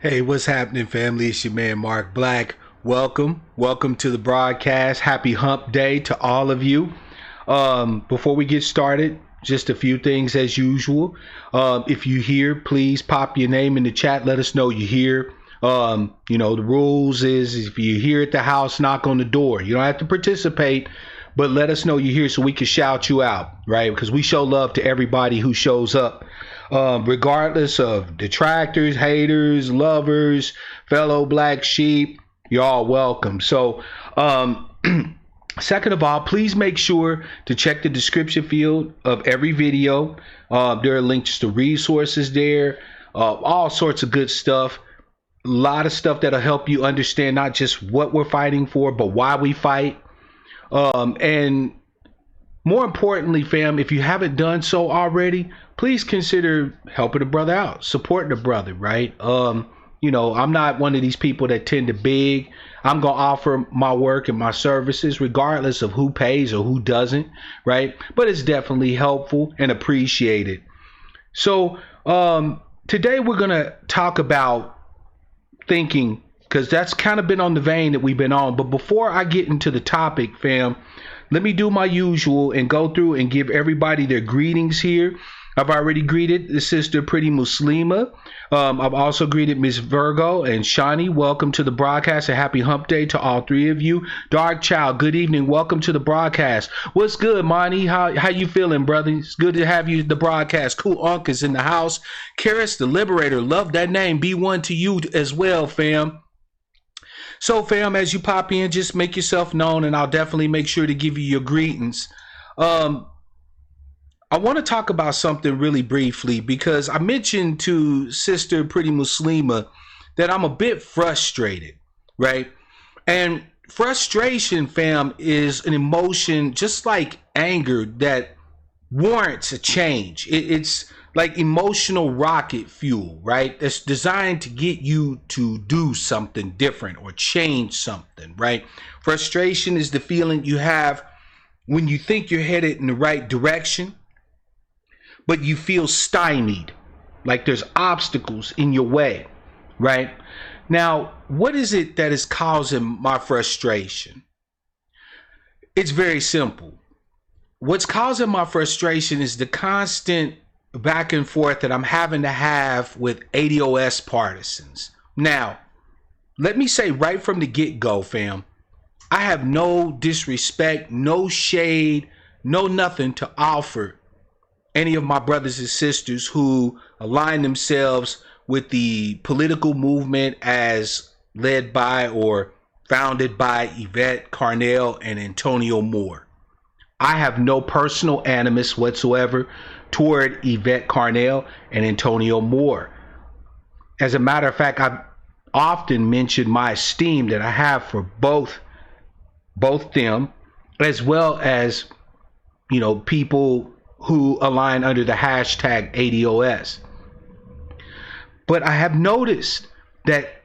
Hey, what's happening, family? It's your man, Mark Black. Welcome to the broadcast. Happy Hump Day to all of you. Before we get started, just a few things as usual. If you're here, please pop your name in the chat. Let us know you're here. The rules is if you're here at the house, knock on the door. You don't have to participate, but let us know you're here so we can shout you out, right? Because we show love to everybody who shows up, regardless of detractors, haters, lovers, fellow black sheep. You're all welcome. So, second of all, please make sure to check the description field of every video. There are links to resources there, all sorts of good stuff. A lot of stuff that'll help you understand not just what we're fighting for, but why we fight. And more importantly, fam, if you haven't done so already, please consider helping a brother out, supporting a brother, right? You know, I'm not one of these people that tend to beg. I'm going to offer my work and my services regardless of who pays or who doesn't, right? But it's definitely helpful and appreciated. So today we're going to talk about thinking, because that's kind of been on the vein that we've been on. But before I get into the topic, fam, let me do my usual and go through and give everybody their greetings here. I've already greeted the sister Pretty Muslima. I've also greeted Miss Virgo and Shani. Welcome to the broadcast, and happy hump day to all three of you. Dark Child, good evening. Welcome to the broadcast. What's good, Monty? How you feeling, brother? It's good to have you at the broadcast. Cool Unc is in the house. Karis the Liberator, love that name. Be one to you as well, fam. So, fam, as you pop in, just make yourself known, and I'll definitely make sure to give you your greetings. I want to talk about something really briefly, because I mentioned to Sister Pretty Muslima that I'm a bit frustrated, right? And frustration, fam, is an emotion just like anger that warrants a change. It's like emotional rocket fuel, right? That's designed to get you to do something different or change something, right? Frustration is the feeling you have when you think you're headed in the right direction, but you feel stymied, like there's obstacles in your way, right? Now, what is it that is causing my frustration? It's very simple. What's causing my frustration is the constant back and forth that I'm having to have with ADOS partisans. Now, let me say right from the get-go, fam, I have no disrespect, no shade, no nothing to offer any of my brothers and sisters who align themselves with the political movement as led by or founded by Yvette Carnell and Antonio Moore. I have no personal animus whatsoever toward Yvette Carnell and Antonio Moore. As a matter of fact, I've often mentioned my esteem that I have for both them, as well as, you know, people who align under the hashtag ADOS. But I have noticed that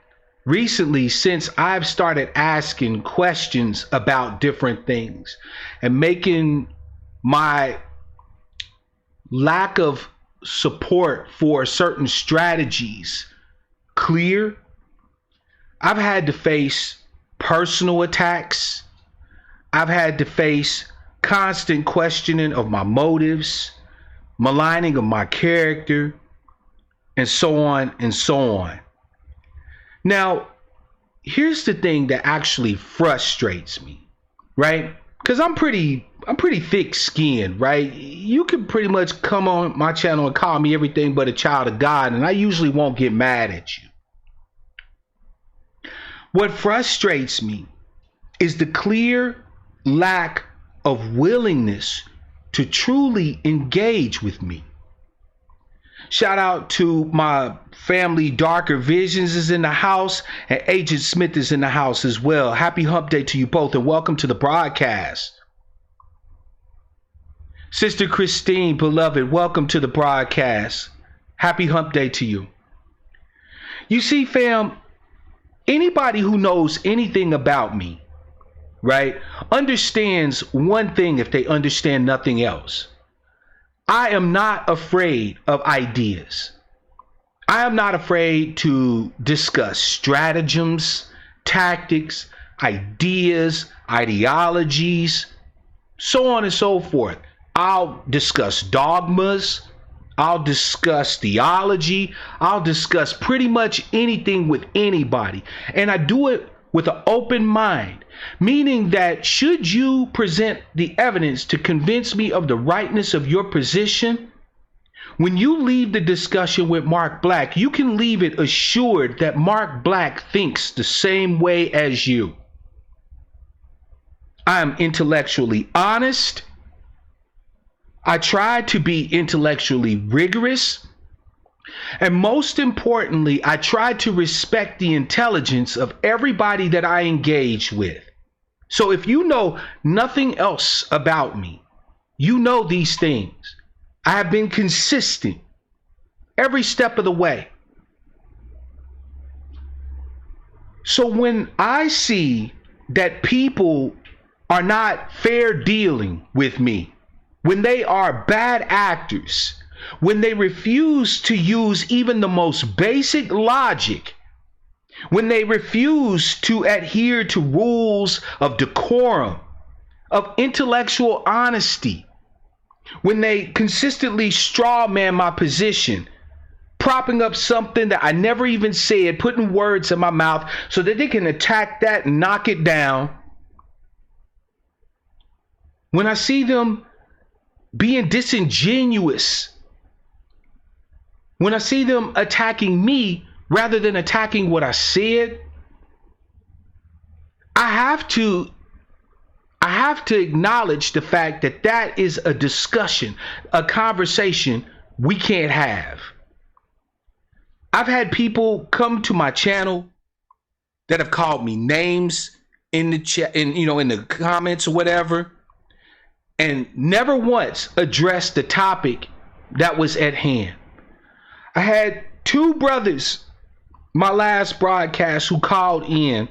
recently, since I've started asking questions about different things and making my lack of support for certain strategies clear, I've had to face personal attacks. I've had to face constant questioning of my motives, maligning of my character, and so on and so on. Now, here's the thing that actually frustrates me, right? Because I'm pretty thick-skinned, right? You can pretty much come on my channel and call me everything but a child of God, and I usually won't get mad at you. What frustrates me is the clear lack of willingness to truly engage with me. Shout out to my family, Darker Visions is in the house, and Agent Smith is in the house as well. Happy hump day to you both, and welcome to the broadcast. Sister Christine, beloved, welcome to the broadcast. Happy hump day to you. You see, fam, anybody who knows anything about me, right, understands one thing if they understand nothing else. I am not afraid of ideas. I am not afraid to discuss stratagems, tactics, ideas, ideologies, so on and so forth. I'll discuss dogmas. I'll discuss theology. I'll discuss pretty much anything with anybody. And I do it with an open mind, meaning that should you present the evidence to convince me of the rightness of your position, when you leave the discussion with Mark Black, you can leave it assured that Mark Black thinks the same way as you. I am intellectually honest. I try to be intellectually rigorous. And most importantly, I try to respect the intelligence of everybody that I engage with. So if you know nothing else about me, you know these things. I have been consistent every step of the way. So when I see that people are not fair dealing with me, when they are bad actors, when they refuse to use even the most basic logic, when they refuse to adhere to rules of decorum, of intellectual honesty, when they consistently straw man my position, propping up something that I never even said, putting words in my mouth so that they can attack that and knock it down. When I see them being disingenuous, when I see them attacking me rather than attacking what I said, I have to acknowledge the fact that that is a discussion, a conversation we can't have. I've had people come to my channel that have called me names in the chat, in the comments or whatever, and never once addressed the topic that was at hand. I had two brothers, my last broadcast, who called in,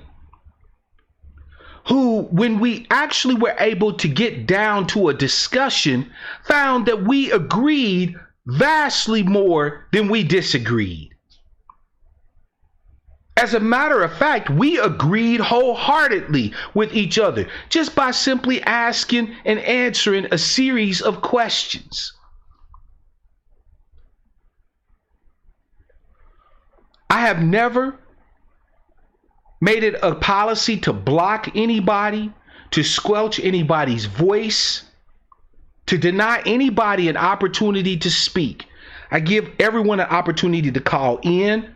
who, when we actually were able to get down to a discussion, found that we agreed vastly more than we disagreed. As a matter of fact, we agreed wholeheartedly with each other just by simply asking and answering a series of questions. I have never made it a policy to block anybody, to squelch anybody's voice, to deny anybody an opportunity to speak. I give everyone an opportunity to call in.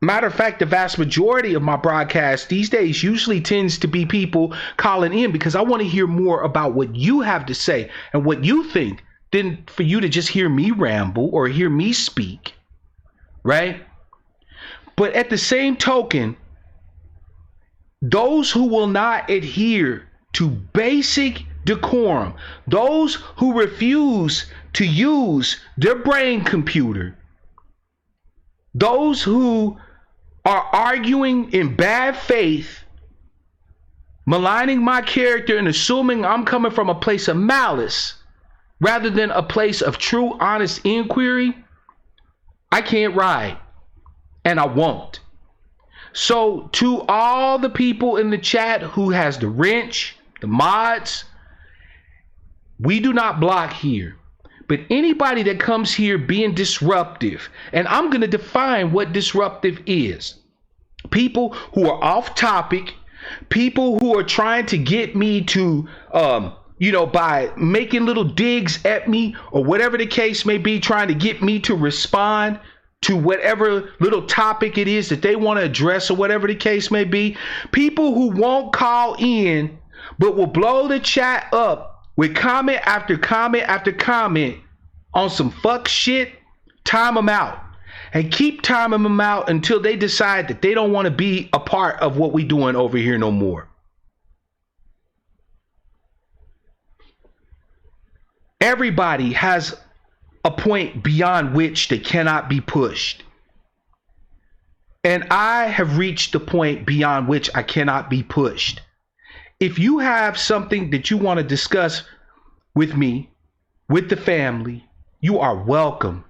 Matter of fact, the vast majority of my broadcasts these days usually tends to be people calling in because I want to hear more about what you have to say and what you think than for you to just hear me ramble or hear me speak, right? But at the same token, those who will not adhere to basic decorum, those who refuse to use their brain computer, those who are arguing in bad faith, maligning my character and assuming I'm coming from a place of malice rather than a place of true, honest inquiry, I can't ride, and I won't. So to all the people in the chat who has the wrench, the mods, we do not block here. But anybody that comes here being disruptive, and I'm going to define what disruptive is. People who are off topic, people who are trying to get me to, by making little digs at me or whatever the case may be, trying to get me to respond to whatever little topic it is that they want to address or whatever the case may be. People who won't call in, but will blow the chat up with comment after comment after comment on some fuck shit, time them out. And keep timing them out until they decide that they don't want to be a part of what we doing over here no more. Everybody has a point beyond which they cannot be pushed. And I have reached the point beyond which I cannot be pushed. If you have something that you want to discuss with me, with the family, you are welcome.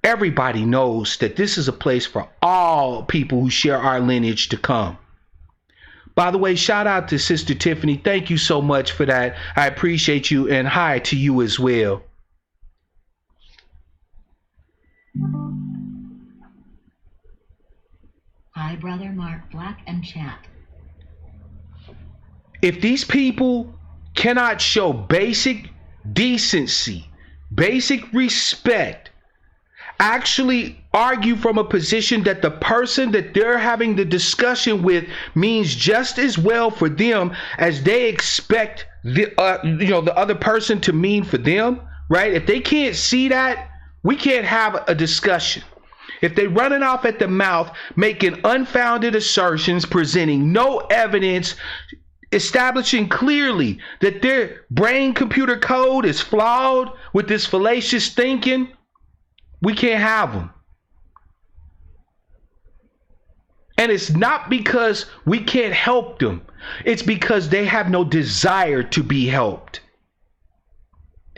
Everybody knows that this is a place for all people who share our lineage to come. By the way, shout out to Sister Tiffany. Thank you so much for that. I appreciate you, and hi to you as well. Hi, Brother Mark Black and chat. If these people cannot show basic decency, basic respect, actually argue from a position that the person that they're having the discussion with means just as well for them as they expect the other person to mean for them, right? If they can't see that, we can't have a discussion. If they running off at the mouth, making unfounded assertions, presenting no evidence, establishing clearly that their brain computer code is flawed with this fallacious thinking, we can't have them. And it's not because we can't help them. It's because they have no desire to be helped.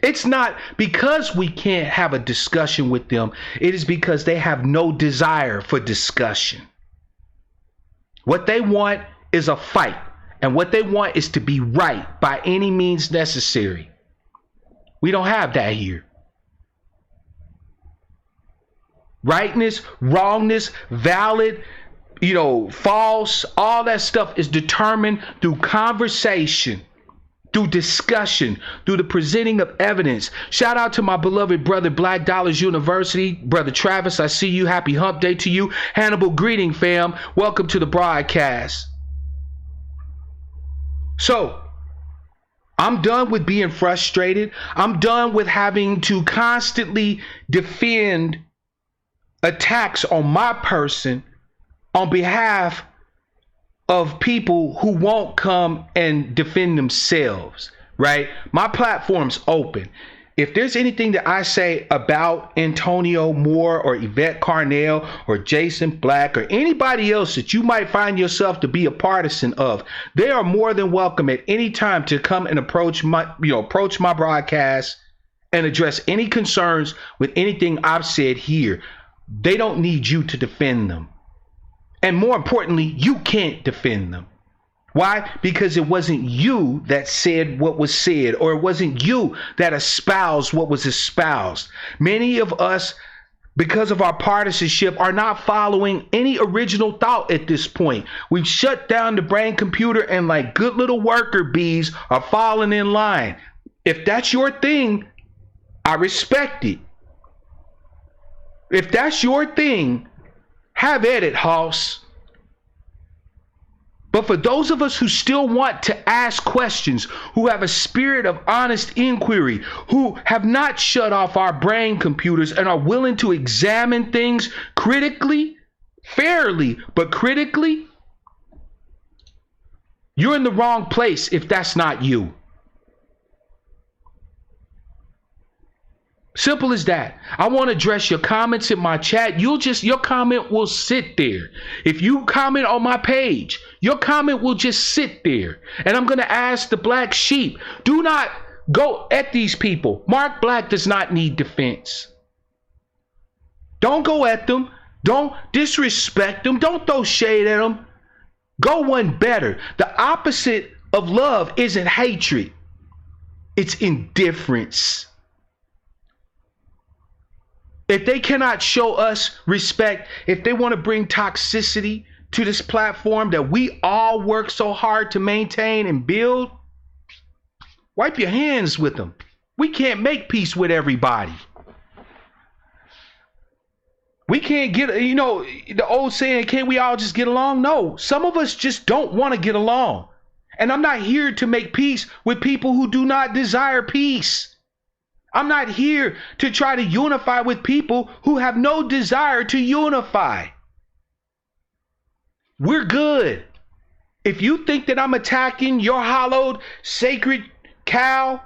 It's not because we can't have a discussion with them. It is because they have no desire for discussion. What they want is a fight. And what they want is to be right by any means necessary. We don't have that here. Rightness, wrongness, valid, false, all that stuff is determined through conversation, through discussion, through the presenting of evidence. Shout out to my beloved brother, Black Dollars University. Brother Travis, I see you. Happy Hump Day to you. Hannibal, greeting, fam. Welcome to the broadcast. So, I'm done with being frustrated. I'm done with having to constantly defend attacks on my person on behalf of people who won't come and defend themselves, right? My platform's open. If there's anything that I say about Antonio Moore or Yvette Carnell or Jason Black or anybody else that you might find yourself to be a partisan of, they are more than welcome at any time to come and approach my broadcast and address any concerns with anything I've said here. They don't need you to defend them. And more importantly, you can't defend them. Why? Because it wasn't you that said what was said, or it wasn't you that espoused what was espoused. Many of us, because of our partisanship, are not following any original thought at this point. We've shut down the brain computer and like good little worker bees are falling in line. If that's your thing, I respect it. If that's your thing, have at it, Hoss. But for those of us who still want to ask questions, who have a spirit of honest inquiry, who have not shut off our brain computers and are willing to examine things critically, fairly, but critically, you're in the wrong place if that's not you. Simple as that. I want to address your comments in my chat. Your comment will sit there. If you comment on my page, your comment will just sit there. And I'm going to ask the black sheep, do not go at these people. Mark Black does not need defense. Don't go at them. Don't disrespect them. Don't throw shade at them. Go one better. The opposite of love isn't hatred. It's indifference. If they cannot show us respect, if they want to bring toxicity to this platform that we all work so hard to maintain and build, wipe your hands with them. We can't make peace with everybody. We can't get, the old saying, can't we all just get along? No, some of us just don't want to get along. And I'm not here to make peace with people who do not desire peace. I'm not here to try to unify with people who have no desire to unify. We're good. If you think that I'm attacking your hallowed, sacred cow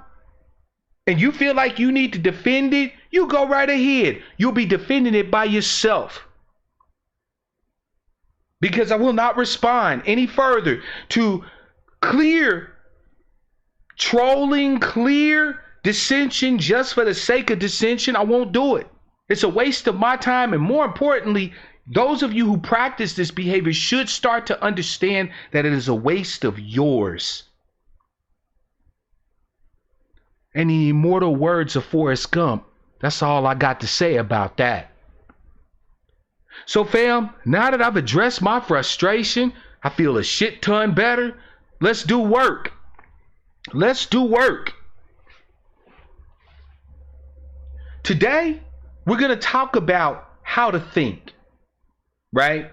and you feel like you need to defend it, you go right ahead. You'll be defending it by yourself. Because I will not respond any further to clear trolling, clear dissension just for the sake of dissension. I won't do it. It's a waste of my time. And more importantly, those of you who practice this behavior should start to understand that it is a waste of yours. And the immortal words of Forrest Gump, that's all I got to say about that. So fam, now that I've addressed my frustration, I feel a shit ton better. Let's do work. Let's do work. Today, we're going to talk about how to think, right?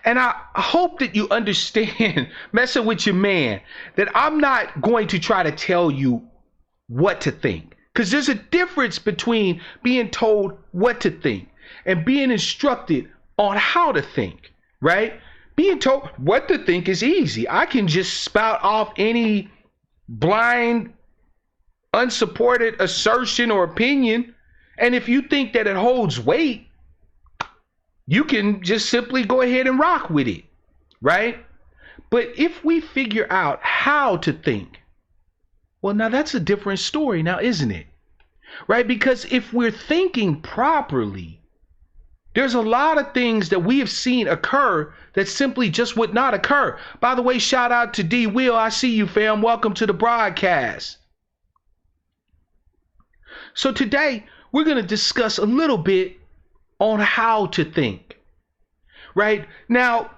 And I hope that you understand, messing with your man, that I'm not going to try to tell you what to think. Because there's a difference between being told what to think and being instructed on how to think, right? Being told what to think is easy. I can just spout off any blind, unsupported assertion or opinion. And if you think that it holds weight, you can just simply go ahead and rock with it, right? But if we figure out how to think, well, now that's a different story now, isn't it? Right? Because if we're thinking properly, there's a lot of things that we have seen occur that simply just would not occur. By the way, shout out to D. Will. I see you, fam. Welcome to the broadcast. So today, we're going to discuss a little bit on how to think, right? Now,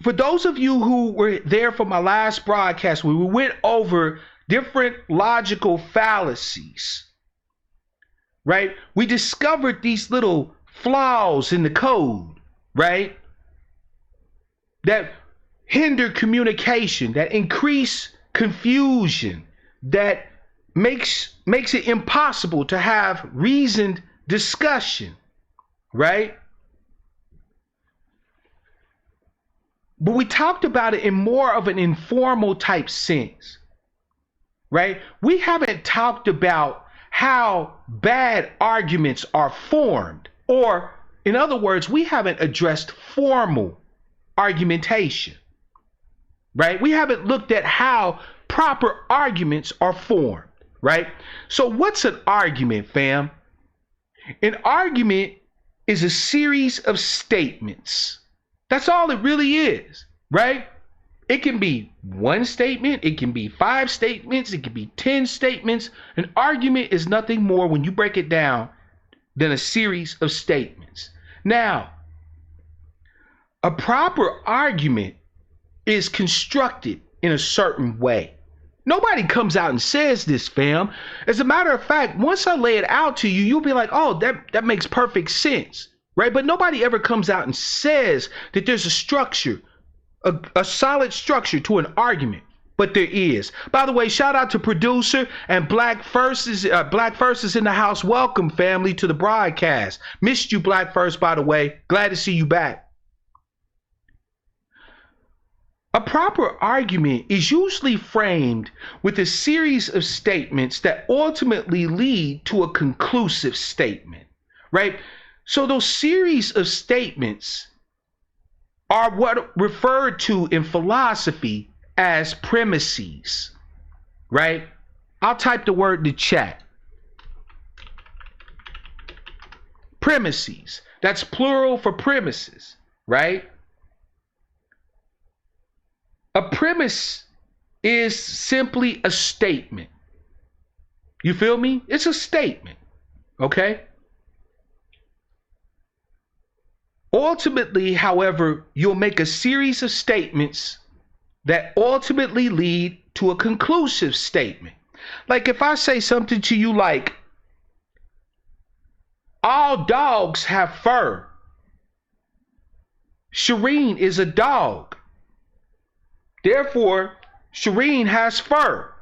for those of you who were there for my last broadcast, where we went over different logical fallacies, right? We discovered these little flaws in the code, right? That hinder communication, that increase confusion, that makes it impossible to have reasoned discussion, right? But we talked about it in more of an informal type sense, right? We haven't talked about how bad arguments are formed, or in other words, we haven't addressed formal argumentation, right? We haven't looked at how proper arguments are formed, right? So what's an argument, fam? An argument is a series of statements. That's all it really is, right? It can be one statement, it can be 5 statements, it can be 10 statements. An argument is nothing more, when you break it down, than a series of statements. Now, a proper argument is constructed in a certain way. Nobody comes out and says this, fam. As a matter of fact, once I lay it out to you, you'll be like, oh, that makes perfect sense, right? But nobody ever comes out and says that there's a structure, a solid structure to an argument. But there is. By the way, shout out to producer and Black First is in the house. Welcome, family, to the broadcast. Missed you, Black First, by the way. Glad to see you back. A proper argument is usually framed with a series of statements that ultimately lead to a conclusive statement, right? So those series of statements are what referred to in philosophy as premises, right? I'll type the word in the chat. Premises. That's plural for premises, right? A premise is simply a statement. You feel me? It's a statement, okay? Ultimately, however, you'll make a series of statements that ultimately lead to a conclusive statement. Like if I say something to you like, all dogs have fur. Shireen is a dog. Therefore, Shireen has fur.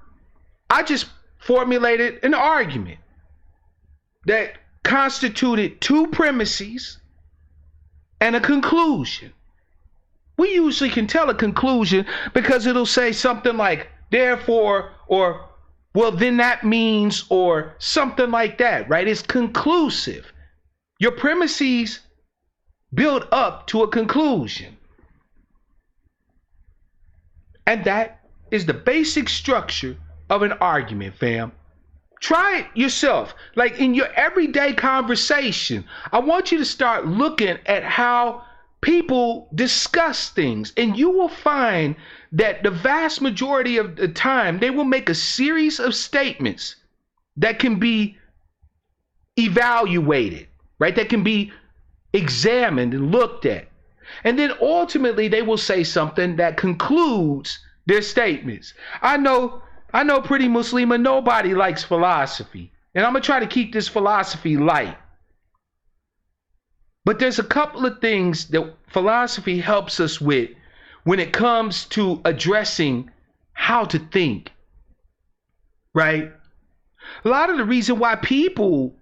I just formulated an argument that constituted 2 premises and a conclusion. We usually can tell a conclusion because it'll say something like, therefore, or, well, then that means, or something like that, right? It's conclusive. Your premises build up to a conclusion. And that is the basic structure of an argument, fam. Try it yourself. Like in your everyday conversation, I want you to start looking at how people discuss things, and you will find that the vast majority of the time they will make a series of statements that can be evaluated, right? That can be examined and looked at. And then ultimately they will say something that concludes their statements. I know pretty Muslima, nobody likes philosophy. And I'm going to try to keep this philosophy light. But there's a couple of things that philosophy helps us with when it comes to addressing how to think, right? A lot of the reason why people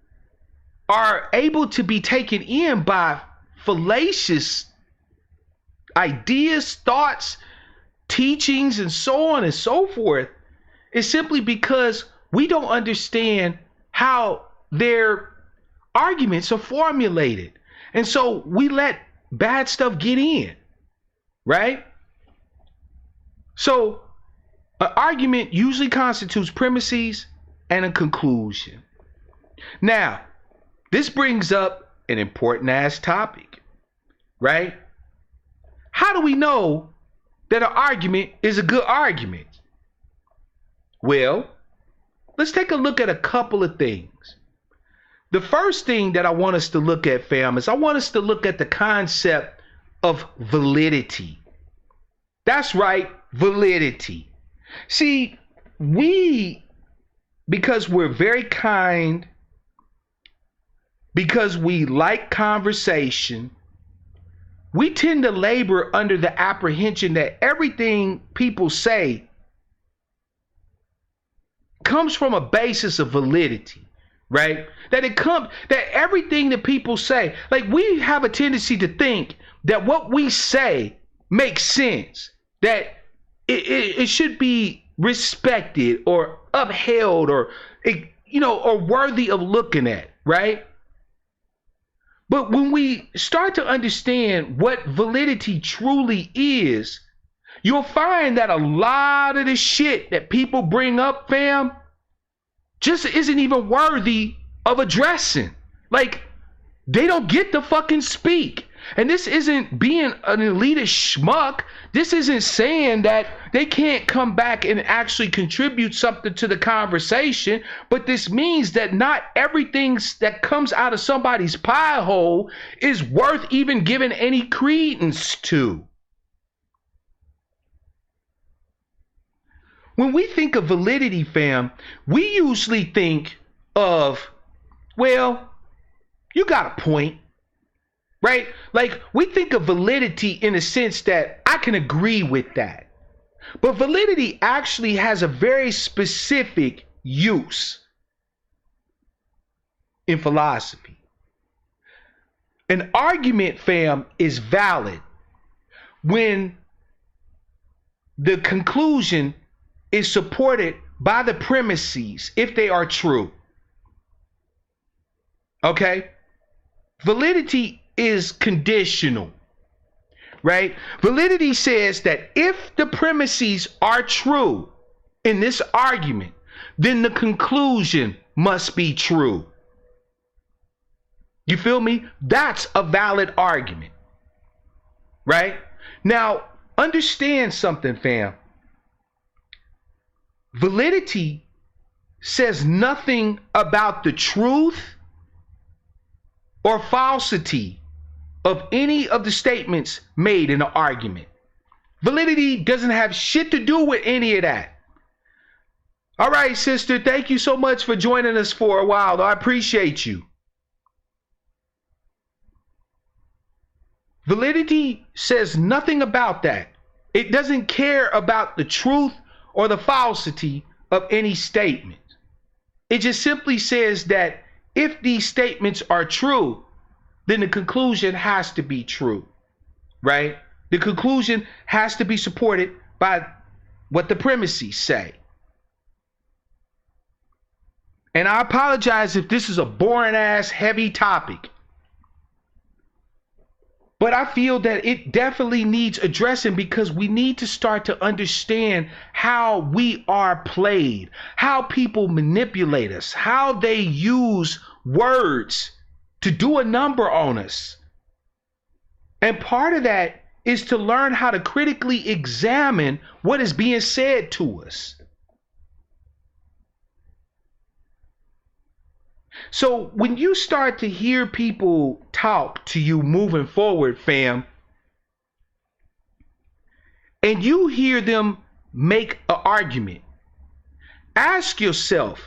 are able to be taken in by fallacious ideas, thoughts, teachings, and so on and so forth is simply because we don't understand how their arguments are formulated. And so we let bad stuff get in, right? So an argument usually constitutes premises and a conclusion. Now, this brings up an important ass topic, right? How do we know that an argument is a good argument? Well, let's take a look at a couple of things. The first thing that I want us to look at, fam, is I want us to look at the concept of validity. That's right, validity. See, because we're very kind, because we like conversation, we tend to labor under the apprehension that everything people say comes from a basis of validity, right? That everything that people say, like we have a tendency to think that what we say makes sense, that it should be respected or upheld or, or worthy of looking at, right? But when we start to understand what validity truly is, you'll find that a lot of the shit that people bring up, fam, just isn't even worthy of addressing. Like, they don't get to fucking speak. And this isn't being an elitist schmuck. This isn't saying that they can't come back and actually contribute something to the conversation. But this means that not everything that comes out of somebody's pie hole is worth even giving any credence to. When we think of validity, fam, we usually think of, well, you got a point. Right? Like, we think of validity in a sense that I can agree with that. But validity actually has a very specific use in philosophy. An argument, fam, is valid when the conclusion is supported by the premises, if they are true. Okay? Validity is conditional, right? Validity says that if the premises are true in this argument, then the conclusion must be true. You feel me? That's a valid argument, right? Now, understand something, fam. Validity says nothing about the truth or falsity of any of the statements made in the argument. Validity doesn't have shit to do with any of that. All right, sister, thank you so much for joining us for a while. I appreciate you. Validity says nothing about that. It doesn't care about the truth or the falsity of any statement. It just simply says that if these statements are true, then the conclusion has to be true, right? The conclusion has to be supported by what the premises say. And I apologize if this is a boring ass heavy topic, but I feel that it definitely needs addressing because we need to start to understand how we are played, how people manipulate us, how they use words to do a number on us. And part of that is to learn how to critically examine what is being said to us. So when you start to hear people talk to you moving forward, fam, and you hear them make an argument, ask yourself,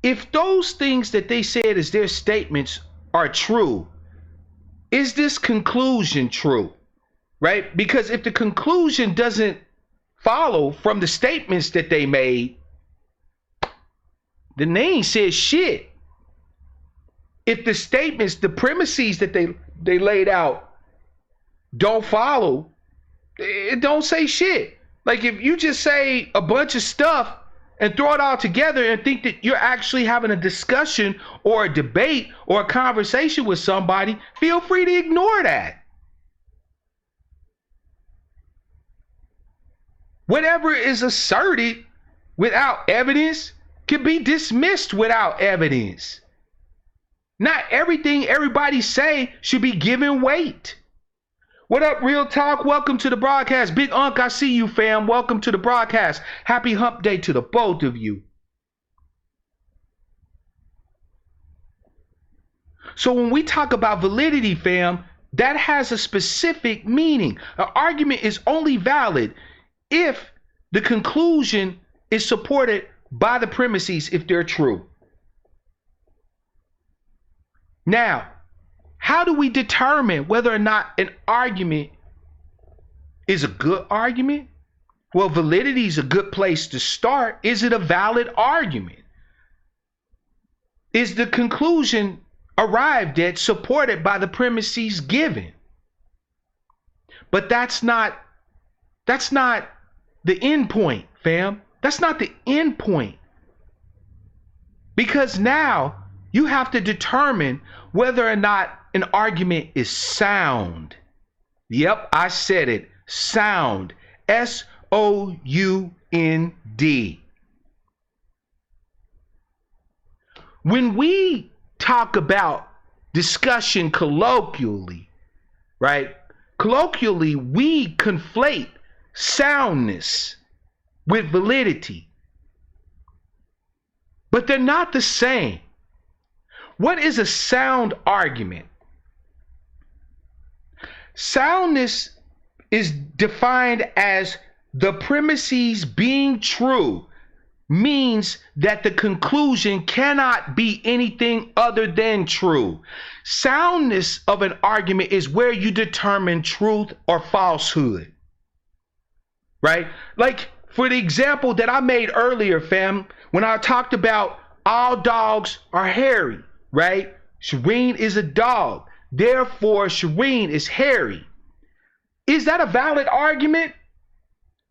if those things that they said as their statements are true, is this conclusion true? Right? Because if the conclusion doesn't follow from the statements that they made, then they ain't said shit. If the statements, the premises that they laid out don't follow, it don't say shit. Like if you just say a bunch of stuff and throw it all together and think that you're actually having a discussion or a debate or a conversation with somebody, feel free to ignore that. Whatever is asserted without evidence can be dismissed without evidence. Not everything everybody say should be given weight. What up, Real Talk? Welcome to the broadcast. Big Unc, I see you, fam. Welcome to the broadcast. Happy Hump Day to the both of you. So when we talk about validity, fam, that has a specific meaning. An argument is only valid if the conclusion is supported by the premises, if they're true. Now, how do we determine whether or not an argument is a good argument? Well, validity is a good place to start. Is it a valid argument? Is the conclusion arrived at supported by the premises given? But that's not the end point, fam. That's not the end point. Because now you have to determine whether or not an argument is sound. Yep, I said it. Sound. S-O-U-N-D. When we talk about discussion colloquially, right? Colloquially, we conflate soundness with validity. But they're not the same. What is a sound argument? Soundness is defined as the premises being true, means that the conclusion cannot be anything other than true. Soundness of an argument is where you determine truth or falsehood. Right? Like for the example that I made earlier, fam, when I talked about all dogs are hairy, right? Shireen is a dog. Therefore, Shireen is hairy. Is that a valid argument?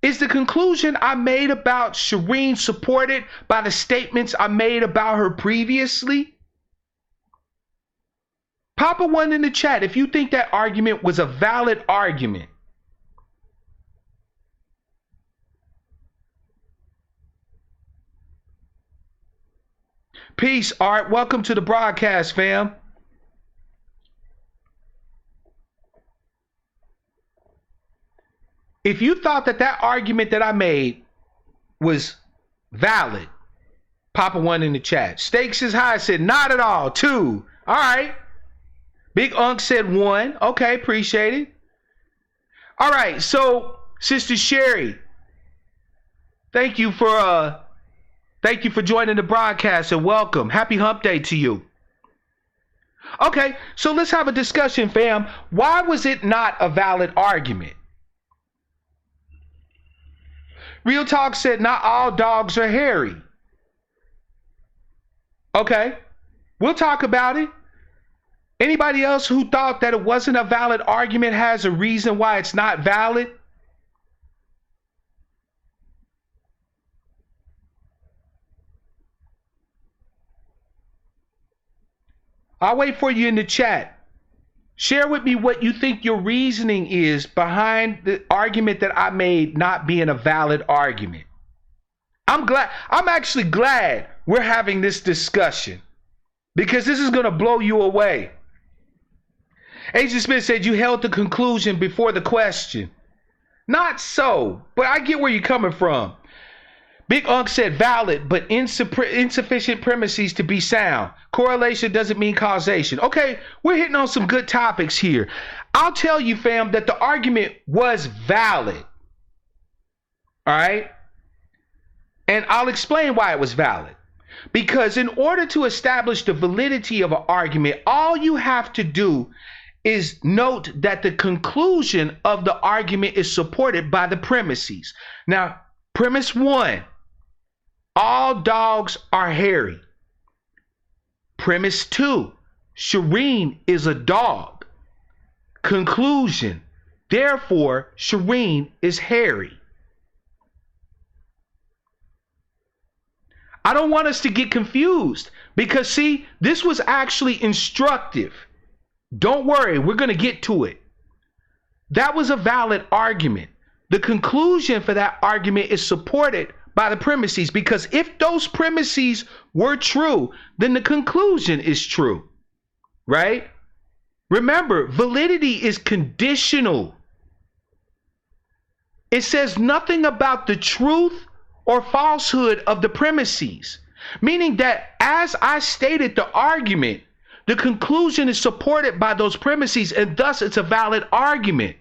Is the conclusion I made about Shireen supported by the statements I made about her previously? Pop a one in the chat if you think that argument was a valid argument. Peace, Art. Welcome to the broadcast, fam. If you thought that argument that I made was valid, pop a one in the chat. Stakes is high said not at all. 2. All right. Big Unc said 1. Okay, appreciate it. All right, so Sister Sherry, thank you for joining the broadcast and welcome. Happy Hump Day to you. Okay, so let's have a discussion, fam. Why was it not a valid argument? Real Talk said not all dogs are hairy. Okay, we'll talk about it. Anybody else who thought that it wasn't a valid argument has a reason why it's not valid? I'll wait for you in the chat. Share with me what you think your reasoning is behind the argument that I made not being a valid argument. I'm actually glad we're having this discussion because this is going to blow you away. Agent Smith said you held the conclusion before the question. Not so, but I get where you're coming from. Big Unc said valid, but insufficient premises to be sound. Correlation doesn't mean causation. Okay, we're hitting on some good topics here. I'll tell you, fam, that the argument was valid. All right. And I'll explain why it was valid. Because in order to establish the validity of an argument, all you have to do is note that the conclusion of the argument is supported by the premises. Now, premise 1, all dogs are hairy. Premise 2, Shireen is a dog. Conclusion, therefore, Shireen is hairy. I don't want us to get confused because, see, this was actually instructive. Don't worry, we're going to get to it. That was a valid argument. The conclusion for that argument is supported by the premises, because if those premises were true, then the conclusion is true, right? Remember, validity is conditional. It says nothing about the truth or falsehood of the premises, meaning that as I stated the argument, the conclusion is supported by those premises, and thus it's a valid argument.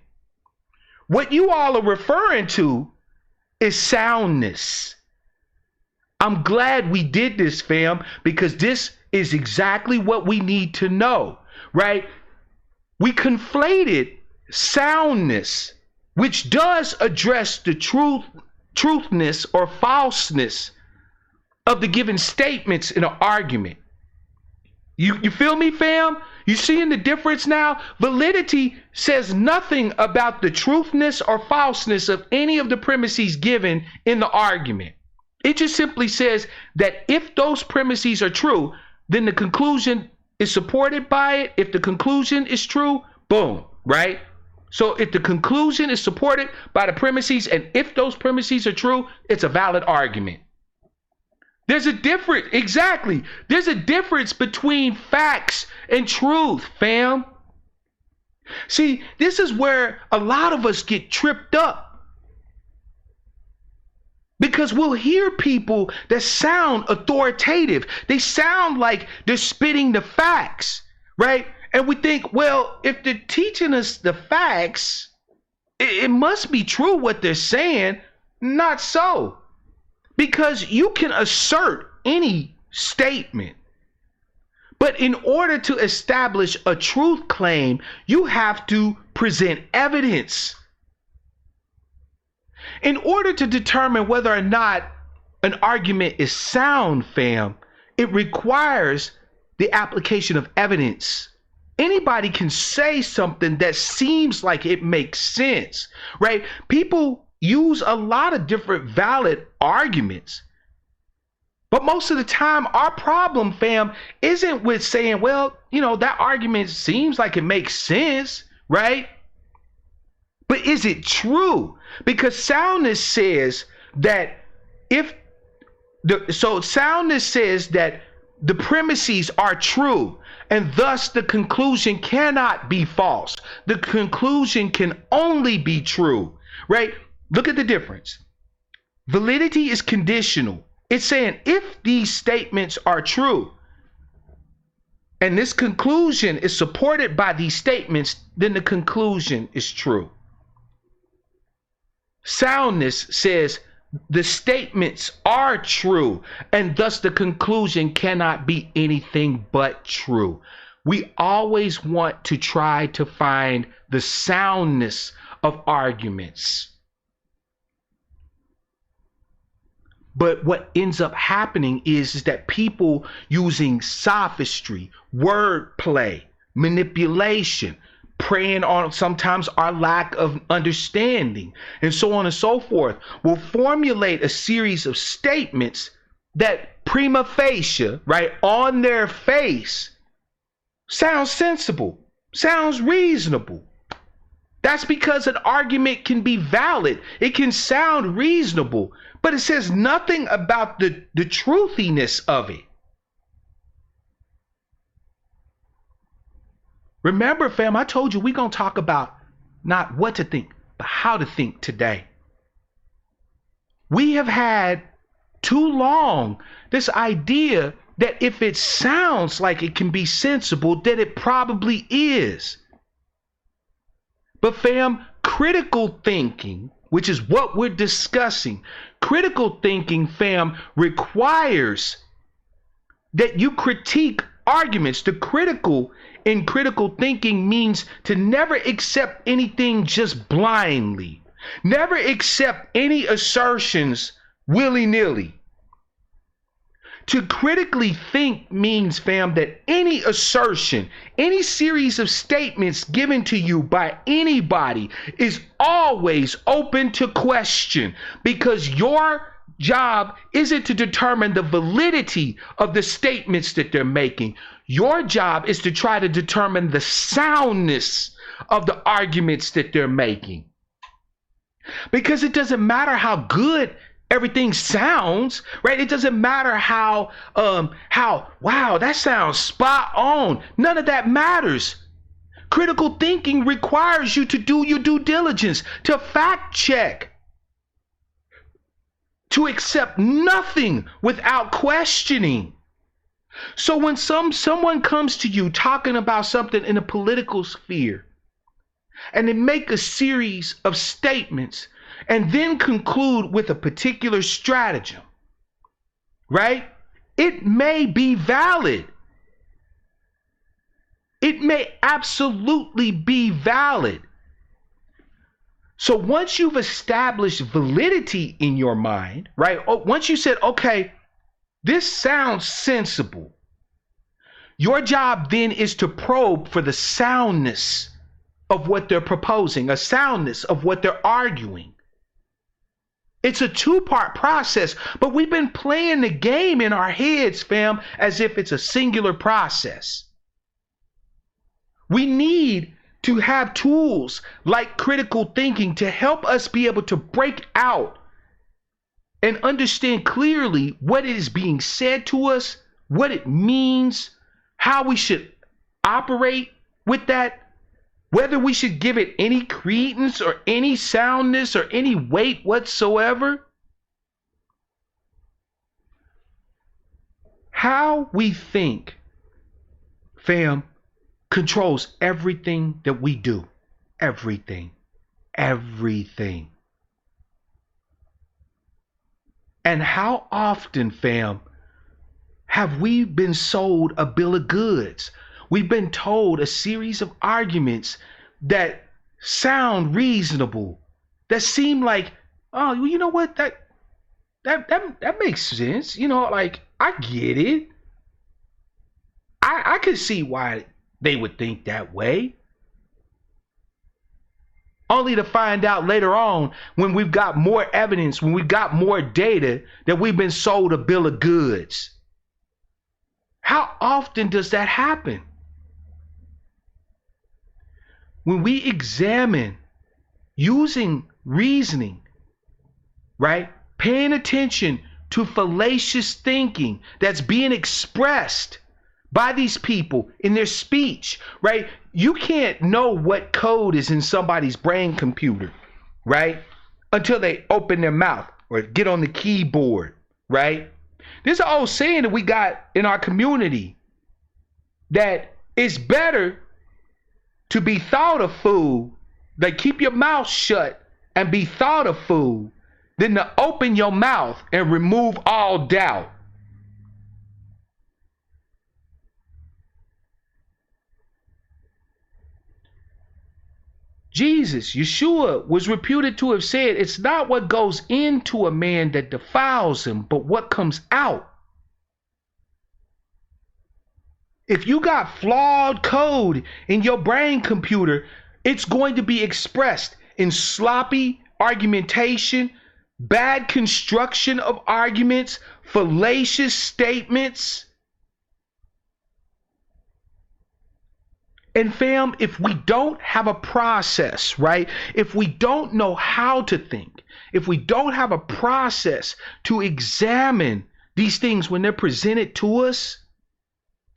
What you all are referring to is soundness. I'm glad we did this, fam, because this is exactly what we need to know, right? We conflated soundness, which does address the truthness or falseness of the given statements in an argument. You feel me, fam? You seeing the difference now? Validity says nothing about the truthness or falseness of any of the premises given in the argument. It just simply says that if those premises are true, then the conclusion is supported by it. If the conclusion is true, boom, right? So if the conclusion is supported by the premises, and if those premises are true, it's a valid argument. There's a difference, exactly. There's a difference between facts and truth, fam. See, this is where a lot of us get tripped up. Because we'll hear people that sound authoritative. They sound like they're spitting the facts, right? And we think, well, if they're teaching us the facts, it must be true what they're saying. Not so. Because you can assert any statement. But in order to establish a truth claim, you have to present evidence. In order to determine whether or not an argument is sound, fam, it requires the application of evidence. Anybody can say something that seems like it makes sense, right? People use a lot of different valid arguments. But most of the time, our problem, fam, isn't with saying, well, that argument seems like it makes sense, right? But is it true? Because soundness says that soundness says that the premises are true, and thus the conclusion cannot be false. The conclusion can only be true, right? Look at the difference. Validity is conditional. It's saying if these statements are true, and this conclusion is supported by these statements, then the conclusion is true. Soundness says the statements are true, and thus the conclusion cannot be anything but true. We always want to try to find the soundness of arguments. But what ends up happening is that people using sophistry, wordplay, manipulation, preying on sometimes our lack of understanding, and so on and so forth, will formulate a series of statements that prima facie, right, on their face, sounds sensible, sounds reasonable. That's because an argument can be valid. It can sound reasonable, but it says nothing about the truthiness of it. Remember, fam, I told you we're going to talk about not what to think, but how to think today. We have had too long this idea that if it sounds like it can be sensible, that it probably is. But fam, critical thinking which is what we're discussing. Critical thinking, fam, requires that you critique arguments. The critical in critical thinking means to never accept anything just blindly. Never accept any assertions willy-nilly. To critically think means, fam, that any assertion, any series of statements given to you by anybody is always open to question, because your job isn't to determine the validity of the statements that they're making. Your job is to try to determine the soundness of the arguments that they're making. Because it doesn't matter how good everything sounds, right? It doesn't matter how wow, that sounds spot on. None of that matters. Critical thinking requires you to do your due diligence, to fact check, to accept nothing without questioning. So when someone comes to you talking about something in a political sphere, and they make a series of statements and then conclude with a particular stratagem, right? It may be valid. It may absolutely be valid. So once you've established validity in your mind, right? Once you said, okay, this sounds sensible, your job then is to probe for the soundness of what they're proposing, a soundness of what they're arguing. It's a two-part process, but we've been playing the game in our heads, fam, as if it's a singular process. We need to have tools like critical thinking to help us be able to break out and understand clearly what is being said to us, what it means, how we should operate with that, whether we should give it any credence or any soundness or any weight whatsoever. How we think, fam, controls everything that we do. Everything. Everything. And how often, fam, have we been sold a bill of goods? We've been told a series of arguments that sound reasonable, that seem like, oh, you know what, that makes sense. You know, like, I get it. I could see why they would think that way. Only to find out later on, when we've got more evidence, when we've got more data, that we've been sold a bill of goods. How often does that happen? When we examine using reasoning, right? Paying attention to fallacious thinking that's being expressed by these people in their speech, right? You can't know what code is in somebody's brain computer, right? Until they open their mouth or get on the keyboard, right? There's an old saying that we got in our community that it's better to be thought a fool, like keep your mouth shut and be thought a fool, than to open your mouth and remove all doubt. Jesus, Yeshua, was reputed to have said, it's not what goes into a man that defiles him, but what comes out. If you got flawed code in your brain computer, it's going to be expressed in sloppy argumentation, bad construction of arguments, fallacious statements. And fam, if we don't have a process, right? If we don't know how to think, if we don't have a process to examine these things when they're presented to us,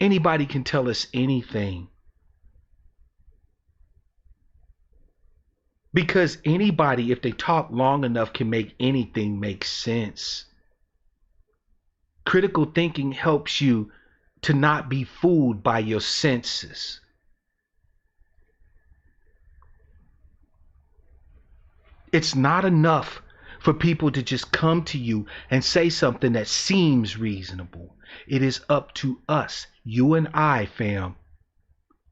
anybody can tell us anything. Because anybody, if they talk long enough, can make anything make sense. Critical thinking helps you to not be fooled by your senses. It's not enough for people to just come to you and say something that seems reasonable. It is up to us, you and I, fam,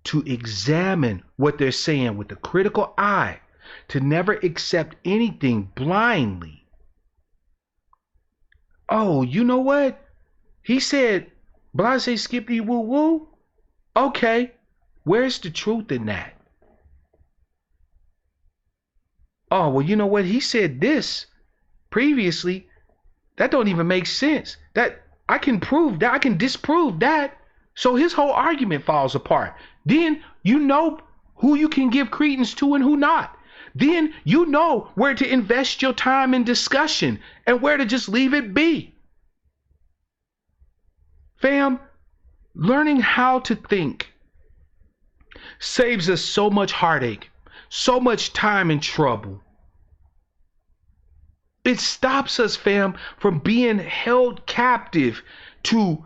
to examine what they're saying with a critical eye, to never accept anything blindly. Oh, you know what? He said, blase skippy woo woo. Okay, where's the truth in that? Oh, well, you know what? He said this previously. That don't even make sense. That I can prove that, I can disprove that. So his whole argument falls apart. Then you know who you can give credence to and who not. Then you know where to invest your time in discussion and where to just leave it be. Fam, learning how to think saves us so much heartache, so much time and trouble. It stops us, fam, from being held captive to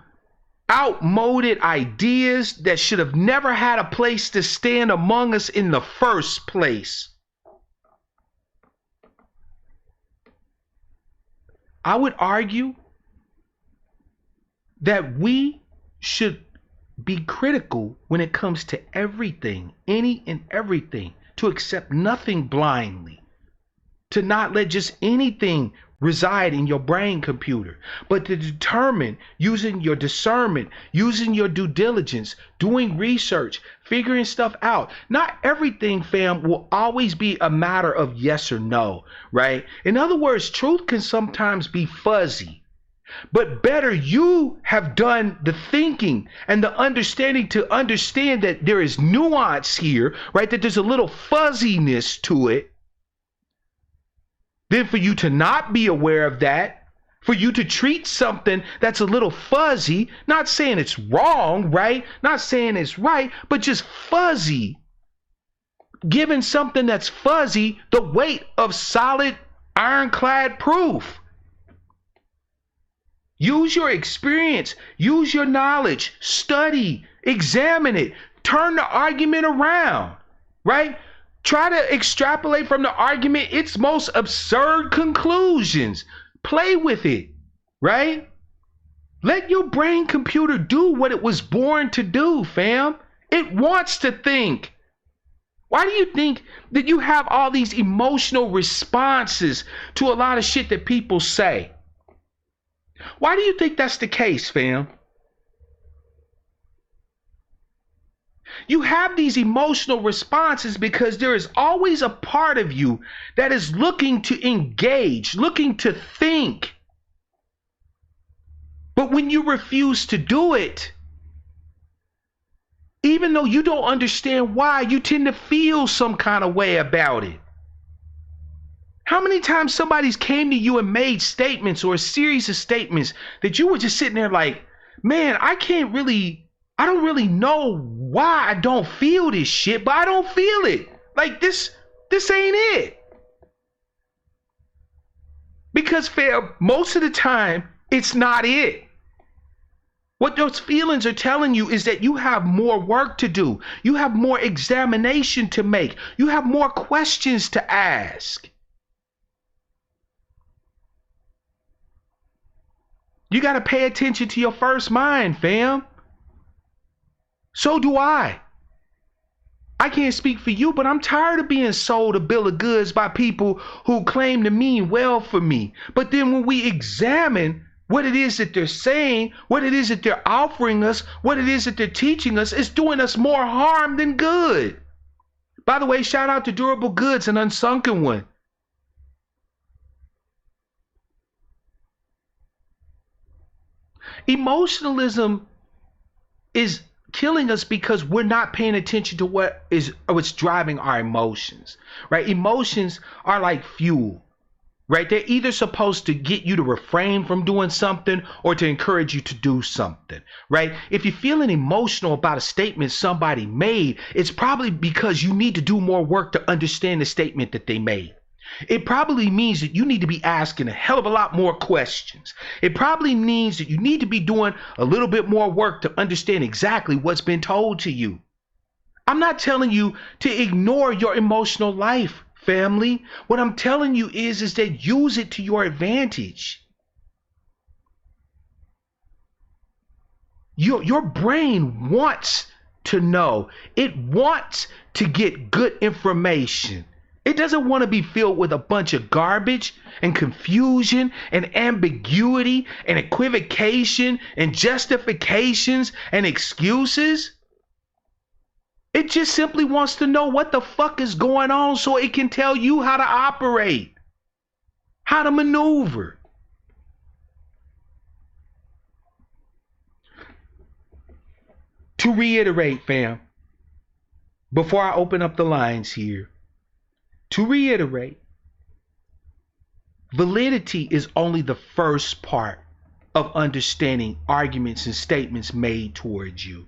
outmoded ideas that should have never had a place to stand among us in the first place. I would argue that we should be critical when it comes to everything, any and everything, to accept nothing blindly, to not let just anything reside in your brain computer, but to determine using your discernment, using your due diligence, doing research, figuring stuff out. Not everything, fam, will always be a matter of yes or no, right? In other words, truth can sometimes be fuzzy. But better you have done the thinking and the understanding to understand that there is nuance here, right? That there's a little fuzziness to it. Than for you to not be aware of that, for you to treat something that's a little fuzzy, not saying it's wrong, right? Not saying it's right, but just fuzzy. Giving something that's fuzzy the weight of solid, ironclad proof. Use your experience, use your knowledge, study, examine it, turn the argument around, right? Try to extrapolate from the argument its most absurd conclusions. Play with it, right? Let your brain computer do what it was born to do, fam. It wants to think. Why do you think that you have all these emotional responses to a lot of shit that people say? Why do you think that's the case, fam? You have these emotional responses because there is always a part of you that is looking to engage, looking to think. But when you refuse to do it, even though you don't understand why, you tend to feel some kind of way about it. How many times somebody's came to you and made statements or a series of statements that you were just sitting there like, man, I don't really know why I don't feel this shit, but I don't feel it. Like this ain't it. Because fam, most of the time, it's not it. What those feelings are telling you is that you have more work to do. You have more examination to make. You have more questions to ask. You got to pay attention to your first mind, fam. So do I. I can't speak for you, but I'm tired of being sold a bill of goods by people who claim to mean well for me. But then when we examine what it is that they're saying, what it is that they're offering us, what it is that they're teaching us, it's doing us more harm than good. By the way, shout out to Durable Goods, an unsunken one. Emotionalism is killing us because we're not paying attention to what's driving our emotions, right? Emotions are like fuel, right? They're either supposed to get you to refrain from doing something or to encourage you to do something, right? If you're feeling emotional about a statement somebody made, it's probably because you need to do more work to understand the statement that they made. It probably means that you need to be asking a hell of a lot more questions. It probably means that you need to be doing a little bit more work to understand exactly what's been told to you. I'm not telling you to ignore your emotional life, family. What I'm telling you is that use it to your advantage. Your brain wants to know. It wants to get good information. It doesn't want to be filled with a bunch of garbage and confusion and ambiguity and equivocation and justifications and excuses. It just simply wants to know what the fuck is going on so it can tell you how to operate, how to maneuver. To reiterate, fam, before I open up the lines here, to reiterate, validity is only the first part of understanding arguments and statements made towards you.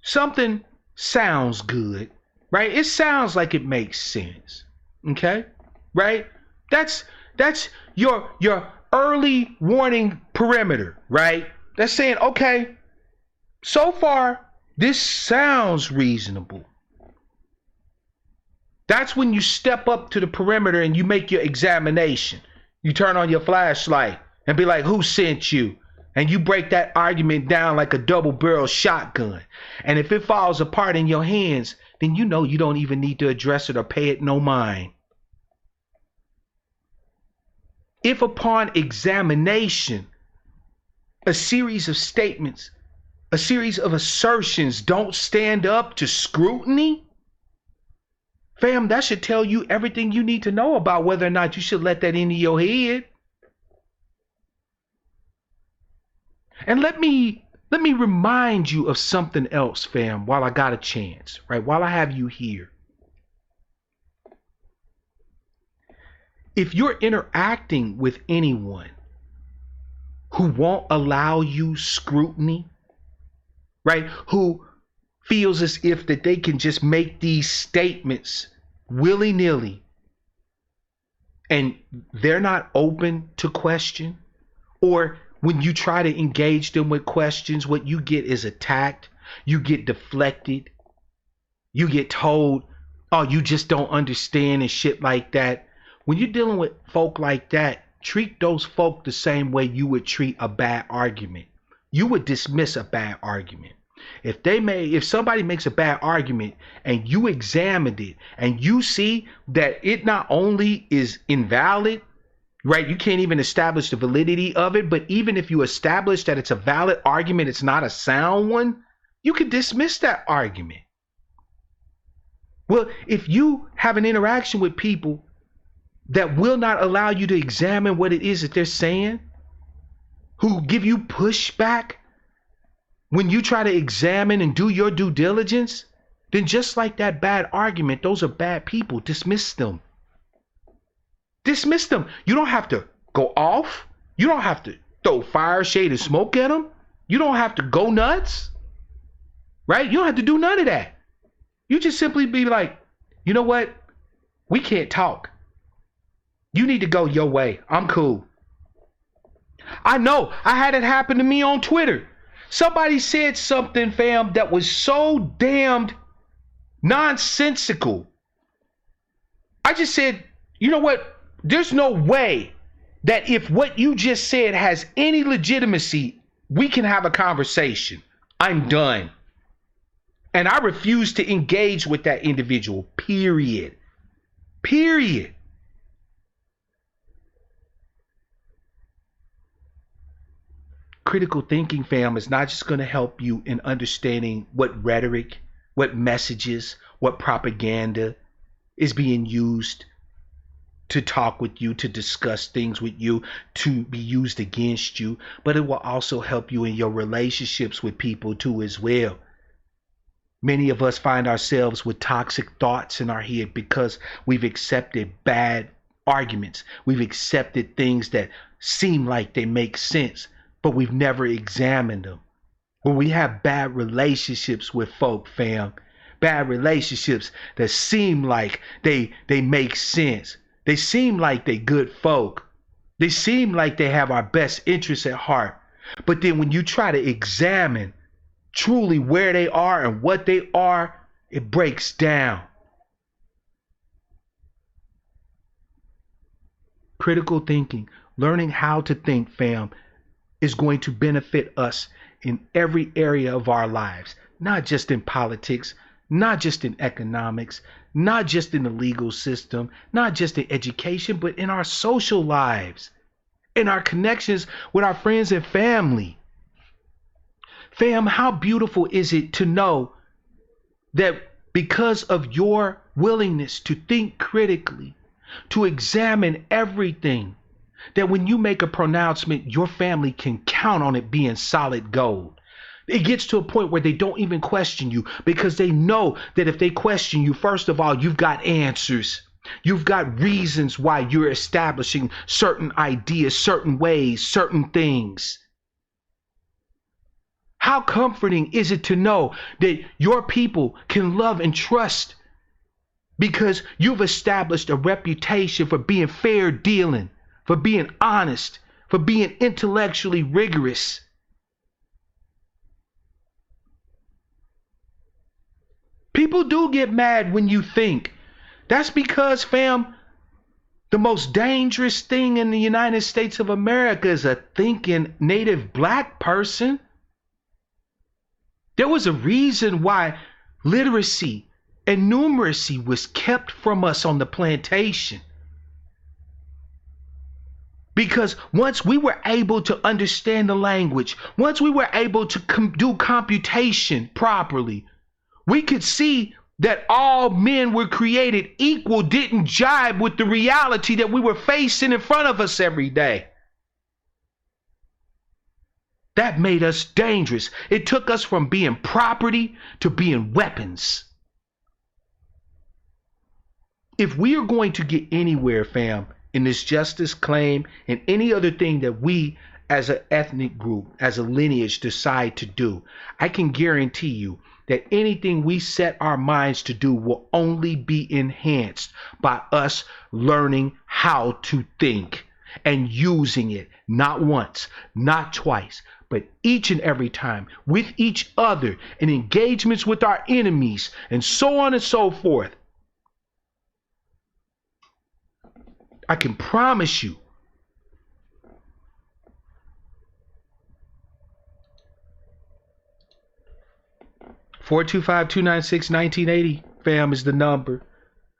Something sounds good, right? It sounds like it makes sense, okay? Right? That's your early warning perimeter, right? That's saying, okay, so far, this sounds reasonable. That's when you step up to the perimeter and you make your examination. You turn on your flashlight and be like, who sent you? And you break that argument down like a double-barrel shotgun. And if it falls apart in your hands, then you know you don't even need to address it or pay it no mind. If upon examination, a series of statements, a series of assertions don't stand up to scrutiny, fam, that should tell you everything you need to know about whether or not you should let that into your head. And let me remind you of something else, fam, while I got a chance, right? While I have you here. If you're interacting with anyone who won't allow you scrutiny, right? Who feels as if that they can just make these statements willy-nilly and they're not open to question, or when you try to engage them with questions, what you get is attacked, you get deflected, you get told, oh, you just don't understand and shit like that. When you're dealing with folk like that, treat those folk the same way you would treat a bad argument. You would dismiss a bad argument. If somebody makes a bad argument and you examined it and you see that it not only is invalid, right? You can't even establish the validity of it, but even if you establish that it's a valid argument, it's not a sound one, you can dismiss that argument. Well, if you have an interaction with people that will not allow you to examine what it is that they're saying, who give you pushback when you try to examine and do your due diligence, then just like that bad argument, those are bad people. Dismiss them. Dismiss them. You don't have to go off. You don't have to throw fire, shade, and smoke at them. You don't have to go nuts, right? You don't have to do none of that. You just simply be like, you know what? We can't talk. You need to go your way. I'm cool. I know. I had it happen to me on Twitter. Somebody said something, fam, that was so damned nonsensical. I just said, you know what? There's no way that if what you just said has any legitimacy, we can have a conversation. I'm done. And I refuse to engage with that individual, period. Period. Critical thinking, fam, is not just going to help you in understanding what rhetoric, what messages, what propaganda is being used to talk with you, to discuss things with you, to be used against you, but it will also help you in your relationships with people too as well. Many of us find ourselves with toxic thoughts in our head because we've accepted bad arguments. We've accepted things that seem like they make sense, but we've never examined them. When we have bad relationships with folk, fam, bad relationships that seem like they make sense. They seem like they good folk. They seem like they have our best interests at heart. But then when you try to examine truly where they are and what they are, it breaks down. Critical thinking, learning how to think, fam, is going to benefit us in every area of our lives, not just in politics, not just in economics, not just in the legal system, not just in education, but in our social lives, in our connections with our friends and family. Fam, how beautiful is it to know that because of your willingness to think critically, to examine everything, that when you make a pronouncement, your family can count on it being solid gold. It gets to a point where they don't even question you because they know that if they question you, first of all, you've got answers. You've got reasons why you're establishing certain ideas, certain ways, certain things. How comforting is it to know that your people can love and trust because you've established a reputation for being fair dealing, for being honest, for being intellectually rigorous. People do get mad when you think. That's because, fam, the most dangerous thing in the United States of America is a thinking native black person. There was a reason why literacy and numeracy was kept from us on the plantation. Because once we were able to understand the language, once we were able to do computation properly, we could see that all men were created equal didn't jibe with the reality that we were facing in front of us every day. That made us dangerous. It took us from being property to being weapons. If we are going to get anywhere, fam, in this justice claim and any other thing that we as an ethnic group, as a lineage decide to do, I can guarantee you that anything we set our minds to do will only be enhanced by us learning how to think and using it not once, not twice, but each and every time with each other in engagements with our enemies and so on and so forth. I can promise you, (425-296-1980) fam is the number.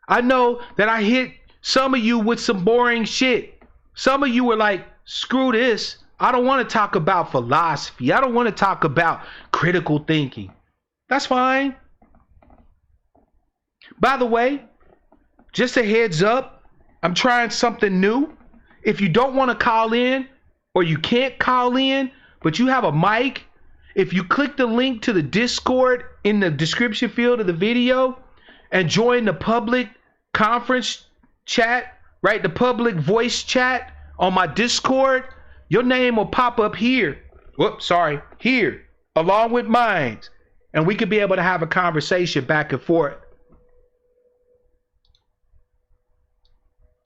I know that I hit some of you with some boring shit. Some of you were like, screw this. I don't want to talk about philosophy. I don't want to talk about critical thinking. That's fine. By the way, just a heads up, I'm trying something new. If you don't want to call in or you can't call in, but you have a mic, if you click the link to the Discord in the description field of the video and join the public conference chat, right? The public voice chat on my Discord, your name will pop up here. Here, along with mine. And we could be able to have a conversation back and forth.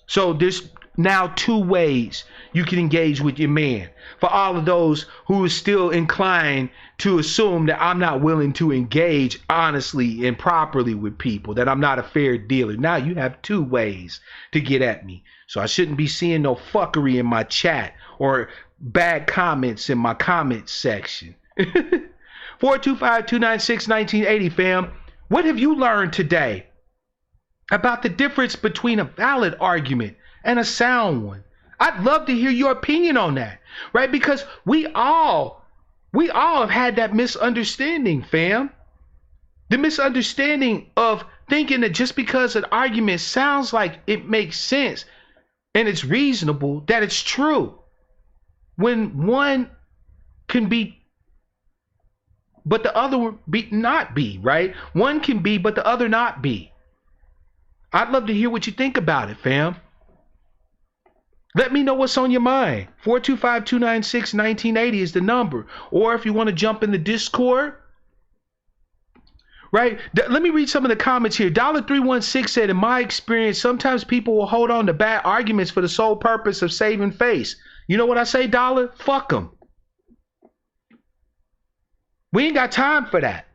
So there's now two ways you can engage with your man. For all of those who are still inclined to assume that I'm not willing to engage honestly and properly with people, that I'm not a fair dealer. Now you have two ways to get at me. So I shouldn't be seeing no fuckery in my chat or bad comments in my comment section. 425-296-1980 fam. What have you learned today about the difference between a valid argument and a sound one? I'd love to hear your opinion on that, right? Because we all have had that misunderstanding, fam. The misunderstanding of thinking that just because an argument sounds like it makes sense and it's reasonable, that it's true. When one can be, but the other not be, right? One can be, but the other not be. I'd love to hear what you think about it, fam. Let me know what's on your mind. 425-296-1980 is the number. Or if you want to jump in the Discord, right? Let me read some of the comments here. $316 said, in my experience, sometimes people will hold on to bad arguments for the sole purpose of saving face. You know what I say, Dollar? Fuck them. We ain't got time for that.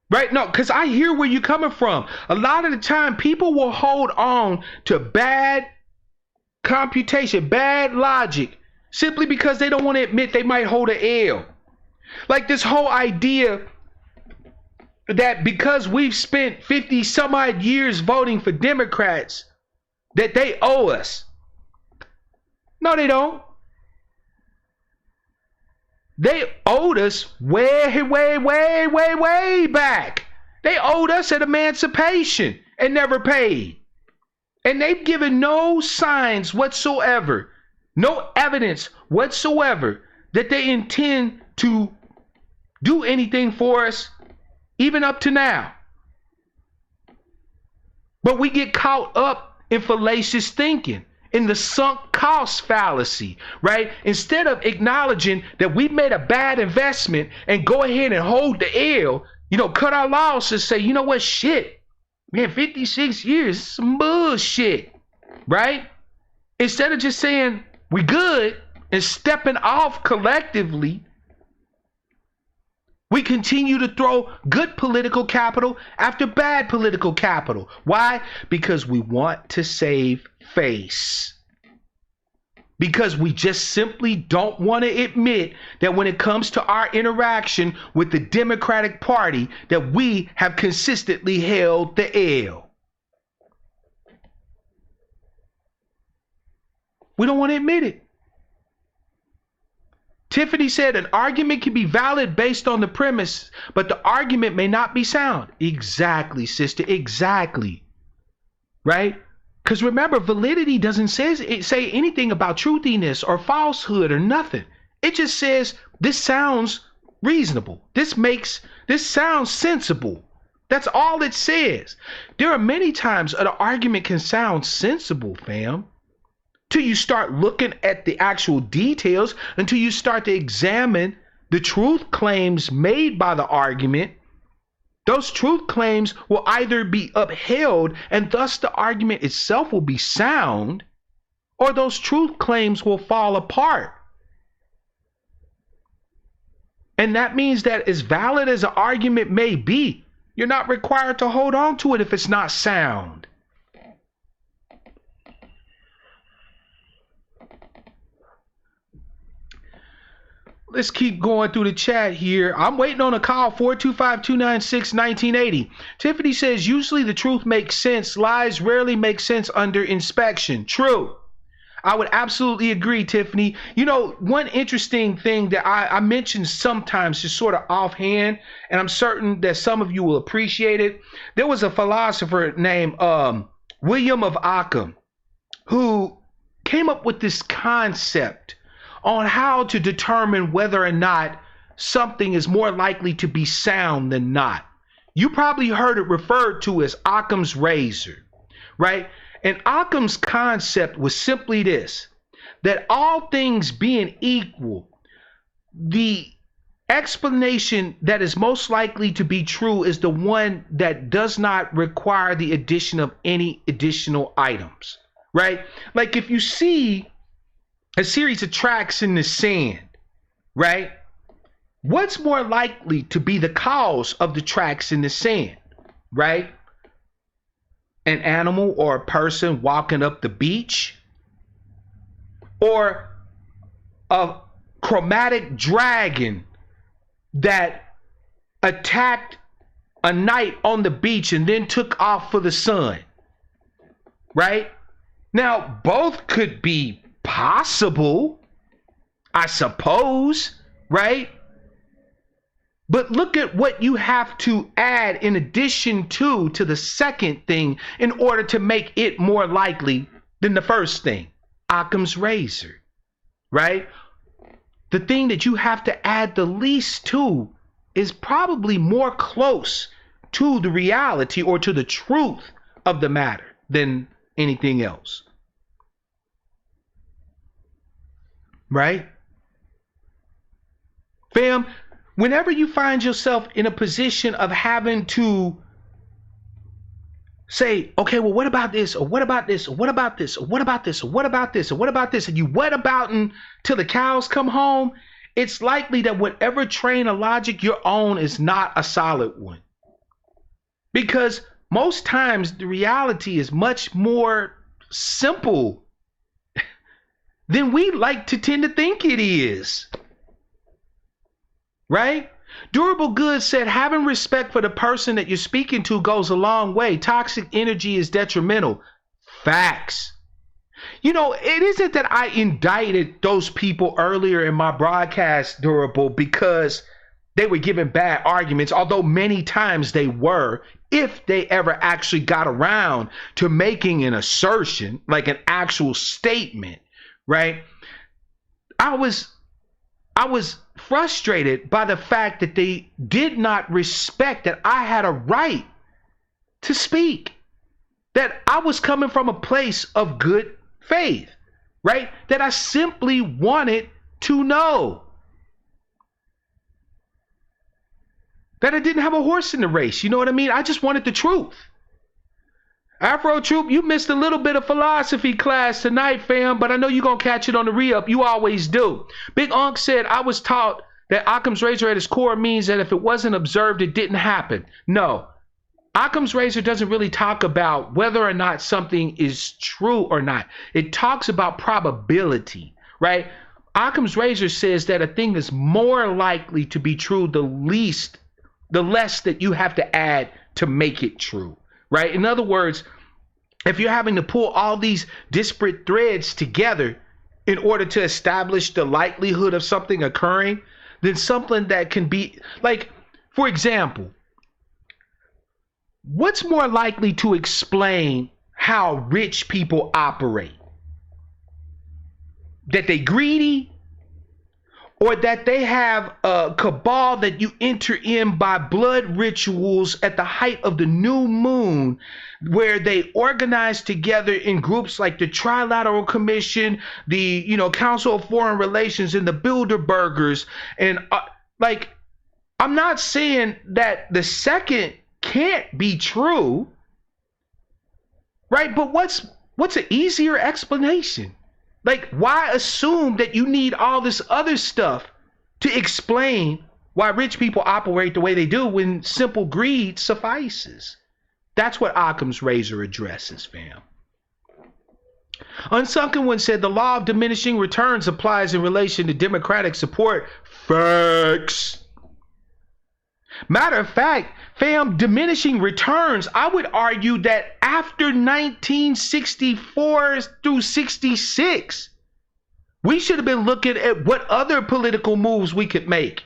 Right? No, because I hear where you're coming from. A lot of the time, people will hold on to bad computation, bad logic, simply because they don't want to admit they might hold an L. Like this whole idea that because we've spent 50 some odd years voting for Democrats, that they owe us. No, they don't. They owed us way back. They owed us at emancipation and never paid. And they've given no signs whatsoever, no evidence whatsoever that they intend to do anything for us, even up to now. But we get caught up in fallacious thinking, in the sunk cost fallacy, right? Instead of acknowledging that we made a bad investment and go ahead and hold the L, cut our losses, say, you know what, shit, man, 56 years, is some bullshit, right? Instead of just saying we good and stepping off collectively, we continue to throw good political capital after bad political capital. Why? Because we want to save face. Because we just simply don't want to admit that when it comes to our interaction with the Democratic Party, that we have consistently held the L. We don't want to admit it. Tiffany said an argument can be valid based on the premise, but the argument may not be sound. Exactly, sister, exactly. Right? Because remember, validity doesn't say anything about truthiness or falsehood or nothing. It just says this sounds reasonable. This sounds sensible. That's all it says. There are many times an argument can sound sensible, fam, till you start looking at the actual details, until you start to examine the truth claims made by the argument. Those truth claims will either be upheld and thus the argument itself will be sound, or those truth claims will fall apart. And that means that as valid as an argument may be, you're not required to hold on to it if it's not sound. Let's keep going through the chat here. I'm waiting on a call, 425-296-1980. Tiffany says, usually the truth makes sense. Lies rarely make sense under inspection. True. I would absolutely agree, Tiffany. One interesting thing that I mentioned sometimes just sort of offhand, and I'm certain that some of you will appreciate it. There was a philosopher named William of Ockham who came up with this concept on how to determine whether or not something is more likely to be sound than not. You probably heard it referred to as Occam's razor, right? And Occam's concept was simply this, that all things being equal, the explanation that is most likely to be true is the one that does not require the addition of any additional items, right? Like if you see a series of tracks in the sand, right? What's more likely to be the cause of the tracks in the sand, right? An animal or a person walking up the beach, or a chromatic dragon that attacked a knight on the beach and then took off for the sun, right? Now, both could be possible, I suppose, right? But look at what you have to add in addition to the second thing in order to make it more likely than the first thing. Occam's razor, right? The thing that you have to add the least to is probably more close to the reality or to the truth of the matter than anything else. Right? Fam, whenever you find yourself in a position of having to say, okay, well, what about this? Or what about this? Or what about this? Or what about this? Or what about this? Or what about this? And you what about till the cows come home, it's likely that whatever train of logic you're on is not a solid one. Because most times the reality is much more simple than we like to tend to think it is. Right? Durable Goods said having respect for the person that you're speaking to goes a long way. Toxic energy is detrimental. Facts. You know, it isn't that I indicted those people earlier in my broadcast, Durable, because they were giving bad arguments, although many times they were, if they ever actually got around to making an assertion, like an actual statement, right? I was frustrated by the fact that they did not respect that I had a right to speak, that I was coming from a place of good faith, right? That I simply wanted to know. That I didn't have a horse in the race. You know what I mean? I just wanted the truth. Afro Troop, you missed a little bit of philosophy class tonight, fam, but I know you're going to catch it on the re-up. You always do. Big Unc said, I was taught that Occam's razor at its core means that if it wasn't observed, it didn't happen. No. Occam's razor doesn't really talk about whether or not something is true or not. It talks about probability, right? Occam's razor says that a thing is more likely to be true the less that you have to add to make it true. Right? In other words, if you're having to pull all these disparate threads together in order to establish the likelihood of something occurring, then something that can be, like, for example, what's more likely to explain how rich people operate? That they greedy, or that they have a cabal that you enter in by blood rituals at the height of the new moon, where they organize together in groups like the Trilateral Commission, the Council of Foreign Relations, and the Bilderbergers. And I'm not saying that the second can't be true, right? But what's an easier explanation? Like, why assume that you need all this other stuff to explain why rich people operate the way they do when simple greed suffices? That's what Occam's razor addresses, fam. Unsunken One said the law of diminishing returns applies in relation to Democratic support. Facts. Matter of fact, fam, diminishing returns, I would argue that after 1964 through 66, we should have been looking at what other political moves we could make.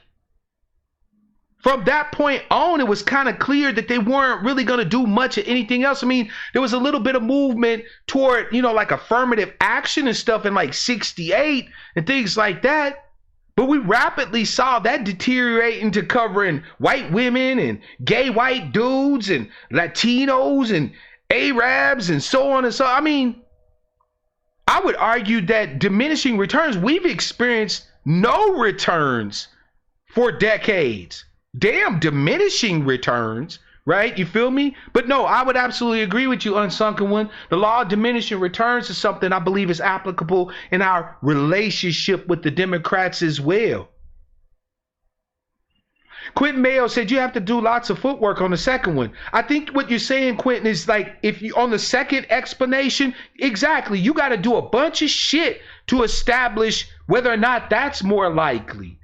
From that point on, it was kind of clear that they weren't really going to do much of anything else. I mean, there was a little bit of movement toward, like affirmative action and stuff in like 68 and things like that. But we rapidly saw that deteriorate into covering white women and gay white dudes and Latinos and Arabs and so on and so on. I mean, I would argue that diminishing returns, we've experienced no returns for decades. Damn, diminishing returns, right? You feel me? But no, I would absolutely agree with you, Unsunken One. The law of diminishing returns is something I believe is applicable in our relationship with the Democrats as well. Quentin Mayo said you have to do lots of footwork on the second one. I think what you're saying, Quentin, is like if you on the second explanation, exactly, you got to do a bunch of shit to establish whether or not that's more likely.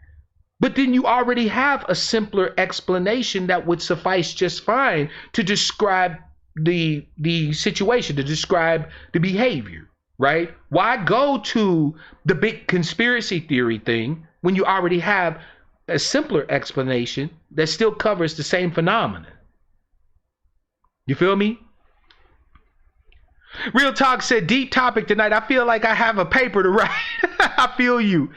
But then you already have a simpler explanation that would suffice just fine to describe the situation, to describe the behavior, right? Why go to the big conspiracy theory thing when you already have a simpler explanation that still covers the same phenomenon? You feel me? Real Talk said, deep topic tonight. I feel like I have a paper to write. I feel you.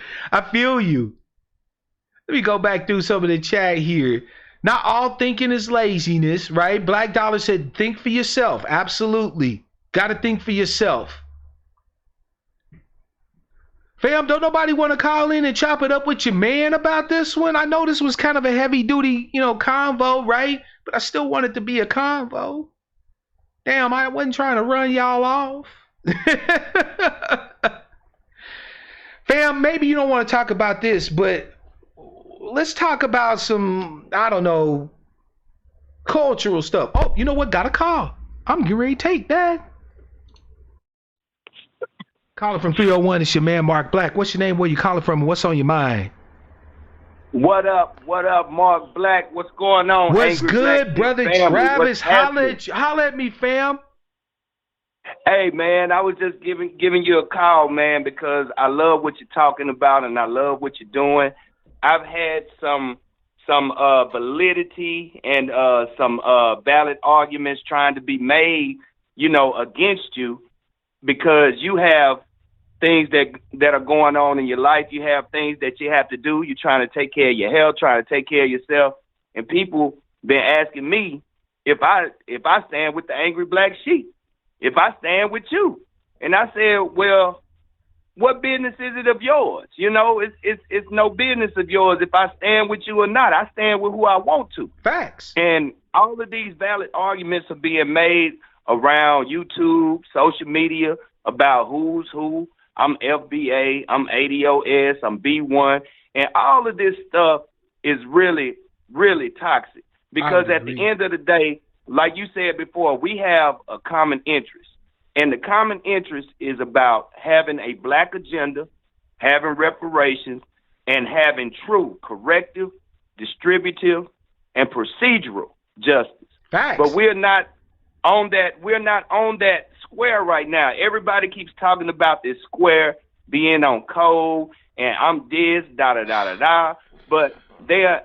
Let me go back through some of the chat here. Not all thinking is laziness, right? Black Dollar said, think for yourself. Absolutely. Got to think for yourself. Fam, don't nobody want to call in and chop it up with your man about this one? I know this was kind of a heavy duty, convo, right? But I still want it to be a convo. Damn, I wasn't trying to run y'all off. Fam, maybe you don't want to talk about this, but let's talk about some, I don't know, cultural stuff. Oh, you know what? Got a call. I'm getting ready to take that. Calling from 301. It's your man, Mark Black. What's your name? Where you calling from? What's on your mind? What up, Mark Black? What's going on? What's Angry good, Black brother family? Travis? Holla at me, fam. Hey, man, I was just giving you a call, man, because I love what you're talking about and I love what you're doing. I've had some validity and some valid arguments trying to be made, against you, because you have things that are going on in your life. You have things that you have to do. You're trying to take care of your health, trying to take care of yourself. And people been asking me if I stand with the angry black sheep, if I stand with you. And I said, well, what business is it of yours? It's no business of yours if I stand with you or not. I stand with who I want to. Facts. And all of these valid arguments are being made around YouTube, social media, about who's who. I'm FBA, I'm ADOS, I'm B1, and all of this stuff is really, really toxic. Because at the end of the day, like you said before, we have a common interest. And the common interest is about having a black agenda, having reparations, and having true corrective, distributive, and procedural justice. Facts. But we're not on that square right now. Everybody keeps talking about this square being on code and I'm this, da da da da da. But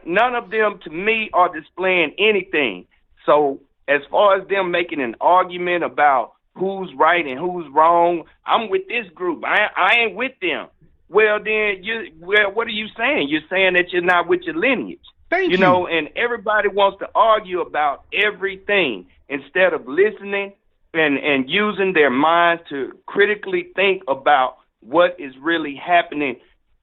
none of them to me are displaying anything. So as far as them making an argument about who's right and who's wrong, I'm with this group. I ain't with them. Well, then what are you saying? You're saying that you're not with your lineage. Thank you. And everybody wants to argue about everything instead of listening and using their minds to critically think about what is really happening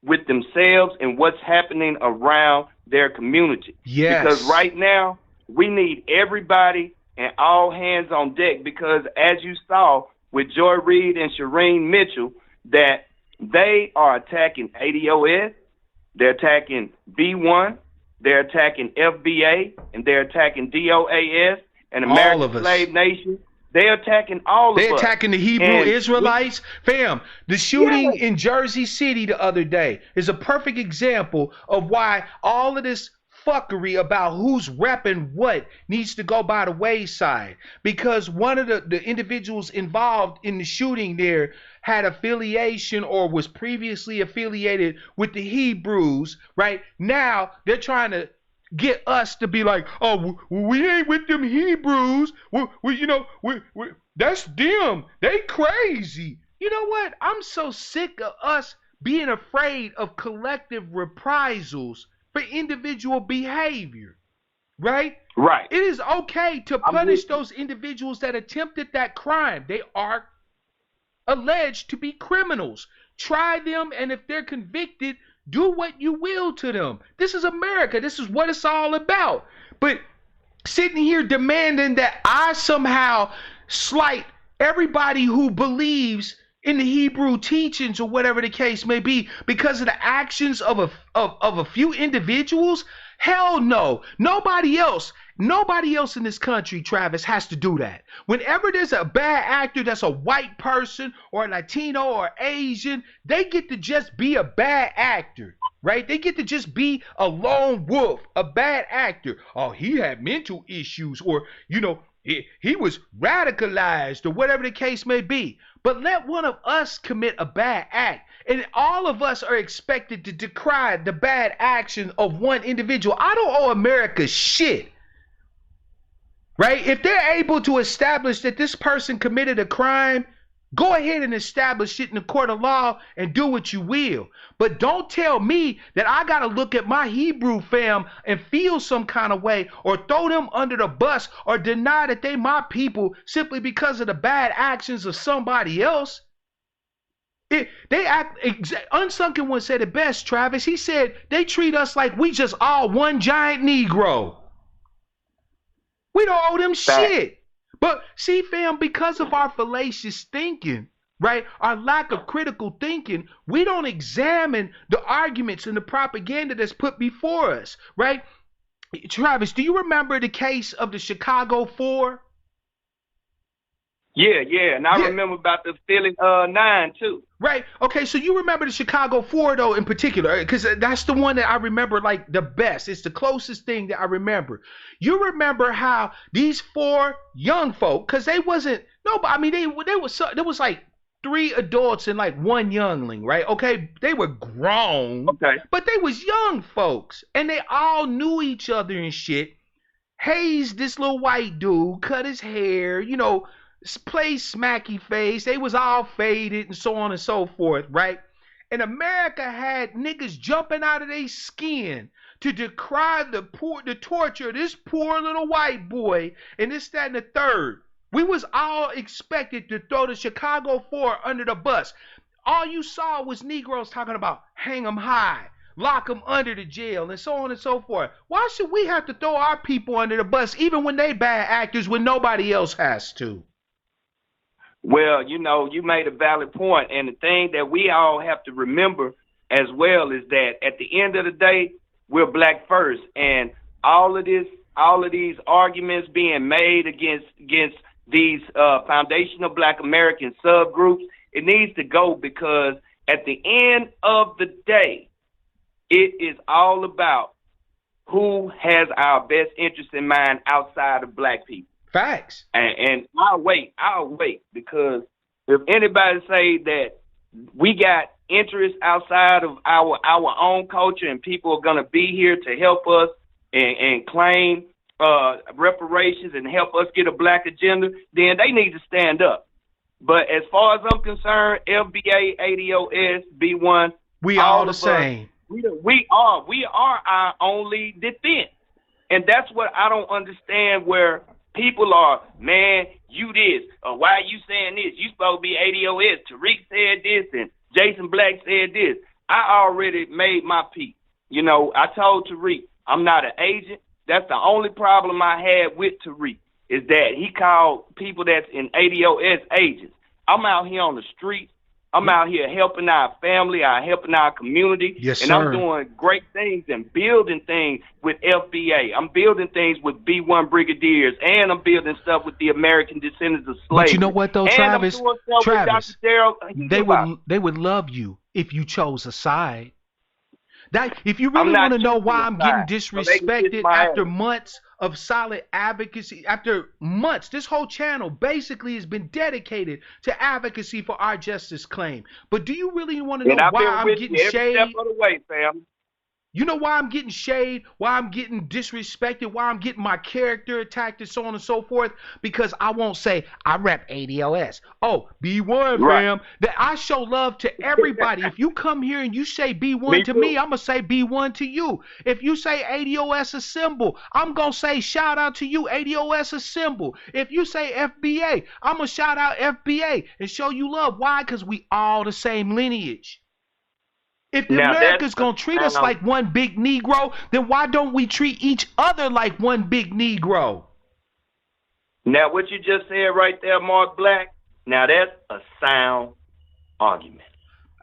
with themselves and what's happening around their community. Yes. Because right now, we need everybody and all hands on deck, because as you saw with Joy Reid and Shireen Mitchell, that they are attacking ADOS, they're attacking B1, they're attacking FBA, and they're attacking DOAS and American Slave Nation. They're attacking all of us. They're attacking the Hebrew Israelites. Fam, the shooting in Jersey City the other day is a perfect example of why all of this fuckery about who's repping what needs to go by the wayside. Because one of the individuals involved in the shooting there had affiliation or was previously affiliated with the Hebrews, right? Now they're trying to get us to be like, oh, we ain't with them Hebrews. That's them. They crazy. You know what? I'm so sick of us being afraid of collective reprisals for individual behavior, right? Right. It is okay to punish those individuals that attempted that crime. They are alleged to be criminals. Try them, and if they're convicted, do what you will to them. This is America. This is what it's all about. But sitting here demanding that I somehow slight everybody who believes in the Hebrew teachings or whatever the case may be because of the actions of a few individuals? Hell no. Nobody else in this country, Travis, has to do that. Whenever there's a bad actor that's a white person or a Latino or Asian, they get to just be a bad actor, right? They get to just be a lone wolf, a bad actor. Oh, he had mental issues, or, he was radicalized, or whatever the case may be. But let one of us commit a bad act, and all of us are expected to decry the bad action of one individual. I don't owe America shit, right? If they're able to establish that this person committed a crime, go ahead and establish it in the court of law and do what you will. But don't tell me that I got to look at my Hebrew fam and feel some kind of way, or throw them under the bus, or deny that they my people simply because of the bad actions of somebody else. Unsunken one said it best, Travis. He said they treat us like we just all one giant Negro. We don't owe them shit. But see, fam, because of our fallacious thinking, right, our lack of critical thinking, we don't examine the arguments and the propaganda that's put before us, right? Travis, do you remember the case of the Chicago 4? Yeah, and I remember about the Philly 9 too. Right. Okay. So you remember the Chicago 4 though, in particular, because that's the one that I remember like the best. It's the closest thing that I remember. You remember how these 4 young folk, because they wasn't nobody. I mean, there was like 3 adults and like 1 youngling, right? Okay. They were grown, Okay. but they was young folks, and they all knew each other and shit. Hayes, this little white dude, cut his hair, play smacky face. They was all faded and so on and so forth, right? And America had niggas jumping out of their skin to decry the torture of this poor little white boy and this, that, and the third. We was all expected to throw the Chicago 4 under the bus. All you saw was Negroes talking about hang 'em high, lock them under the jail, and so on and so forth. Why should we have to throw our people under the bus even when they bad actors when nobody else has to? Well, you made a valid point, and the thing that we all have to remember as well is that at the end of the day, we're black first, and all of these arguments being made against these foundational Black American subgroups, it needs to go, because at the end of the day, it is all about who has our best interest in mind outside of black people. Facts. And I'll wait, because if anybody say that we got interests outside of our own culture and people are going to be here to help us and claim reparations and help us get a black agenda, then they need to stand up. But as far as I'm concerned, FBA, ADOS, B1, we all the same. We are our only defense. And that's what I don't understand, where people are, man, you this, or why are you saying this? You supposed to be ADOS. Tariq said this, and Jason Black said this. I already made my peace. I told Tariq, I'm not an agent. That's the only problem I had with Tariq, is that he called people that's in ADOS agents. I'm out here on the street. I'm out here helping our family, helping our community. Yes, and sir. I'm doing great things and building things with FBA. I'm building things with B1 Brigadiers, and I'm building stuff with the American Descendants of Slavery. But you know what though, and Travis? I'm doing stuff with Dr. Darrell. They would love you if you chose a side. That if you really want to know why I'm getting disrespected after months of solid advocacy, after months, this whole channel basically has been dedicated to advocacy for our justice claim. But do you really want to know why I'm getting shade? Every step of the way, fam. You know why I'm getting shade, why I'm getting disrespected, why I'm getting my character attacked and so on and so forth? Because I won't say I rep ADOS. Oh, B1, fam. That I show love to everybody. If you come here and you say B1 to me, I'm going to say B1 to you. If you say ADOS assemble, I'm going to say shout out to you, ADOS assemble. If you say FBA, I'm going to shout out FBA and show you love. Why? Because we all the same lineage. If the America's going to treat us like one big Negro, then why don't we treat each other like one big Negro? Now, what you just said right there, Mark Black, now that's a sound argument.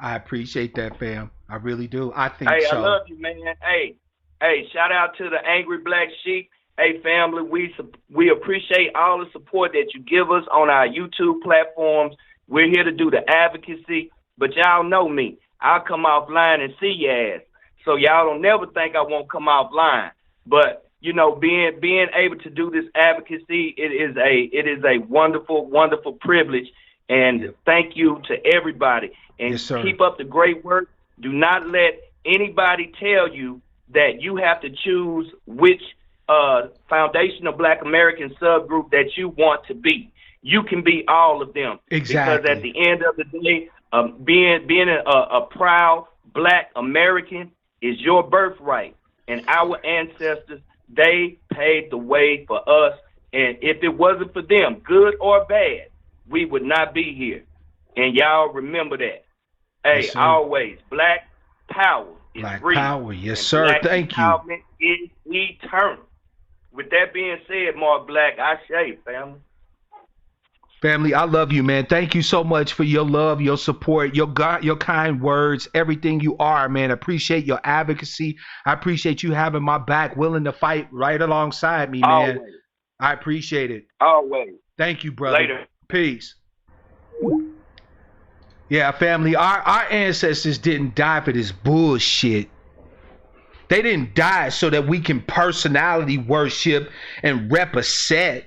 I appreciate that, fam. I really do. I think so. I love you, man. Hey, shout out to the Angry Black Sheep. Hey, family, we appreciate all the support that you give us on our YouTube platforms. We're here to do the advocacy, but y'all know me. I'll come offline and see your ass. So y'all don't never think I won't come offline. But being able to do this advocacy, it is a wonderful, wonderful privilege. And thank you to everybody. And yes, sir. Keep up the great work. Do not let anybody tell you that you have to choose which foundational Black American subgroup that you want to be. You can be all of them. Exactly. Because at the end of the day, being a proud Black American is your birthright, and our ancestors, they paved the way for us, and if it wasn't for them, good or bad, we would not be here. And y'all remember that. Hey, yes, always, Black power is Black real. power, yes, sir. Black Thank you. Empowerment is eternal. With that being said, Mark Black, I say, family. Family, I love you, man. Thank you so much for your love, your support, your kind words, everything you are, man. I appreciate your advocacy. I appreciate you having my back, willing to fight right alongside me, man. Always. I appreciate it. Always. Thank you, brother. Later. Peace. Yeah, family, our ancestors didn't die for this bullshit. They didn't die so that we can personality worship and rep a set.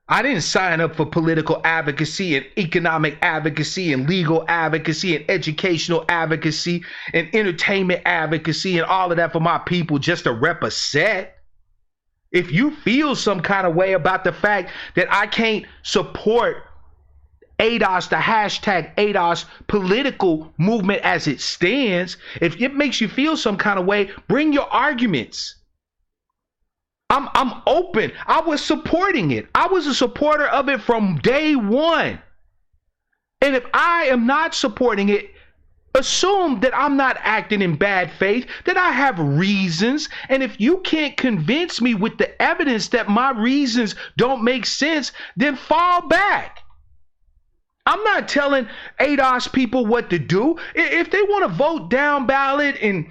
I didn't sign up for political advocacy and economic advocacy and legal advocacy and educational advocacy and entertainment advocacy and all of that for my people just to rep a set. If you feel some kind of way about the fact that I can't support ADOS, the hashtag ADOS political movement as it stands, if it makes you feel some kind of way, bring your arguments. I'm open. I was supporting it. I was a supporter of it from day one. And if I am not supporting it, assume that I'm not acting in bad faith, that I have reasons. And if you can't convince me with the evidence that my reasons don't make sense, then fall back. I'm not telling ADOS people what to do. If they want to vote down ballot and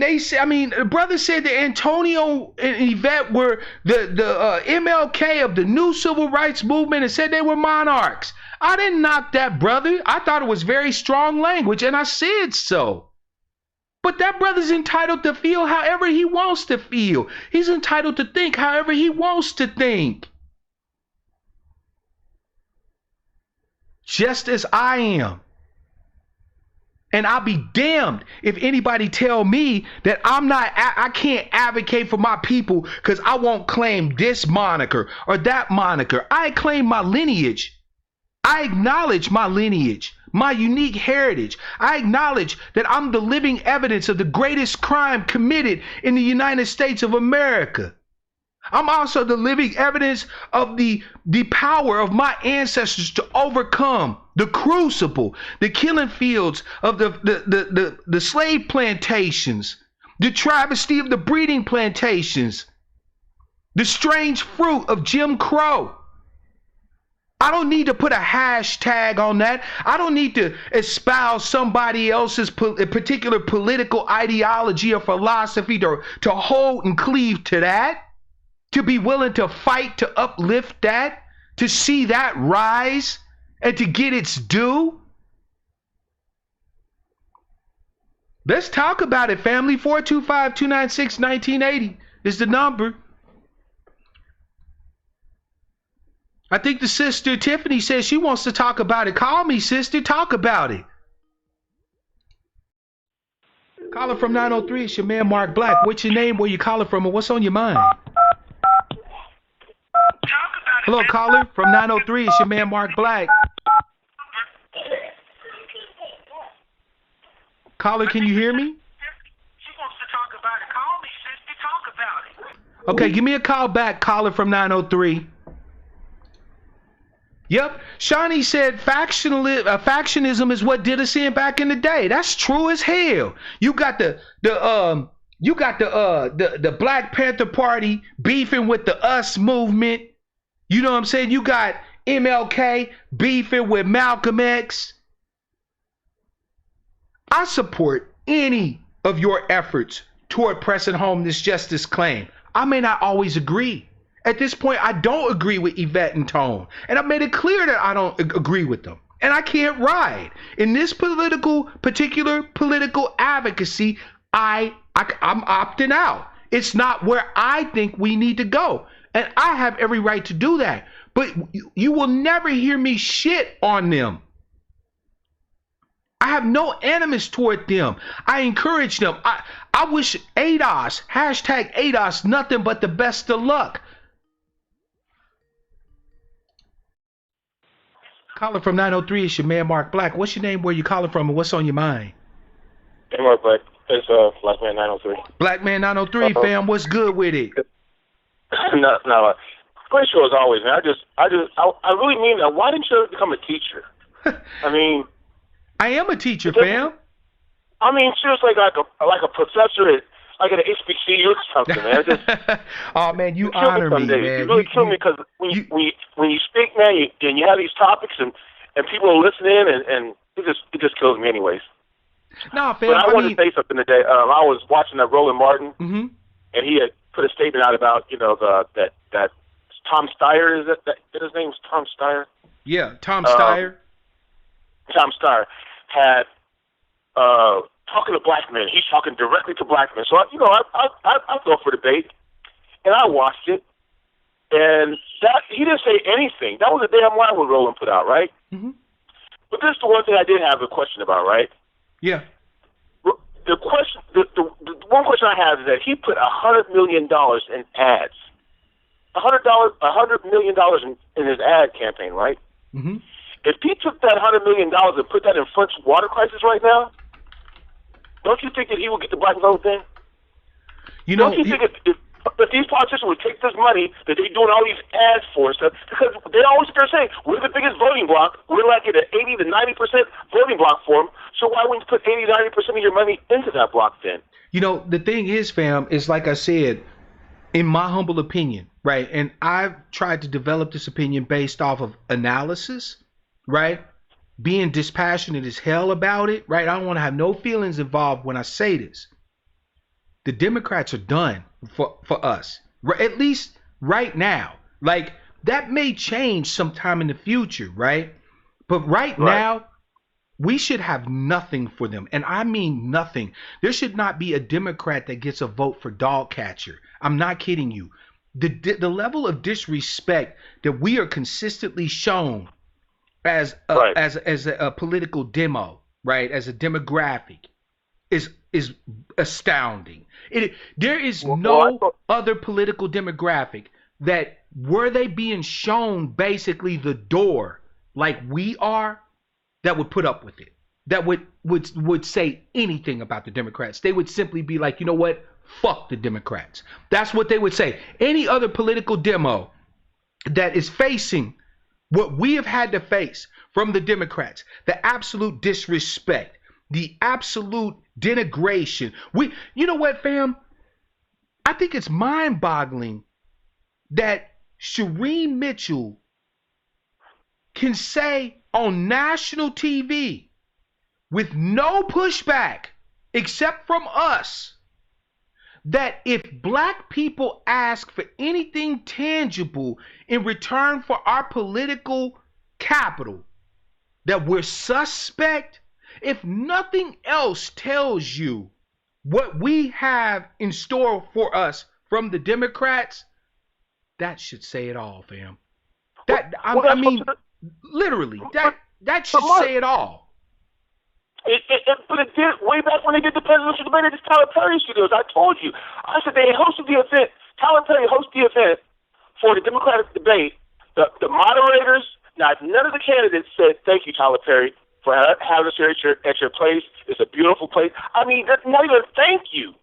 they say, I mean, the brother said that Antonio and Yvette were the MLK of the new civil rights movement and said they were monarchs. I didn't knock that brother. I thought it was very strong language, and I said so. But that brother's entitled to feel however he wants to feel. He's entitled to think however he wants to think. Just as I am. And I'll be damned if anybody tell me that I can't advocate for my people because I won't claim this moniker or that moniker. I claim my lineage. I acknowledge my lineage, my unique heritage. I acknowledge that I'm the living evidence of the greatest crime committed in the United States of America. I'm also the living evidence of the power of my ancestors to overcome the crucible, the killing fields of the slave plantations, the travesty of the breeding plantations, the strange fruit of Jim Crow. I don't need to put a hashtag on that. I don't need to espouse somebody else's particular political ideology or philosophy to hold and cleave to that. To be willing to fight to uplift that, to see that rise, and to get its due. Let's talk about it, family. 425-296-1980 is the number. I think the sister Tiffany says she wants to talk about it. Call me, sister. Talk about it. Caller from 903. It's your man, Mark Black. What's your name? Where you calling from? And what's on your mind? Hello, caller from 903. It's your man, Mark Black. Caller, can you hear me? She wants to talk about it. Call me, sister. Talk about it. Okay, give me a call back, caller from 903. Yep, Shawnee said factionism is what did us in back in the day. That's true as hell. You got the Black Panther Party beefing with the US movement. You know what I'm saying? You got MLK beefing with Malcolm X. I support any of your efforts toward pressing home this justice claim. I may not always agree. At this point, I don't agree with Yvette and Tone. And I made it clear that I don't agree with them. And I can't ride. In this particular political advocacy, I'm opting out. It's not where I think we need to go. And I have every right to do that. But you will never hear me shit on them. I have no animus toward them. I encourage them. I wish ADOS, hashtag ADOS, nothing but the best of luck. Caller from 903 is your man, Mark Black. What's your name, where you calling from, and what's on your mind? Hey, Mark Black. It's Black Man 903. Black Man 903, fam. What's good with it? No. Great show as always, man. I really mean that. Why didn't you become a teacher? I mean, I am a teacher, fam. I mean, seriously, like a professor at an HBCU or something, man. Oh man, you honor me, man. You really kill me because when you speak, man, you have these topics and people are listening, and it just kills me, anyways. No, fam. But I wanted to say something today. I was watching that Roland Martin, mm-hmm. and he had put a statement out about that Tom Steyer, is that his name was Tom Steyer? Yeah, Tom Steyer. Tom Steyer had talking to black men. He's talking directly to black men. So I go for debate, and I watched it, and that he didn't say anything. That was a damn line what Roland put out, right? Mm-hmm. But this is the one thing I did have a question about, right? Yeah. The one question I have is that he put $100 million in ads. $100 million in his ad campaign, right? Mm-hmm. If he took that $100 million and put that in Flint's water crisis right now, don't you think that he would get the black vote then? You know, don't you think if these politicians would take this money that they're doing all these ads for and stuff, because they always start saying, we're the biggest voting bloc, we're like at an 80 to 90% voting bloc for them, so why wouldn't you put 80 to 90% of your money into that bloc then? You know, the thing is, fam, is like I said, in my humble opinion, right, and I've tried to develop this opinion based off of analysis, right, being dispassionate as hell about it, right, I don't want to have no feelings involved when I say this. The Democrats are done for us, at least right now. Like, that may change sometime in the future, right? But right now, we should have nothing for them. And I mean nothing. There should not be a Democrat that gets a vote for dog catcher. I'm not kidding you. The level of disrespect that we are consistently shown as a political demo, right? As a demographic is astounding. There is no other political demographic that, were they being shown basically the door like we are, that would put up with it, that would say anything about the Democrats. They would simply be like, you know what? Fuck the Democrats. That's what they would say. Any other political demo that is facing what we have had to face from the Democrats, the absolute disrespect, the absolute denigration. You know what, fam? I think it's mind-boggling that Shireen Mitchell can say on national TV with no pushback except from us that if black people ask for anything tangible in return for our political capital, that we're suspect. If nothing else tells you what we have in store for us from the Democrats, that should say it all, fam. Literally, that should say it all. But it did way back when they did the presidential debate at the Tyler Perry studios. I told you. I said they hosted the event. Tyler Perry hosted the event for the Democratic debate. The moderators, none of the candidates said, thank you, Tyler Perry, for having us here at your place. It's a beautiful place. I mean, that's not even thank you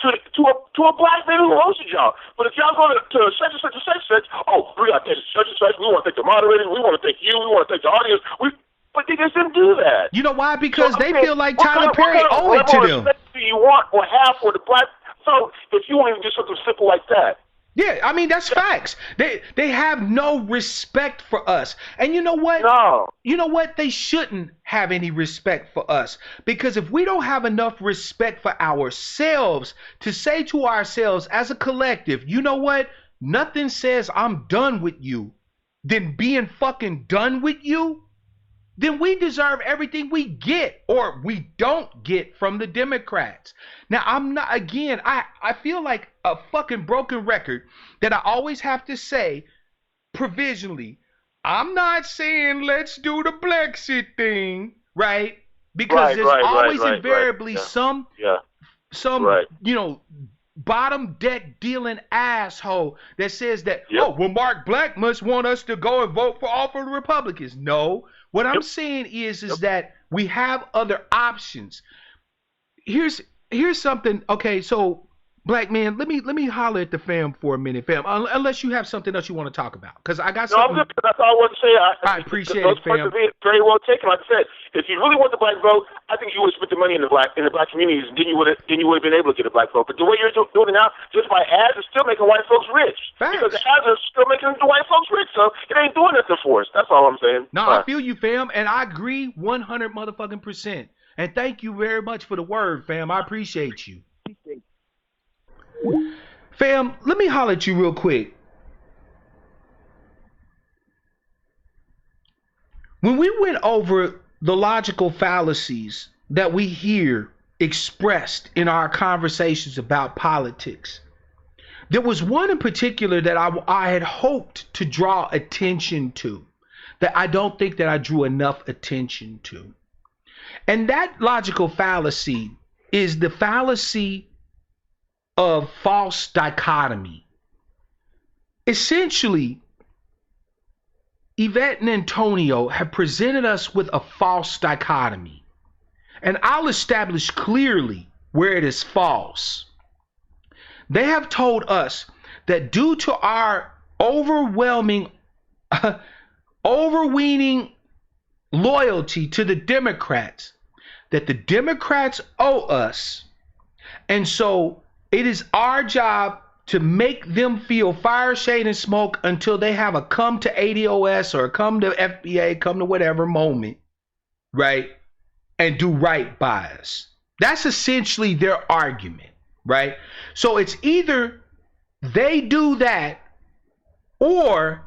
to a black man who hosted y'all. But if y'all go to such and such and such, oh, we got to thank such and such. We want to thank the moderators. We want to thank you. We want to thank the audience. But they just didn't do that. You know why? Because they feel like Tyler Perry owe it to them. What do you want or have for the black? So if you won't even do something simple like that. Yeah, I mean, that's facts. They have no respect for us. And you know what? No. You know what? They shouldn't have any respect for us. Because if we don't have enough respect for ourselves to say to ourselves as a collective, you know what? Nothing says I'm done with you than being fucking done with you. Then we deserve everything we get or we don't get from the Democrats. Now, I'm not, again, I feel like a fucking broken record that I always have to say provisionally. I'm not saying let's do the Brexit thing, right? Because there's always invariably some, you know, bottom deck dealing asshole that says that, Mark Black must want us to go and vote for all for the Republicans. No. What I'm saying is that we have other options. Here's something. Okay, so black man, let me holler at the fam for a minute, fam. Unless you have something else you want to talk about, because I got something. No, I'm good. That's all I want to say. I appreciate it, fam. Very well taken. Like I said, if you really want the black vote, I think you would spend the money in the black communities, and then you would have been able to get a black vote. But the way you're doing it now, just by ads, is still making white folks rich. Facts. Because the ads are still making the white folks rich, so it ain't doing nothing for us. That's all I'm saying. No, I feel you, fam, and I agree 100 motherfucking %. And thank you very much for the word, fam. I appreciate you. Fam, let me holler at you real quick. When we went over the logical fallacies that we hear expressed in our conversations about politics, there was one in particular that I had hoped to draw attention to, that I don't think that I drew enough attention to. And that logical fallacy is the fallacy of false dichotomy. Essentially, Yvette and Antonio have presented us with a false dichotomy. And I'll establish clearly where it is false. They have told us that due to our overweening loyalty to the Democrats, that the Democrats owe us. And so it is our job to make them feel fire, shade, and smoke until they have a come to ADOS or come to FBA, come to whatever moment, right? And do right by us. That's essentially their argument, right? So it's either they do that or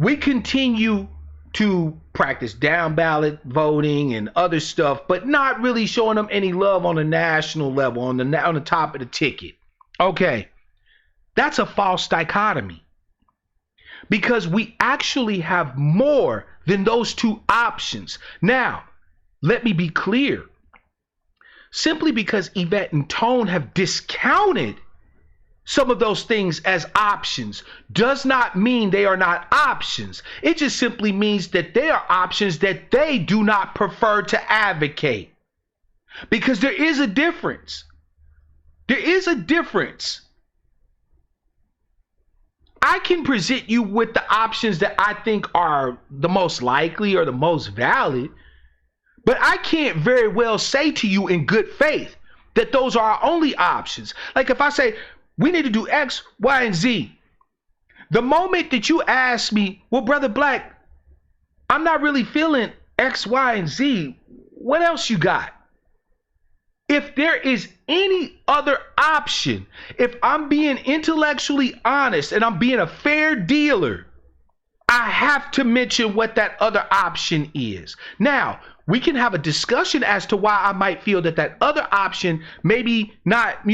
we continue to practice down ballot voting and other stuff, but not really showing them any love on the national level, on the top of the ticket. Okay. That's a false dichotomy, because we actually have more than those two options. Now, let me be clear. Simply because Yvette and Tone have discounted some of those things as options does not mean they are not options. It just simply means that they are options that they do not prefer to advocate. Because there is a difference. There is a difference. I can present you with the options that I think are the most likely or the most valid, but I can't very well say to you in good faith that those are our only options. Like if I say, we need to do X, Y, and Z, the moment that you ask me, well, Brother Black, I'm not really feeling X, Y, and Z, what else you got? If there is any other option, if I'm being intellectually honest and I'm being a fair dealer, I have to mention what that other option is. Now, we can have a discussion as to why I might feel that that other option may not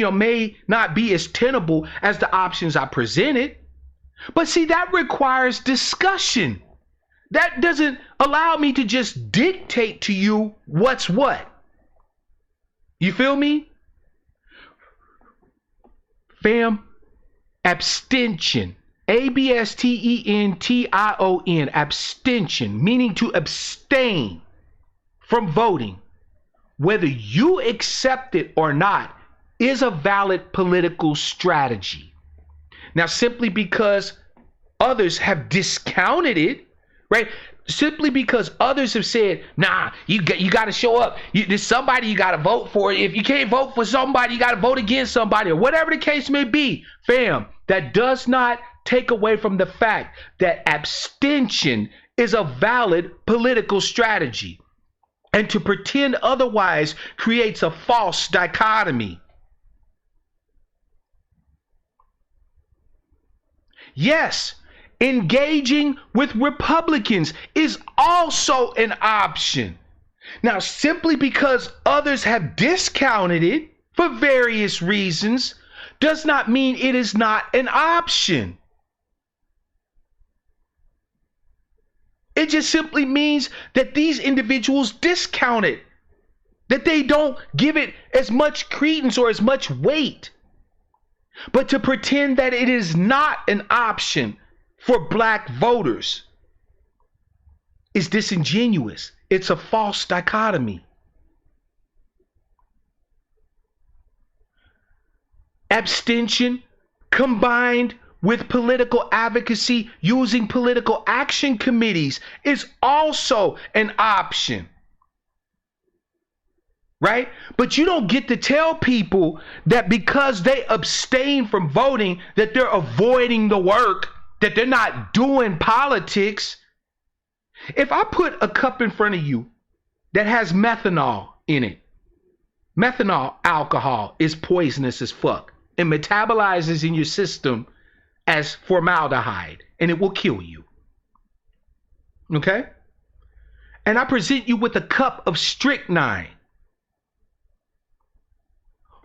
be as tenable as the options I presented. But see, that requires discussion. That doesn't allow me to just dictate to you what's what. You feel me? Fam, abstention. ABSTENTION, abstention, meaning to abstain from voting, whether you accept it or not, is a valid political strategy. Now, simply because others have discounted it, right? Simply because others have said, nah, you got to show up. There's somebody you got to vote for. If you can't vote for somebody, you got to vote against somebody, or whatever the case may be. Fam, that does not take away from the fact that abstention is a valid political strategy. And to pretend otherwise creates a false dichotomy. Yes, engaging with Republicans is also an option. Now, simply because others have discounted it for various reasons does not mean it is not an option. It just simply means that these individuals discount it, that they don't give it as much credence or as much weight. But to pretend that it is not an option for black voters is disingenuous. It's a false dichotomy. Abstention combined with political advocacy using political action committees is also an option. Right? But you don't get to tell people that because they abstain from voting that they're avoiding the work, that they're not doing politics. If I put a cup in front of you that has methanol in it, methanol alcohol is poisonous as fuck and metabolizes in your system as formaldehyde, and it will kill you. Okay? and I present you with a cup of strychnine,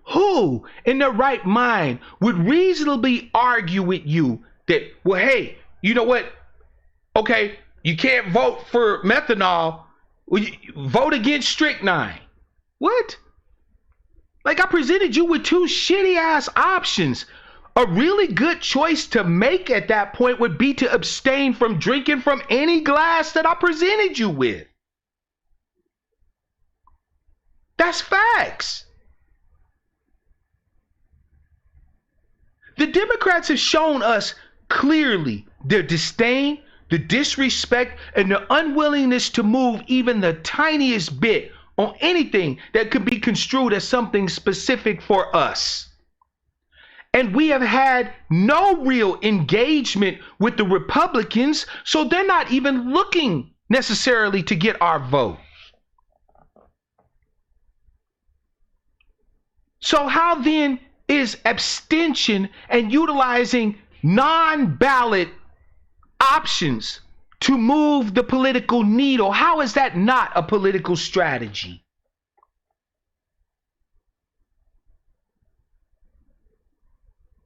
who in their right mind would reasonably argue with you that, well, hey, you know what? Okay, you can't vote for methanol. Well, vote against strychnine. What? Like, I presented you with two shitty ass options. A really good choice to make at that point would be to abstain from drinking from any glass that I presented you with. That's facts. The Democrats have shown us clearly their disdain, the disrespect, and the unwillingness to move even the tiniest bit on anything that could be construed as something specific for us. And we have had no real engagement with the Republicans, so they're not even looking necessarily to get our vote. So how then is abstention and utilizing non-ballot options to move the political needle, how is that not a political strategy?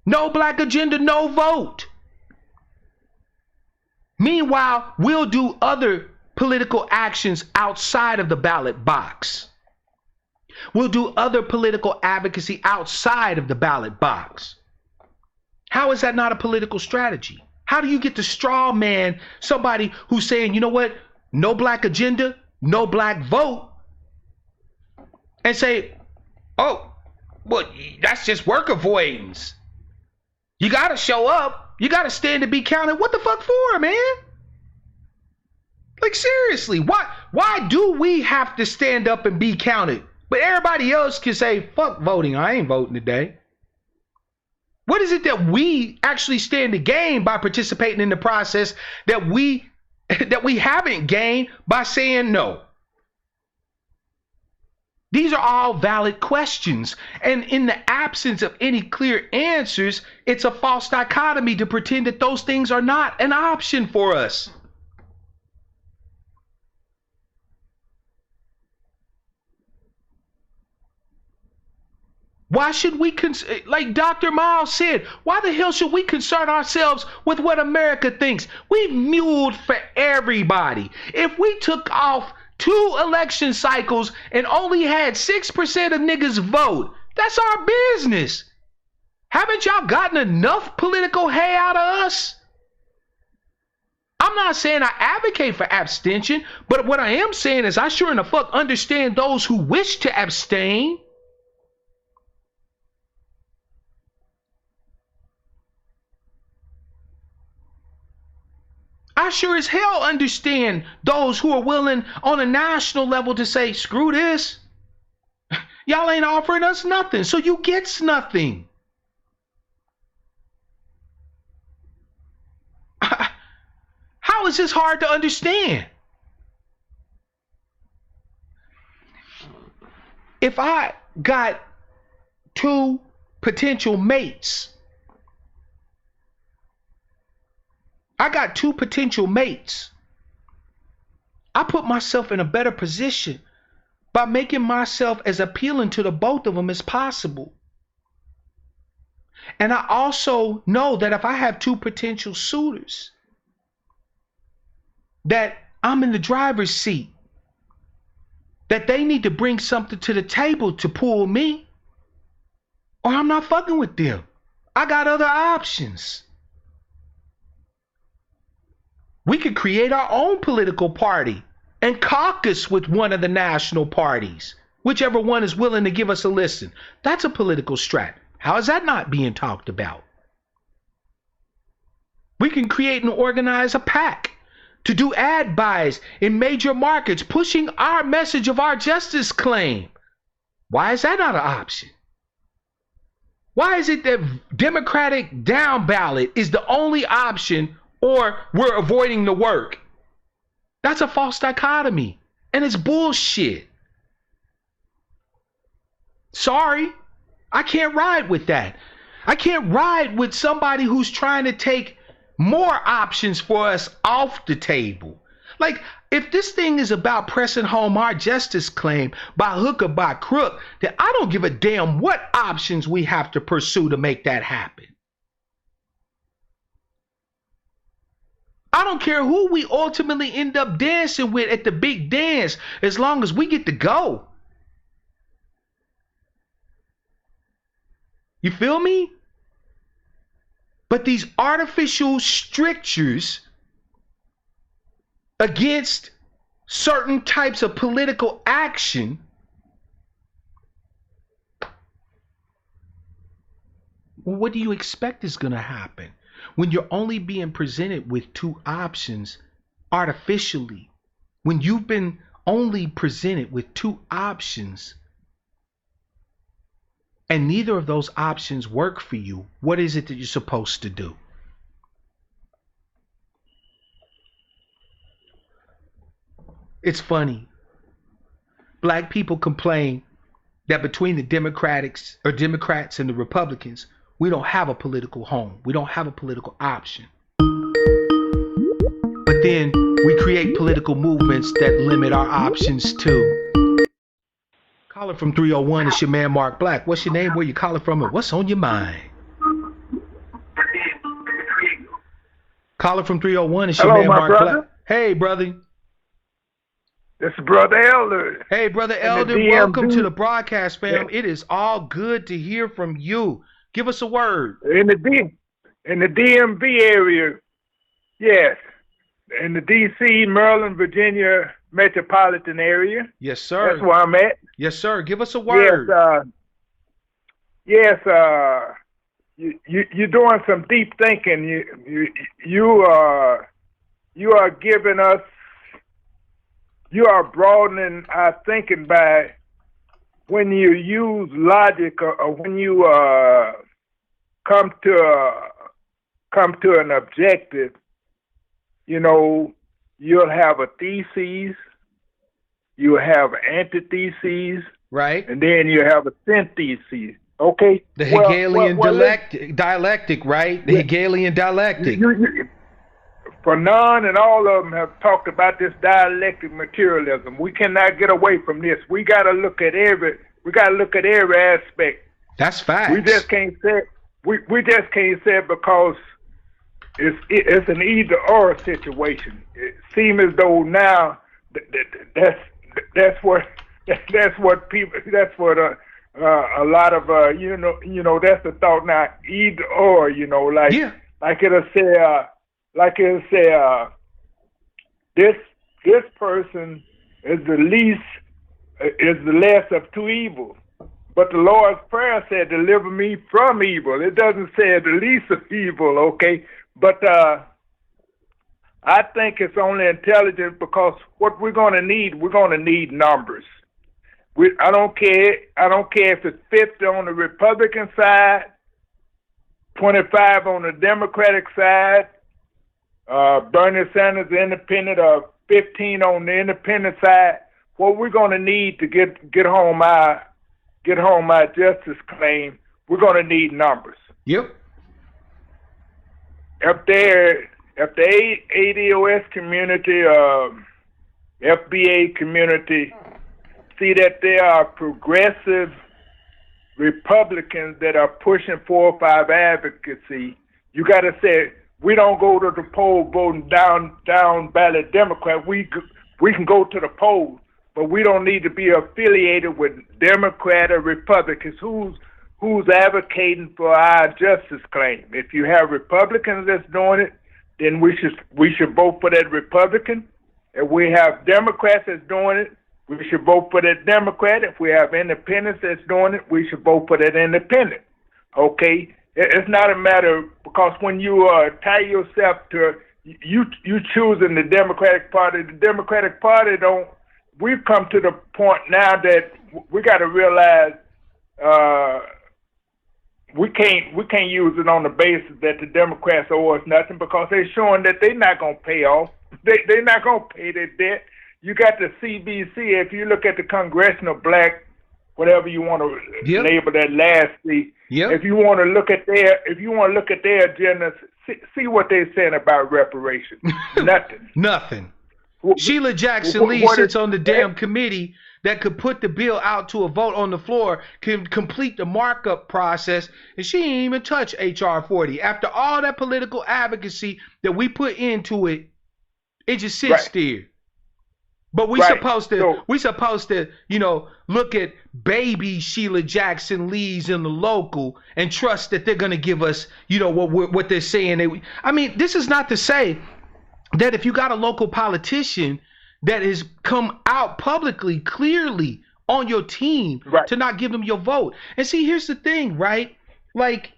No black agenda, no vote. Meanwhile, we'll do other political actions outside of the ballot box. We'll do other political advocacy outside of the ballot box. How is that not a political strategy? How do you get to straw man somebody who's saying, you know what, no black agenda, no black vote, and say, oh, well, that's just work avoidance. You got to show up. You got to stand to be counted. What the fuck for, man? Like, seriously, why do we have to stand up and be counted? But everybody else can say, fuck voting. I ain't voting today. What is it that we actually stand to gain by participating in the process that we haven't gained by saying no? These are all valid questions. And in the absence of any clear answers, it's a false dichotomy to pretend that those things are not an option for us. Why should we, like Dr. Miles said, why the hell should we concern ourselves with what America thinks? We've muled for everybody. If we took off 2 election cycles and only had 6% of niggas vote, that's our business. Haven't y'all gotten enough political hay out of us? I'm not saying I advocate for abstention, but what I am saying is I sure in the fuck understand those who wish to abstain. I sure as hell understand those who are willing on a national level to say, screw this. Y'all ain't offering us nothing, so you gets nothing. How is this hard to understand? If I got 2 potential mates, I put myself in a better position by making myself as appealing to the both of them as possible. And I also know that if I have 2 potential suitors, that I'm in the driver's seat, that they need to bring something to the table to pull me, or I'm not fucking with them. I got other options. We could create our own political party and caucus with one of the national parties, whichever one is willing to give us a listen. That's a political strat. How is that not being talked about? We can create and organize a PAC to do ad buys in major markets, pushing our message of our justice claim. Why is that not an option? Why is it that Democratic down ballot is the only option, or we're avoiding the work? That's a false dichotomy, and it's bullshit. Sorry, I can't ride with that. I can't ride with somebody who's trying to take more options for us off the table. Like, if this thing is about pressing home our justice claim by hook or by crook, then I don't give a damn what options we have to pursue to make that happen. I don't care who we ultimately end up dancing with at the big dance, as long as we get to go. You feel me? But these artificial strictures against certain types of political action, well, what do you expect is going to happen when you're only being presented with two options artificially? When you've been only presented with two options and neither of those options work for you, what is it that you're supposed to do? It's funny. Black people complain that between the Democrats and the Republicans, we don't have a political home. We don't have a political option. But then we create political movements that limit our options too. Caller from 301, it's your man Mark Black. What's your name? Where you calling from? And what's on your mind? Caller from 301, it's your man Mark Black. Hey, brother. This is Brother Elder. Hey, Brother Elder, welcome to the broadcast, fam. Yeah. It is all good to hear from you. Give us a word. In the DMV area, yes. In the D.C., Maryland, Virginia metropolitan area. Yes, sir. That's where I'm at. Yes, sir. Give us a word. Yes, you're doing some deep thinking. You are giving us. You are broadening our thinking by when you use logic or when you come to an objective. You know, you'll have a thesis, you'll have antithesis, right, and then you have a synthesis. Okay, the Hegelian dialectic, right? The Hegelian dialectic. Fanon and all of them have talked about this dialectic materialism. We cannot get away from this. We got to look at every aspect. That's facts. We just can't say it because it's an either or situation. It seems as though now that's what a lot of that's the thought now, either or, like it'll say this person is the less of two evils. But the Lord's Prayer said, deliver me from evil. It doesn't say the least of evil, okay? But I think it's only intelligent because what we're going to need numbers. I don't care if it's 50 on the Republican side, 25 on the Democratic side, Bernie Sanders independent, or 15 on the independent side. What we're going to need to get home our justice claim, we're going to need numbers. Yep. If the ADOS community, FBA community, see that there are progressive Republicans that are pushing 4-5 advocacy, you got to say, we don't go to the poll voting down ballot Democrat. We can go to the polls, but we don't need to be affiliated with Democrat or Republicans. Who's advocating for our justice claim? If you have Republicans that's doing it, then we should vote for that Republican. If we have Democrats that's doing it, we should vote for that Democrat. If we have independents that's doing it, we should vote for that independent. Okay? It's not a matter, because when you tie yourself to you choosing the Democratic Party we've come to the point now that we got to realize we can't use it on the basis that the Democrats owe us nothing, because they're showing that they're not going to pay off. They're not going to pay their debt. You got the CBC. If you look at the Congressional Black, whatever you want to label that lastly, if you want to look at their agenda, see what they're saying about reparations. Nothing. Nothing. Sheila Jackson Lee what sits is- on the damn committee that could put the bill out to a vote on the floor, can complete the markup process, and she ain't even touch HR 40. After all that political advocacy that we put into it, it just sits there. But we supposed to, look at baby Sheila Jackson Lee's in the local and trust that they're gonna give us, what they're saying. I mean, this is not to say that if you got a local politician that has come out publicly, clearly on your team, to not give them your vote. And see, here's the thing, right? Like,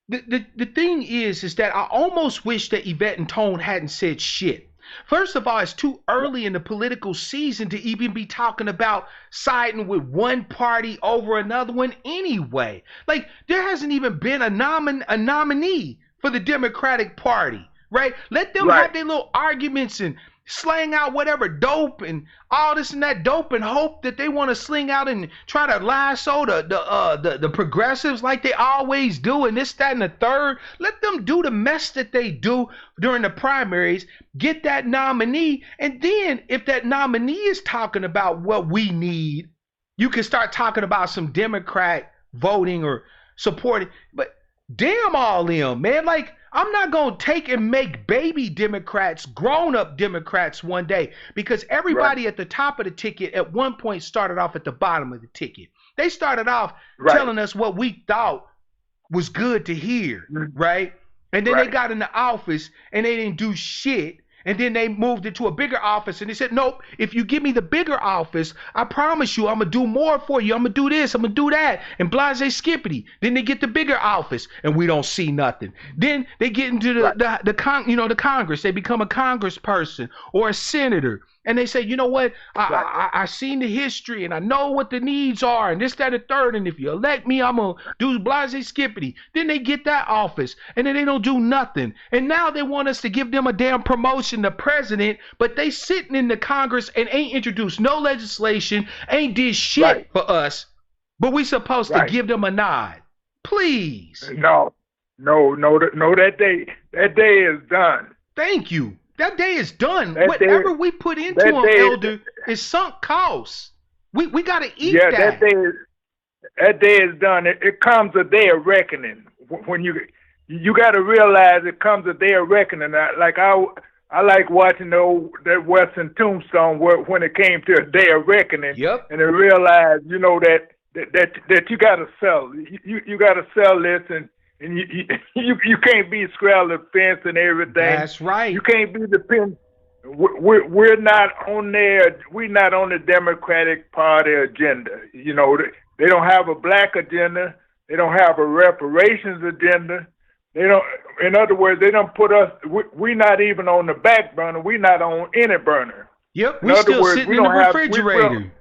the thing is that I almost wish that Yvette and Tone hadn't said shit. First of all, it's too early in the political season to even be talking about siding with one party over another one anyway. Like, there hasn't even been a nominee for the Democratic Party, right? Let them have their little arguments and slang out whatever dope and all this and that dope and hope that they want to sling out and try to lasso the progressives like they always do and this, that, and the third. Let them do the mess that they do during the primaries, get that nominee, and then if that nominee is talking about what we need, you can start talking about some Democrat voting or supporting. But damn all them, man. Like, I'm not going to take and make baby Democrats grown-up Democrats one day, because everybody at the top of the ticket at one point started off at the bottom of the ticket. They started off telling us what we thought was good to hear, right? And then they got in the office and they didn't do shit. And then they moved into a bigger office and they said, nope, if you give me the bigger office, I promise you I'm going to do more for you. I'm going to do this, I'm going to do that, and blase skippity. Then they get the bigger office and we don't see nothing. Then they get into the Congress. They become a congressperson or a senator. And they say, you know what, I seen the history and I know what the needs are and this, that, and third. And if you elect me, I'm going to do blase skippity. Then they get that office and then they don't do nothing. And now they want us to give them a damn promotion to president, but they sitting in the Congress and ain't introduced no legislation, ain't did shit for us, but we supposed to give them a nod. Please. No, that day is done. Thank you. That day is done. Whatever we put into them, Elder, is sunk costs. We got to eat that. That day is done. It comes a day of reckoning. When you got to realize it comes a day of reckoning. I like watching that Western Tombstone when it came to a day of reckoning. Yep. And I realized, that you got to sell. You got to sell this and you can't be scrap the fence and everything. That's right. You can't be dependent. We're not on there. We're not on the Democratic Party agenda. They don't have a black agenda. They don't have a reparations agenda. They don't. In other words, they don't put us. We're not even on the back burner. We're not on any burner. Yep. We're still sitting in the refrigerator.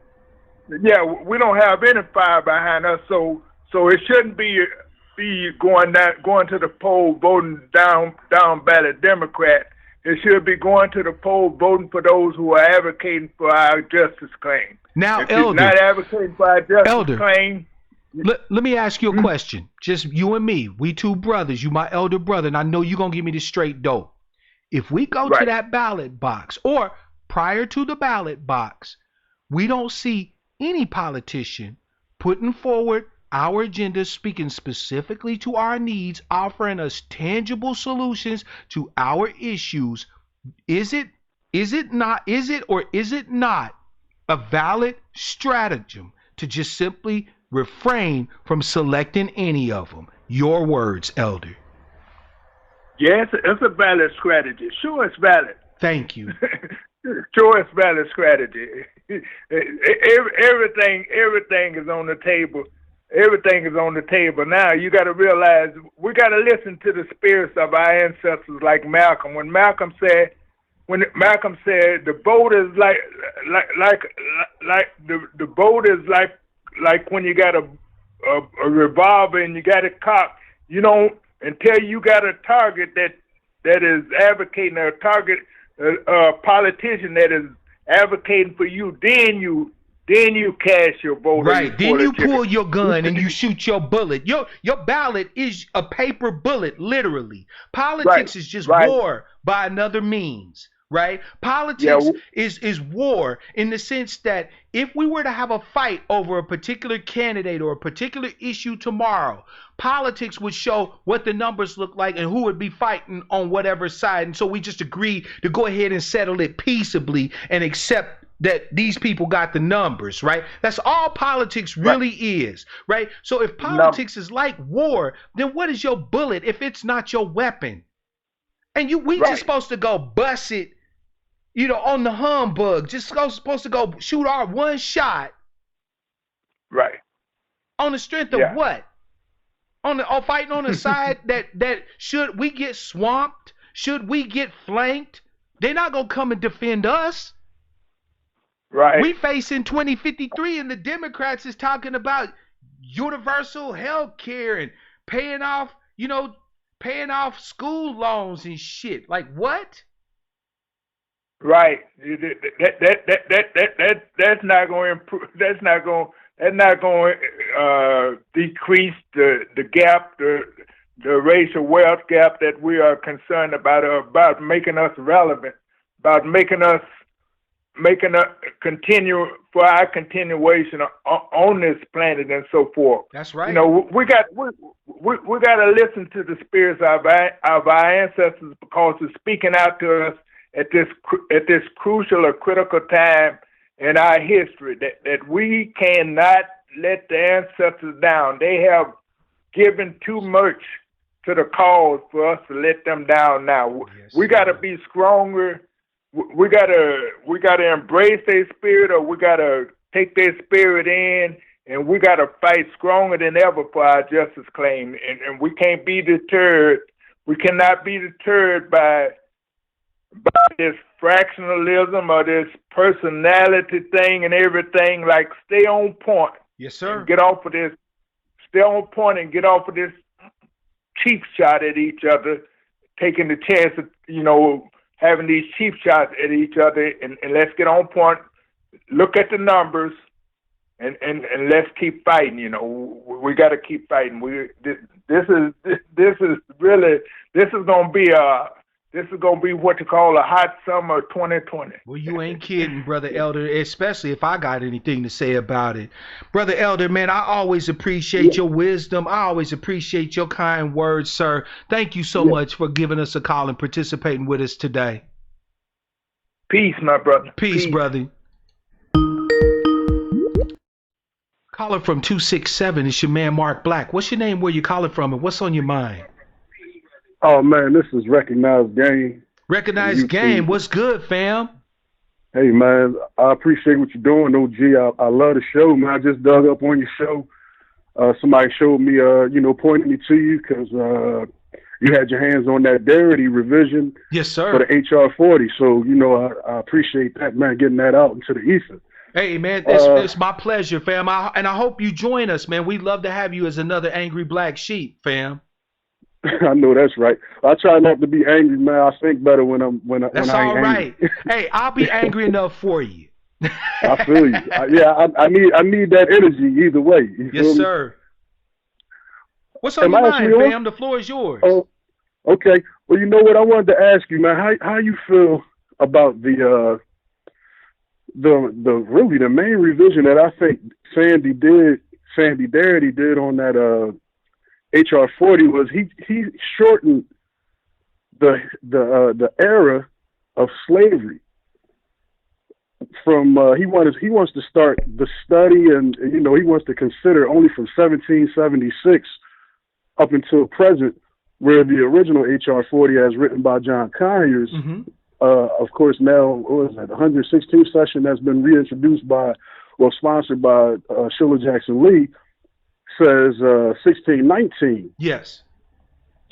We don't have any fire behind us. So it shouldn't be going to the poll voting down ballot Democrat. It should be going to the poll voting for those who are advocating for our justice claim. Now, if Elder, you're not advocating for our justice claim. Let me ask you a question. Just you and me, we two brothers. You my elder brother, and I know you're gonna give me the straight dope. If we go to that ballot box, or prior to the ballot box, we don't see any politician putting forward our agenda, speaking specifically to our needs, offering us tangible solutions to our issues. Is it not a valid stratagem to just simply refrain from selecting any of them? Your words, Elder. Yes, it's a valid strategy. Sure, it's valid. Thank you. Sure, it's valid strategy. Everything is on the table. Everything is on the table. Now you got to realize we got to listen to the spirits of our ancestors, like Malcolm. When Malcolm said the boat is like the boat is like when you got a revolver and you got it cocked. You don't until you got a target that is advocating a politician that is advocating for you. Then you cast your vote. Right. Then you pull your gun and you shoot your bullet. Your ballot is a paper bullet, literally. Politics is just war by another means. right? Politics is war in the sense that if we were to have a fight over a particular candidate or a particular issue tomorrow, politics would show what the numbers look like and who would be fighting on whatever side. And so we just agree to go ahead and settle it peaceably and accept that these people got the numbers, right? That's all politics really is, right? So if politics is like war, then what is your bullet if it's not your weapon? And we just supposed to go bust it, on the humbug. Just supposed to go shoot our one shot. Right. On the strength of what? Or fighting on the side that should we get swamped, should we get flanked, they're not gonna come and defend us. Right. We facing 2053 and the Democrats is talking about universal health care and paying off school loans and shit. Like what? Right. That's not going to improve. That's not going to decrease the gap, the racial wealth gap that we are concerned about making us relevant, about making us continue for our continuation on this planet and so forth. That's right. We got to listen to the spirits of our ancestors because it's speaking out to us at this crucial or critical time in our history that we cannot let the ancestors down. They have given too much to the cause for us to let them down now. Yes, we got to be stronger. We gotta embrace their spirit, or we gotta take their spirit in, and we gotta fight stronger than ever for our justice claim. And we can't be deterred. We cannot be deterred by this fractionalism or this personality thing and everything. Like, stay on point. Yes, sir. Get off of this. Stay on point and get off of this cheap shot at each other, taking the chance of having these cheap shots at each other, and let's get on point, look at the numbers, and let's keep fighting. We got to keep fighting. This is gonna be what you call a hot summer 2020. Well, you ain't kidding, Brother Elder, especially if I got anything to say about it. Brother Elder, man, I always appreciate your wisdom. I always appreciate your kind words, sir. Thank you so much for giving us a call and participating with us today. Peace, my brother. Peace, brother. Caller from 267, it's your man, Mark Black. What's your name, where you calling from, and what's on your mind? Oh, man, this is Recognized Game. Recognized Game. What's good, fam? Hey, man, I appreciate what you're doing, OG. I love the show, man. I just dug up on your show. Somebody showed me, pointed me to you because you had your hands on that Darity revision. Yes, sir. For the HR 40. So, I appreciate that, man, getting that out into the ether. Hey, man, it's my pleasure, fam. And I hope you join us, man. We'd love to have you as another Angry Black Sheep, fam. I know that's right. I try not to be angry, man. I think better when That's all right. Hey, I'll be angry enough for you. I feel you. I need that energy either way. Yes, sir. What's on your mind, fam? The floor is yours. Oh, okay. Well, you know what? I wanted to ask you, man. How you feel about the main revision that I think Sandy Darity did on that HR 40 was he shortened the era of slavery from he wants to start the study and he wants to consider only from 1776 up until present, where the original HR 40 as written by John Conyers, of course now what is that, the 116th session that's been reintroduced sponsored by Sheila Jackson Lee, says 1619. Yes.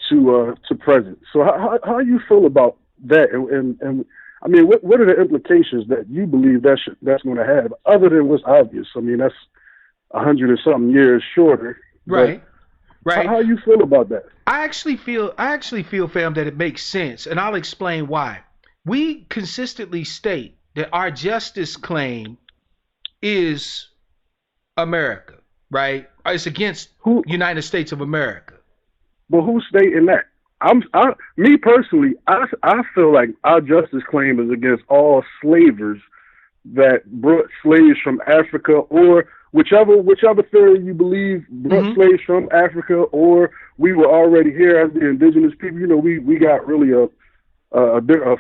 To present. So how you feel about that? And I mean, what are the implications that you believe that's going to have, other than what's obvious? I mean, that's 100 and something years shorter. Right. Right. How you feel about that? I actually feel, fam, that it makes sense, and I'll explain why. We consistently state that our justice claim is America. Right? It's against United States of America. But who's stating that? Me personally, I feel like our justice claim is against all slavers that brought slaves from Africa, or whichever theory you believe brought slaves from Africa, or we were already here as the indigenous people. You know, we got really a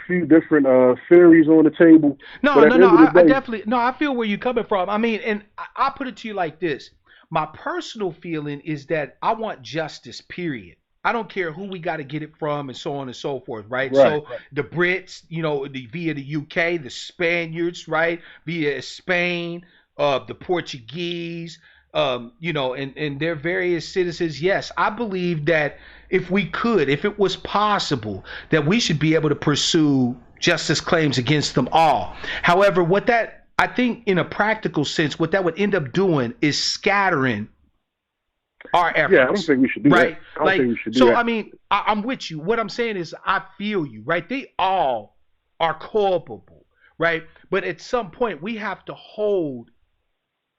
few different theories on the table. I feel where you're coming from. I mean, and I put it to you like this. My personal feeling is that I want justice, period. I don't care who we got to get it from and so on and so forth, right? So the Brits, you know, via the UK, the Spaniards, right, via Spain, the Portuguese, you know, and their various citizens. Yes, I believe that if it was possible, that we should be able to pursue justice claims against them all. However, I think in a practical sense, what that would end up doing is scattering our efforts. Yeah, I don't think we should do right? that. I don't think we should do that. I mean, I'm with you. What I'm saying is I feel you, right? They all are culpable, right? But at some point, we have to hold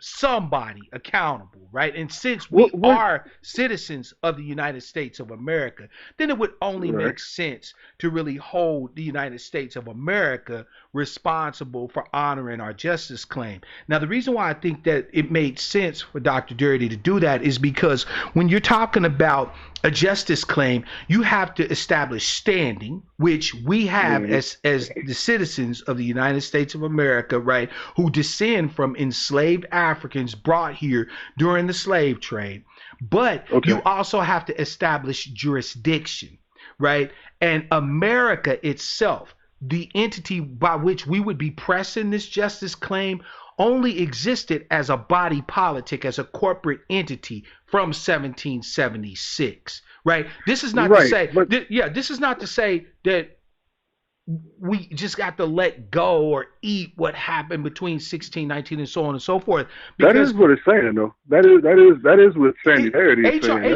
somebody accountable, right? And since we are citizens of the United States of America, then it would only make sense to really hold the United States of America responsible for honoring our justice claim. Now, the reason why I think that it made sense for Dr. Dirty to do that is because when you're talking about a justice claim, you have to establish standing, which we have as the citizens of the United States of America, right, who descend from enslaved Africans brought here during the slave trade. But you also have to establish jurisdiction, right? And America itself, the entity by which we would be pressing this justice claim, only existed as a body politic, as a corporate entity from 1776, right? This is not to say, this is not to say that we just got to let go or eat what happened between 1619 and so on and so forth. That is what it's saying, though. That is what Sandy Harity is saying.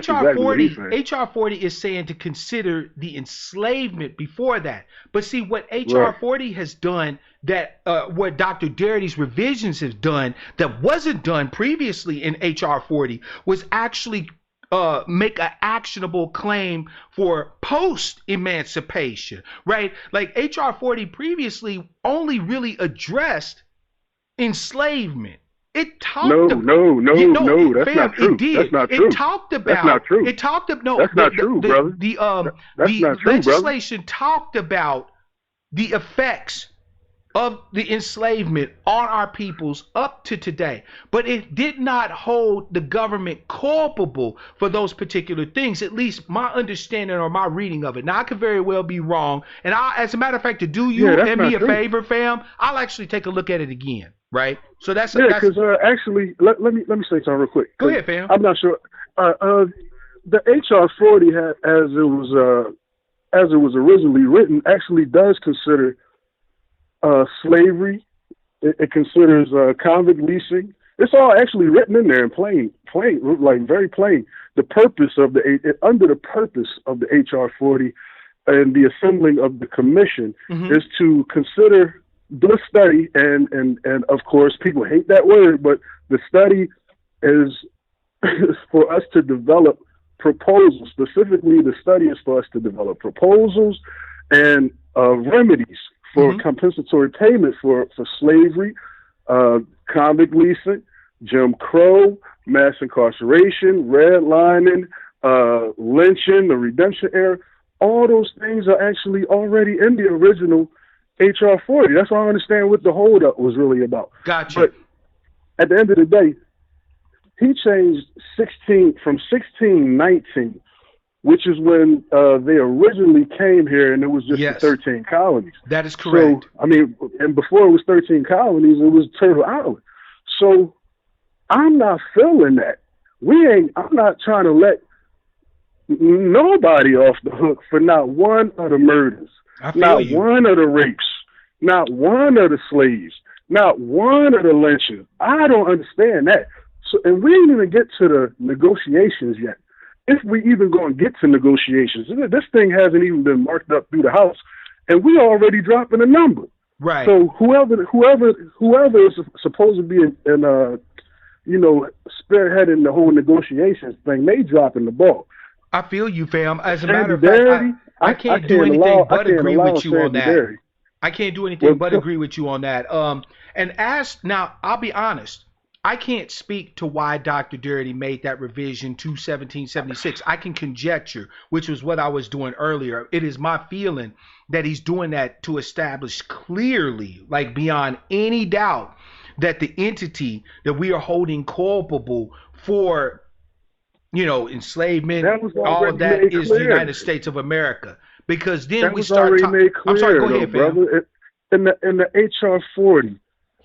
HR 40 is saying to consider the enslavement before that. But see, what HR 40 has done, that what Dr. Darity's revisions have done that wasn't done previously in HR 40 was actually make an actionable claim for post-emancipation, right? Like HR 40 previously only really addressed enslavement. It talked that's not true. It did. That's not true. It talked about. That's not true. It talked about. No, that's not true, brother. The not true, legislation talked about the effects of the enslavement on our peoples up to today, but it did not hold the government culpable for those particular things, at least my understanding or my reading of it. Now, I could very well be wrong, and as a matter of fact, to do you and me a favor, fam, I'll actually take a look at it again, right? So because actually, let me say something real quick. Go ahead, fam. I'm not sure. The HR 40 as it was originally written, actually does consider slavery. It considers convict leasing. It's all actually written in there in plain, like very plain. The purpose of under the purpose of the HR 40 and the assembling of the commission is to consider the study, and of course people hate that word, but the study is for us to develop proposals. Specifically, the study is for us to develop proposals and remedies for compensatory payment for slavery, convict leasing, Jim Crow, mass incarceration, redlining, lynching, the redemption era. All those things are actually already in the original HR 40. That's why I understand what the holdup was really about. Gotcha. But at the end of the day, he changed 1619, which is when they originally came here, and it was just the 13 colonies. That is correct. So, I mean, and before it was 13 colonies, it was Turtle Island. So I'm not feeling that. I'm not trying to let nobody off the hook for not one of the murders, not one of the rapes, not one of the slaves, not one of the lynchings. I don't understand that. So, and we didn't even get to the negotiations yet. If we even going to get to negotiations, this thing hasn't even been marked up through the House, and we already dropping a number. Right. So whoever is supposed to be spearheading the whole negotiations thing, they dropping the ball. I feel you, fam. As a Sandy matter of fact, Darity, I can't do anything but agree with you on Sandy that. Darity. I can't do anything but agree with you on that. Now I'll be honest. I can't speak to why Dr. Darity made that revision to 1776. I can conjecture, which was what I was doing earlier. It is my feeling that he's doing that to establish clearly, like beyond any doubt, that the entity that we are holding culpable for, enslavement, all of that is the United States of America. Because then we start talking. I'm sorry, go ahead, brother. In the HR 40,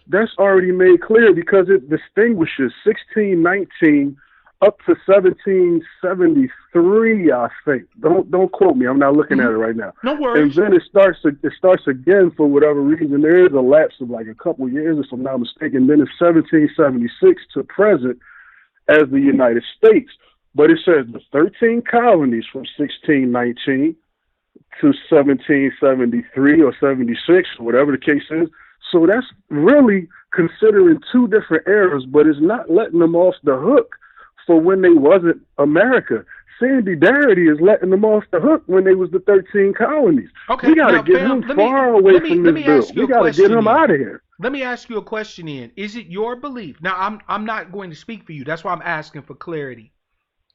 that's already made clear because it distinguishes 1619 up to 1773, I think. Don't quote me. I'm not looking at it right now. No worries. And then it starts again for whatever reason. There is a lapse of like a couple of years, if I'm not mistaken. Then it's 1776 to present as the United States. But it says the 13 colonies from 1619 to 1773 or 76, whatever the case is. So that's really considering two different eras, but it's not letting them off the hook for when they wasn't America. Sandy Darity is letting them off the hook when they was the 13 colonies. Okay, we got to get him far away from this bill. We got to get him out of here. Let me ask you a question, Ian. Is it your belief? Now, I'm not going to speak for you. That's why I'm asking for clarity.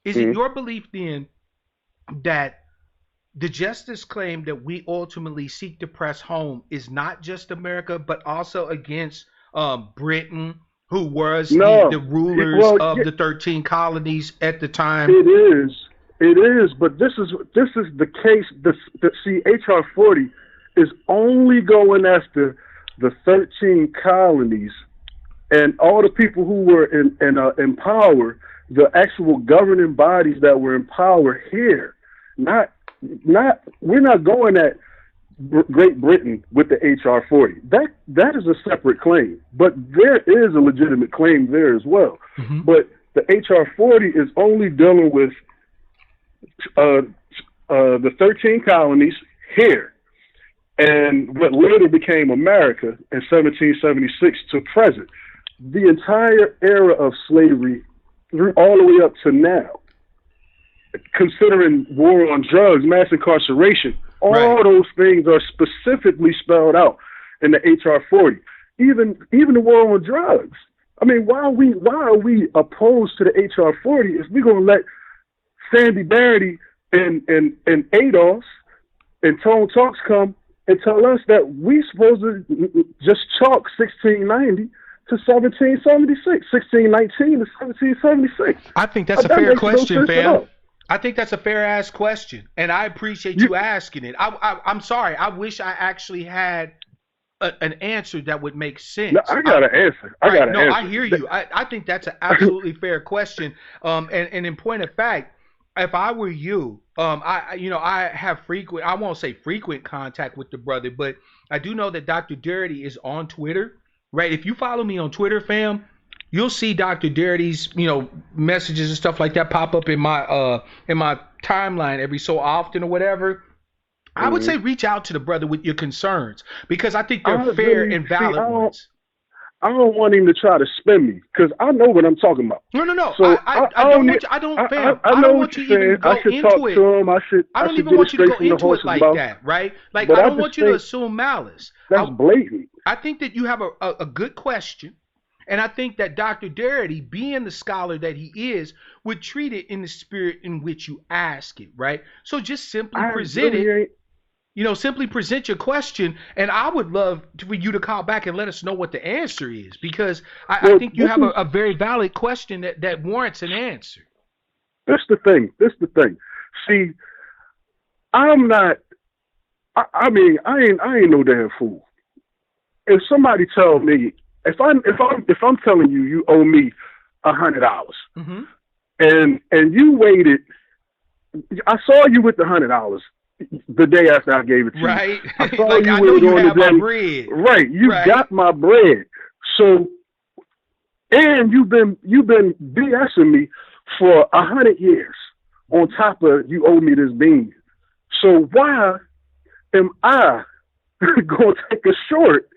Is it your belief then that the justice claim that we ultimately seek to press home is not just America, but also against Britain, who was the rulers of the 13 colonies at the time? It is, but this is the case. See, HR 40 is only going after the 13 colonies and all the people who were in power, the actual governing bodies that were in power here. We're not going at Great Britain with the HR 40. That is a separate claim, but there is a legitimate claim there as well. Mm-hmm. But the HR 40 is only dealing with the 13 colonies here and what later became America in 1776 to present. The entire era of slavery all the way up to now, considering war on drugs, mass incarceration, all those things are specifically spelled out in the HR 40. Even the war on drugs. I mean, why are we opposed to the HR 40 if we're gonna let Sandy Darity and Adolf and Tone Talks come and tell us that we supposed to just chalk 1690 to 1776, 1619 to 1776? I think that's a fair question, fam. I think that's a fair ass question, and I appreciate you asking it. I'm sorry. I wish I actually had an answer that would make sense. No, I got an answer. I hear you. I think that's an absolutely fair question. And in point of fact, if I were you, I have frequent, I won't say frequent contact with the brother, but I do know that Dr. Darity is on Twitter, right? If you follow me on Twitter, fam, you'll see Dr. Darity's, messages and stuff like that pop up in my timeline every so often or whatever. I would say reach out to the brother with your concerns because I think they're fair and valid ones. I don't want him to try to spin me because I know what I'm talking about. No. So I don't want you to even go into it. I don't even want you to go into it like that, right? Like, I don't want you to assume malice. That's blatant. I think that you have a good question. And I think that Dr. Darity, being the scholar that he is, would treat it in the spirit in which you ask it, right? So just simply present it. Simply present your question, and I would love for you to call back and let us know what the answer is, because I think you have a very valid question that warrants an answer. This the thing. See, I'm not. I ain't no damn fool. If somebody tells me, if I'm telling you owe me $100, mm-hmm. and you waited, I saw you with the $100. The day after I gave it to you. Right. I saw you I know you have my bread. Right. You got my bread. So, and you've been BSing me for 100 years on top of you owe me this bean. So why am I going to take a short?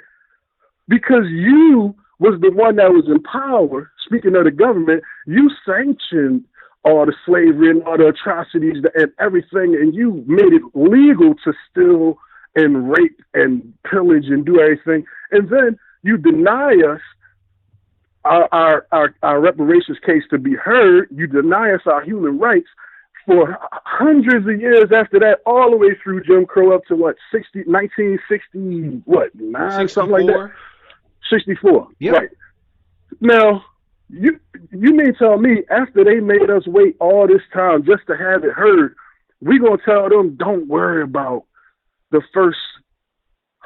Because you was the one that was in power. Speaking of the government, you sanctioned all the slavery and all the atrocities and everything, and you made it legal to steal and rape and pillage and do everything, and then you deny us our reparations case to be heard. You deny us our human rights for hundreds of years after that, all the way through Jim Crow up to 1960, 9, something like that. 64. Yep. Right. Now, you may tell me after they made us wait all this time just to have it heard, we gonna tell them don't worry about the first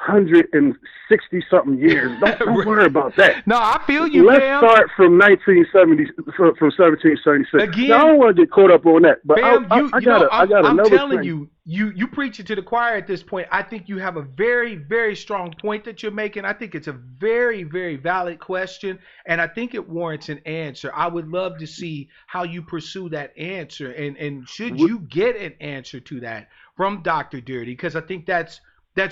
160 something years. Don't worry about that. No, I feel you. Let's start from 1970, from 1776. Again, now, I don't want to get caught up on that, but fam, I got another. I'm telling thing. you preach it to the choir at this point. I think you have a very, very strong point that you're making. I think it's a very, very valid question, and I think it warrants an answer. I would love to see how you pursue that answer, and should you get an answer to that from Dr. Dirty, because I think that's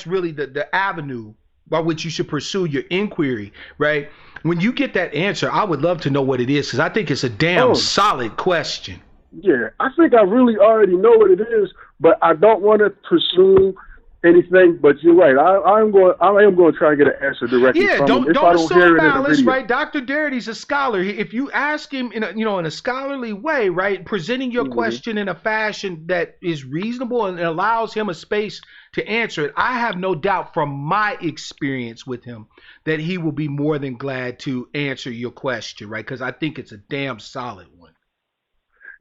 really the avenue by which you should pursue your inquiry, right? When you get that answer, I would love to know what it is, because I think it's a damn solid question. Yeah, I think I really already know what it is, but I don't want to pursue anything. But you're right. I am going to try and get an answer directly from him. Don't assume malice, right? Dr. Dirty's a scholar. If you ask him in a scholarly way, right, presenting your question in a fashion that is reasonable and allows him a space to answer it, I have no doubt from my experience with him that he will be more than glad to answer your question, right? Because I think it's a damn solid one.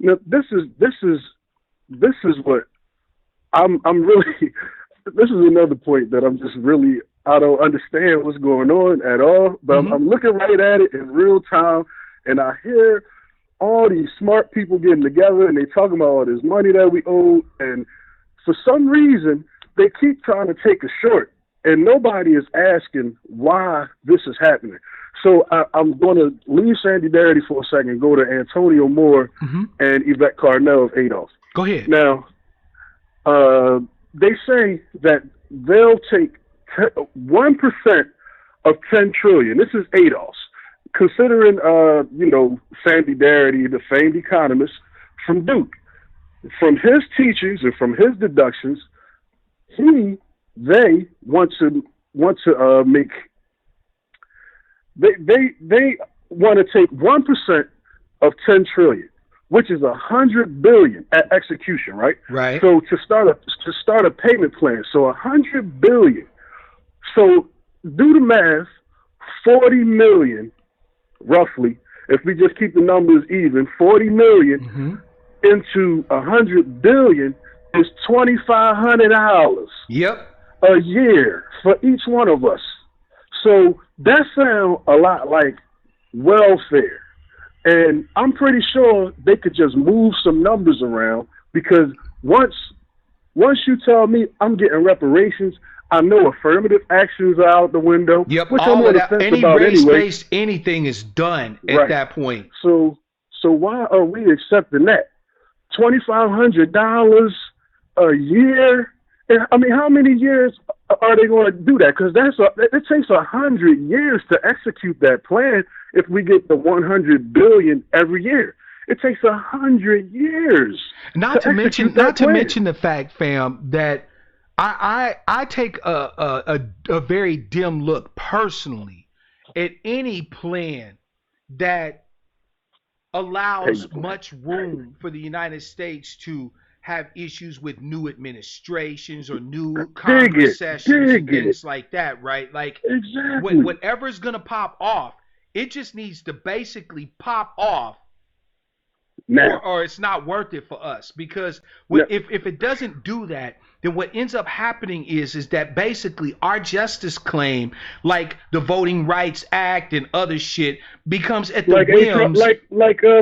Now, this is what I'm really. This is another point that I'm just really, I don't understand what's going on at all, but I'm looking right at it in real time, and I hear all these smart people getting together, and they talking about all this money that we owe, and for some reason, they keep trying to take a short, and nobody is asking why this is happening. So I'm going to leave Sandy Darity for a second, go to Antonio Moore and Yvette Carnell of Adolf. Go ahead. Now, they say that they'll take 1% of 10 trillion. This is Adolph's. Considering, Sandy Darity, the famed economist from Duke, from his teachings and from his deductions, they want to make. They want to take 1% of 10 trillion, which is 100 billion at execution, right? Right. So to start a payment plan, so 100 billion. So do the math, 40 million, roughly. If we just keep the numbers even, 40 million into 100 billion is $2,500. Yep. A year for each one of us. So that sounds a lot like welfare. And I'm pretty sure they could just move some numbers around, because once you tell me I'm getting reparations, I know affirmative actions are out the window. Yep, which all I'm of that, any race-based anything is done at that point. So why are we accepting that? $2,500 a year? I mean, how many years are they going to do that? Because it takes 100 years to execute that plan. If we get the 100 billion every year, it takes 100 years. Not to mention the fact, fam, that I take a very dim look personally at any plan that allows much room for the United States to have issues with new administrations or new Congress sessions and things like that, right? Like, whatever's going to pop off, it just needs to basically pop off, or it's not worth it for us. Because if it doesn't do that, then what ends up happening is that basically our justice claim, like the Voting Rights Act and other shit, becomes at the whims. Like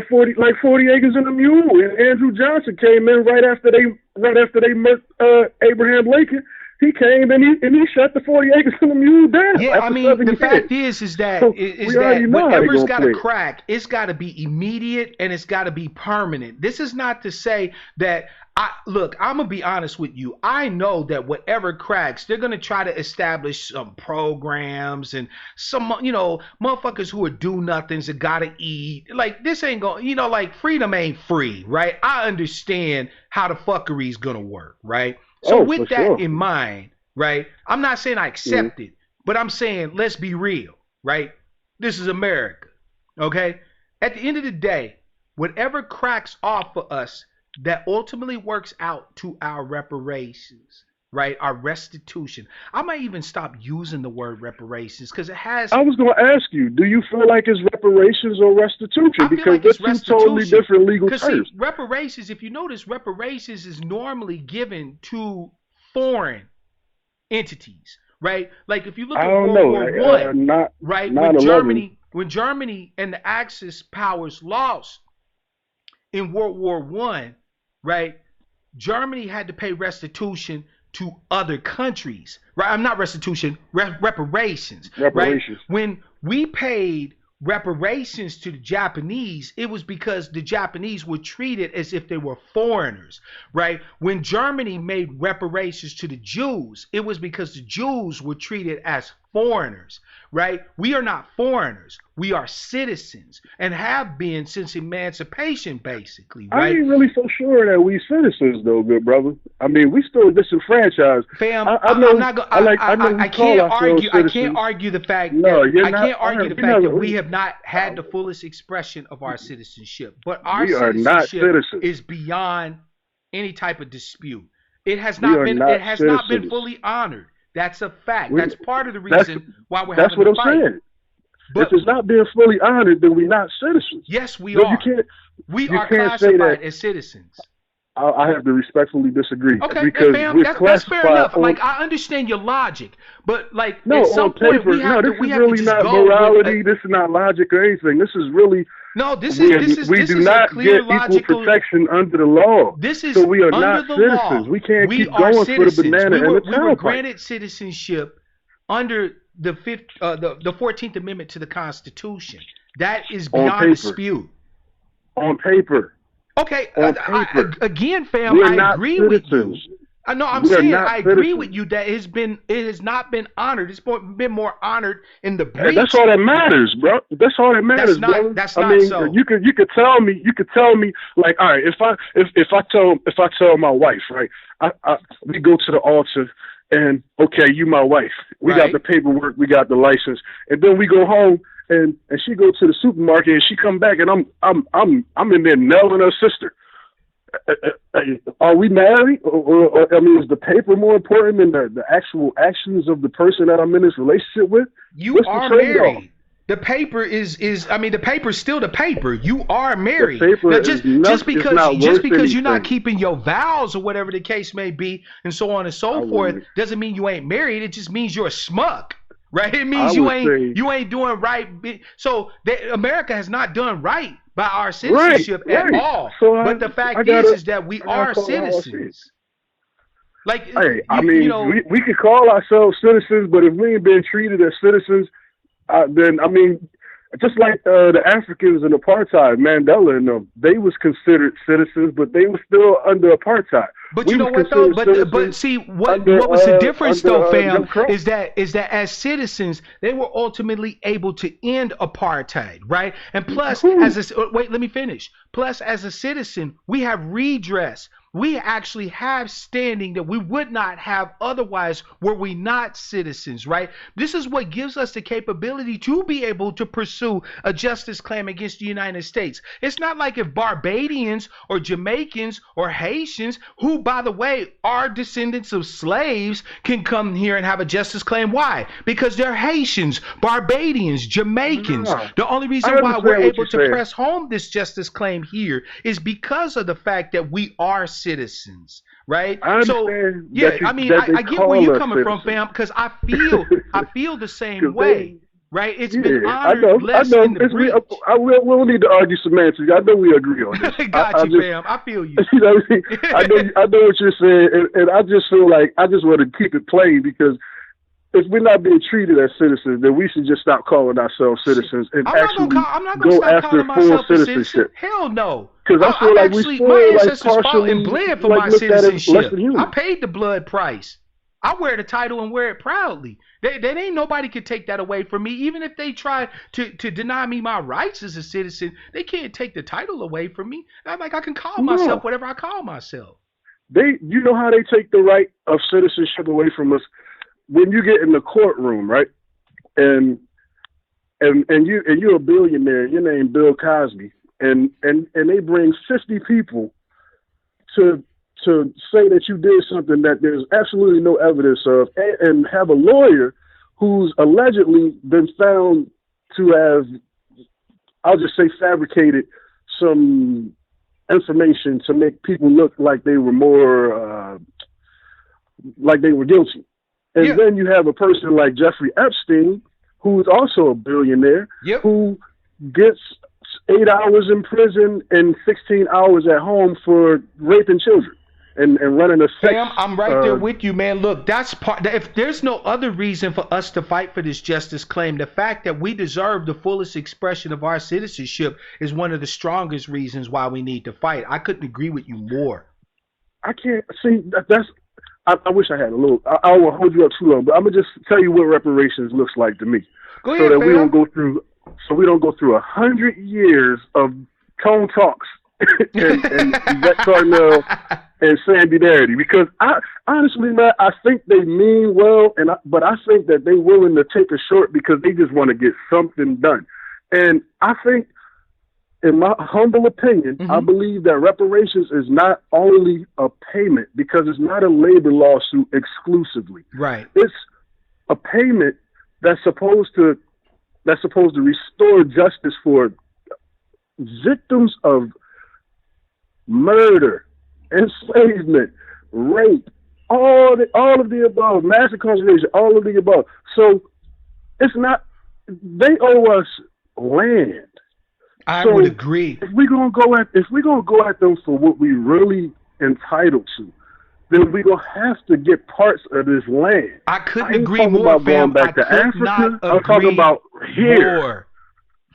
40 acres and a mule. And Andrew Johnson came in right after they murked Abraham Lincoln. He came and he shut the 40 acres and the mule down. Yeah, I mean, the fact is that So is we already that know how they whatever's gonna got to play. crack, it's got to be immediate and it's got to be permanent. This is not to say that look, I'm gonna be honest with you. I know that whatever cracks, they're gonna try to establish some programs and some, motherfuckers who are do nothings that gotta eat. Like this ain't going, like freedom ain't free, right? I understand how the fuckery is gonna work, right? So with that sure. in mind, right? I'm not saying I accept it, but I'm saying let's be real, right? This is America, okay? At the end of the day, whatever cracks off for us, that ultimately works out to our reparations, right? Our restitution. I might even stop using the word reparations because it has. I was going to ask you, do you feel like it's reparations or restitution? I feel Because like it's they're two totally restitution. different legal Because terms. see, reparations, if you notice, reparations is normally given to foreign entities, right? Like if you look I at don't World know. War One, Not right? 9/11. When Germany and the Axis powers lost in World War One, right? Germany had to pay restitution to other countries, right? I'm not restitution, reparations. Reparations. Right? When we paid reparations to the Japanese, it was because the Japanese were treated as if they were foreigners, right? When Germany made reparations to the Jews, it was because the Jews were treated as foreigners, right? We are not foreigners. We are citizens and have been since emancipation, basically, right? I ain't really so sure that we citizens, though, good brother. I mean, we still disenfranchised. Fam, I know, I'm not going. I can't argue. I can't argue the fact. No, that, you're I not. can't argue the fact that we have not had the fullest expression of our citizenship, but our We are not citizenship citizens. is beyond any type of dispute. It has We not are been. not It has not been citizens. fully honored. That's a fact. We- That's part of the reason why we're That's having what the I'm fight. saying. But if it's not being fully honored, then we're not citizens. yes, we No, are. you can't. We you are can't say classified that. as citizens. I have to respectfully disagree. Okay, because fam, we're that's classified fair enough. on- Like I understand your logic, but like No, at some on point paper, we have no, to this we is have really to just not go morality. with This is not logic or anything. This is really no. This we is do a not clear get logical. equal protection under the law. This is so we are under not the citizens. law. We can't we keep are going citizens. for the banana we and were, the we were turnpike. granted citizenship under the the 14th Amendment to the Constitution. That is On beyond paper. dispute. On paper. Okay, On paper. again, fam, We're I not agree with citizens. you. I know I'm We are saying not I agree citizens. with you that it has not been honored. It's been more honored in the Hey, breach. that's all that matters, bro. That's all that matters, brother. That's I not mean, so. you could tell me like, all right, if I tell my wife, right, we go to the altar and okay, you my wife. We got Right. the paperwork, we got the license, and then we go home and she go to the supermarket and she come back and I'm in there nailing her sister. Are we married? Or, I mean, is the paper more important than the actual actions of the person that I'm in this relationship with? You What's the are trade-off? married. The paper is I mean the paper's still the paper. You are married. The paper Now, is just not because worth you're not anything. keeping your vows or whatever the case may be, and so on and so I forth, wouldn't. doesn't mean you ain't married. It just means you're a schmuck. Right? It I means would say- you ain't doing right. So America has not done right by our citizenship at right. all. So but the fact gotta- is that we I gotta are call it how I see it. citizens. Like Hey, I mean, we could call ourselves citizens, but if we ain't been treated as citizens, then I mean, just like the Africans in apartheid, Mandela and them, they was considered citizens, but they were still under apartheid. But We you know was what though? considered But see what under, was the difference under, though, fam, Jim Crow. is that as citizens they were ultimately able to end apartheid, right? And plus, wait, let me finish. Plus, as a citizen, we have redress. We actually have standing that we would not have otherwise were we not citizens, right? This is what gives us the capability to be able to pursue a justice claim against the United States. It's not like if Barbadians or Jamaicans or Haitians, who, by the way, are descendants of slaves, can come here and have a justice claim. Why? Because they're Haitians, Barbadians, Jamaicans. No. The only reason I why understand we're what able you're to saying. press home this justice claim here is because of the fact that we are citizens, right? I understand yeah, that you- I mean, that they I get where call you're us coming from, citizens. fam, because I feel the same 'Cause way. right? It's Yeah, been I honored know. less in the bridge. We'll need to argue semantics. I know we agree on this. Got you, fam. I feel you. You know what I mean? I know what you're saying, and I just feel like I just want to keep it plain because if we're not being treated as citizens, then we should just stop calling ourselves citizens and I'm not gonna go stop after calling full myself a citizenship. citizen. Hell no. Because I feel like my ancestors fought partially and bled for like my looked at it less citizenship. than human. I paid the blood price. I wear the title and wear it proudly. That ain't nobody can take that away from me. Even if they try to deny me my rights as a citizen, they can't take the title away from me. I'm like, I can call myself whatever I call myself. You know how they take the right of citizenship away from us when you get in the courtroom, right? And you're a billionaire. Your name Bill Cosby, and they bring 50 people to say that you did something that there's absolutely no evidence of, and have a lawyer who's allegedly been found to have, I'll just say, fabricated some information to make people look like they were more, like they were guilty. And then you have a person like Jeffrey Epstein, who's also a billionaire, who gets 8 hours in prison and 16 hours at home for raping children. And running a sex. Fam, I'm right there with you, man. Look, that's part. If there's no other reason for us to fight for this justice claim, the fact that we deserve the fullest expression of our citizenship is one of the strongest reasons why we need to fight. I couldn't agree with you more. I can't see that's. I wish I had a little. I won't hold you up too long, but I'm gonna just tell you what reparations looks like to me, Go ahead, so that fam. we don't go through 100 years of tone talks and Yvette Carnell and Sandy Darity, because honestly, man, I think they mean well, but I think that they're willing to take a short because they just want to get something done. And I think, in my humble opinion, I believe that reparations is not only a payment, because it's not a labor lawsuit exclusively. Right. It's a payment that's supposed to restore justice for victims of murder, enslavement, rape, all of the above, mass incarceration, all of the above. So it's not, they owe us land. I would agree. If we're gonna go at them for what we really entitled to, then we're gonna have to get parts of this land. I couldn't agree more, about fam. going back to Africa. I'm talking about here. More.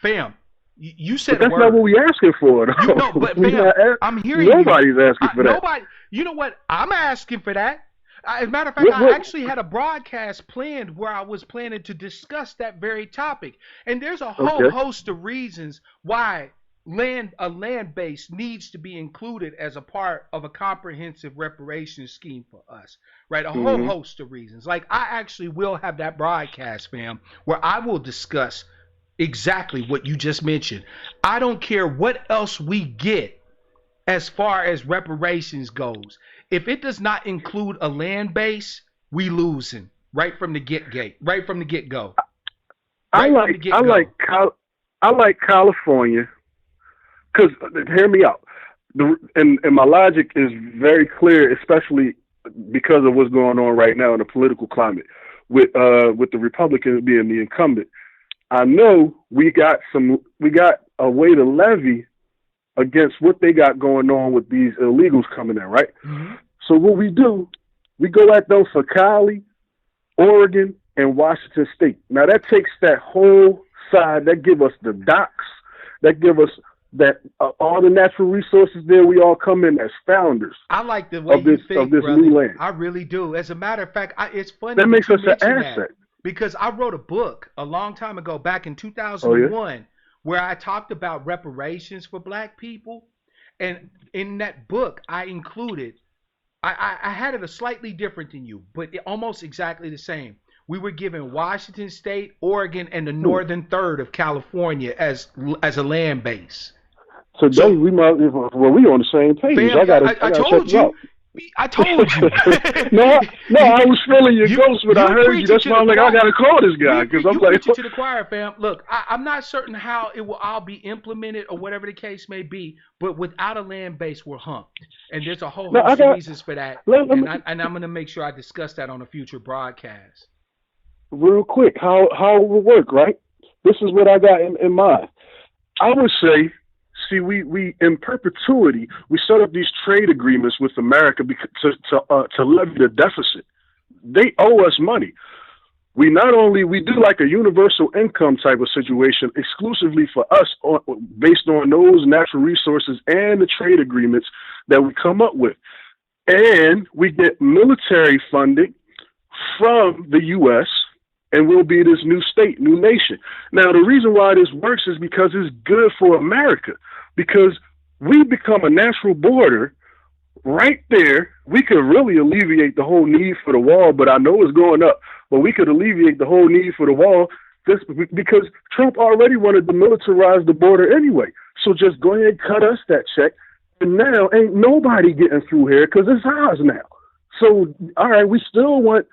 Fam, you said but that's not what we're asking for, though. You know, but fam, I'm hearing nobody's asking for that. Nobody. You know what? I'm asking for that. As a matter of fact, I actually had a broadcast planned where I was planning to discuss that very topic. And there's a whole host of reasons why a land base needs to be included as a part of a comprehensive reparations scheme for us, right? A whole host of reasons. Like, I actually will have that broadcast, fam, where I will discuss exactly what you just mentioned. I don't care what else we get as far as reparations goes. If it does not include a land base, we losing right from the get-go. I like California, because hear me out. And my logic is very clear, especially because of what's going on right now in the political climate with the Republicans being the incumbent. I know we got a way to levy against what they got going on with these illegals coming in, right? So what we do, we go at them for Cali, Oregon, and Washington State. Now that takes that whole side, that give us the docks, that give us that all the natural resources there. We all come in as founders. I like the way you think, brother. New land. I really do. As a matter of fact, it's funny that makes us an asset. Because I wrote a book a long time ago, back in 2001, where I talked about reparations for black people. And in that book, I included, I had it a slightly different than you, but almost exactly the same. We were given Washington State, Oregon, and the northern third of California as a land base. So we on the same page. Fam, I told you. I told you. no, I was feeling your ghost when I heard you. That's why I'm like, I gotta call this guy, because I'm like, to the choir, fam. Look, I'm not certain how it will all be implemented or whatever the case may be, but without a land base, we're humped, and there's a whole host of reasons for that. And I'm gonna make sure I discuss that on a future broadcast. Real quick, how it will work, right? this is what I got in mind. I would say, see, we in perpetuity, we set up these trade agreements with America to levy the deficit. They owe us money. We do like a universal income type of situation exclusively for us based on those natural resources and the trade agreements that we come up with. And we get military funding from the U.S., and we'll be this new state, new nation. Now, the reason why this works is because it's good for America, because we become a natural border right there. We could really alleviate the whole need for the wall, but I know it's going up, but we could alleviate the whole need for the wall just because Trump already wanted to militarize the border anyway. So just go ahead and cut us that check. And now ain't nobody getting through here because it's ours now. So, all right, we still want,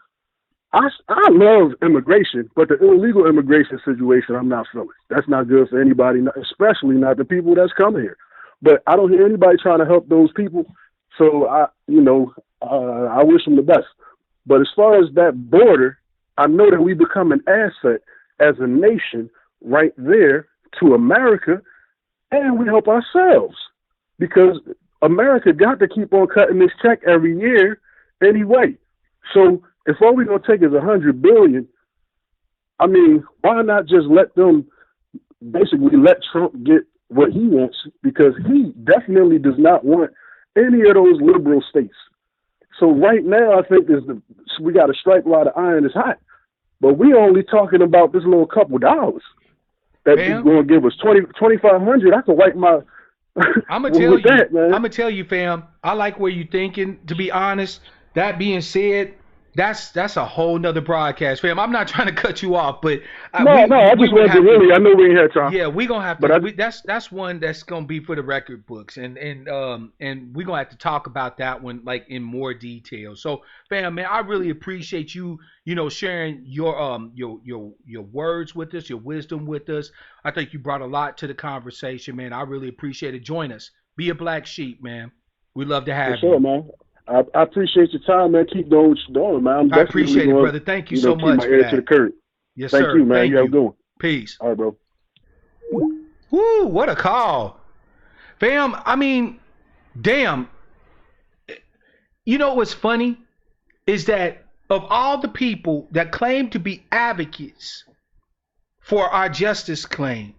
I love immigration, but the illegal immigration situation, I'm not feeling. That's not good for anybody, especially not the people that's coming here. But I don't hear anybody trying to help those people. So, I wish them the best. But as far as that border, I know that we become an asset as a nation right there to America, and we help ourselves because America got to keep on cutting this check every year anyway. So if all we're going to take is $100 billion, I mean, why not just let them basically let Trump get what he wants? Because he definitely does not want any of those liberal states. So right now, I think we got to strike while the iron is hot. But we only talking about this little couple dollars that they're going to give us $2,500. I could wipe my. I'm gonna tell you, I'm gonna tell you, fam. I like where you thinking. To be honest, that being said, that's a whole nother broadcast, fam. I'm not trying to cut you off, but I just wanted to really. I know we ain't had time. Yeah, we gonna have to. But that's one that's gonna be for the record books, and we gonna have to talk about that one like in more detail. So, fam, man, I really appreciate you, sharing your words with us, your wisdom with us. I think you brought a lot to the conversation, man. I really appreciate it. Join us. Be a black sheep, man. We'd love to have you. Sure, man. I appreciate your time, man. Keep doing what you're doing, man. I appreciate it, brother. Thank you so much. Keep my ear to the current. Yes, Thank sir. you, man. You have a good one. Peace. All right, bro. Woo, what a call. Fam, I mean, damn. You know what's funny is that of all the people that claim to be advocates for our justice claim,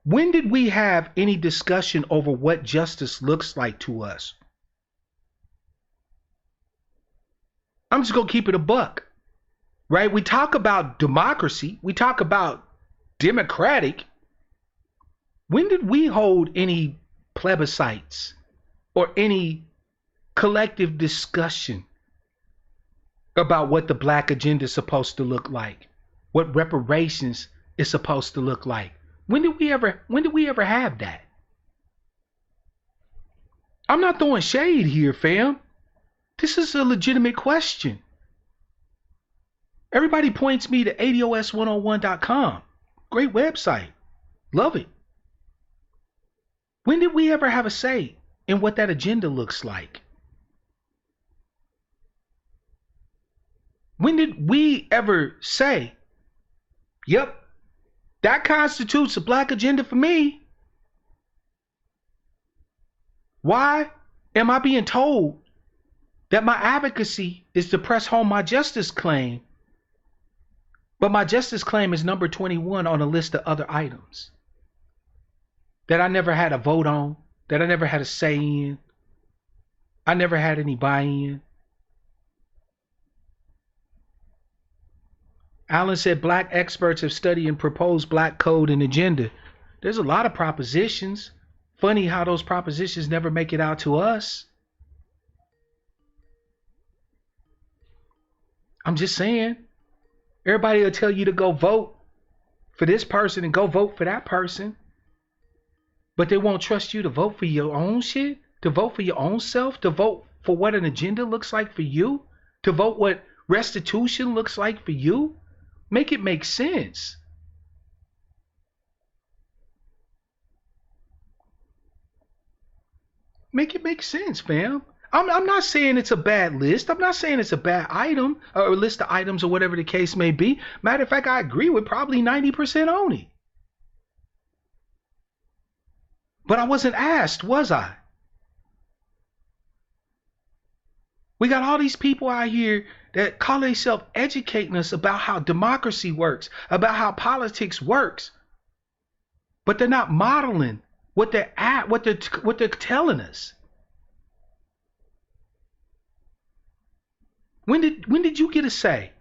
when did we have any discussion over what justice looks like to us? I'm just going to keep it a buck, right? We talk about democracy. We talk about democratic. When did we hold any plebiscites or any collective discussion about what the black agenda is supposed to look like, what reparations is supposed to look like? When did we ever have that? I'm not throwing shade here, fam. This is a legitimate question. Everybody points me to ADOS101.com. Great website. Love it. When did we ever have a say in what that agenda looks like? When did we ever say, yep, that constitutes a black agenda for me? Why am I being told that my advocacy is to press home my justice claim, but my justice claim is number 21 on a list of other items that I never had a vote on, that I never had a say in, I never had any buy-in? Alan said black experts have studied and proposed black code and agenda. There's a lot of propositions. Funny how those propositions never make it out to us. I'm just saying. Everybody will tell you to go vote for this person and go vote for that person. But they won't trust you to vote for your own shit, to vote for your own self, to vote for what an agenda looks like for you, to vote what restitution looks like for you. Make it make sense. Make it make sense, fam. I'm not saying it's a bad list. I'm not saying it's a bad item or list of items or whatever the case may be. Matter of fact, I agree with probably 90% on it. But I wasn't asked, was I? We got all these people out here that call themselves educating us about how democracy works, about how politics works, but they're not modeling what they're telling us. When did you get a say?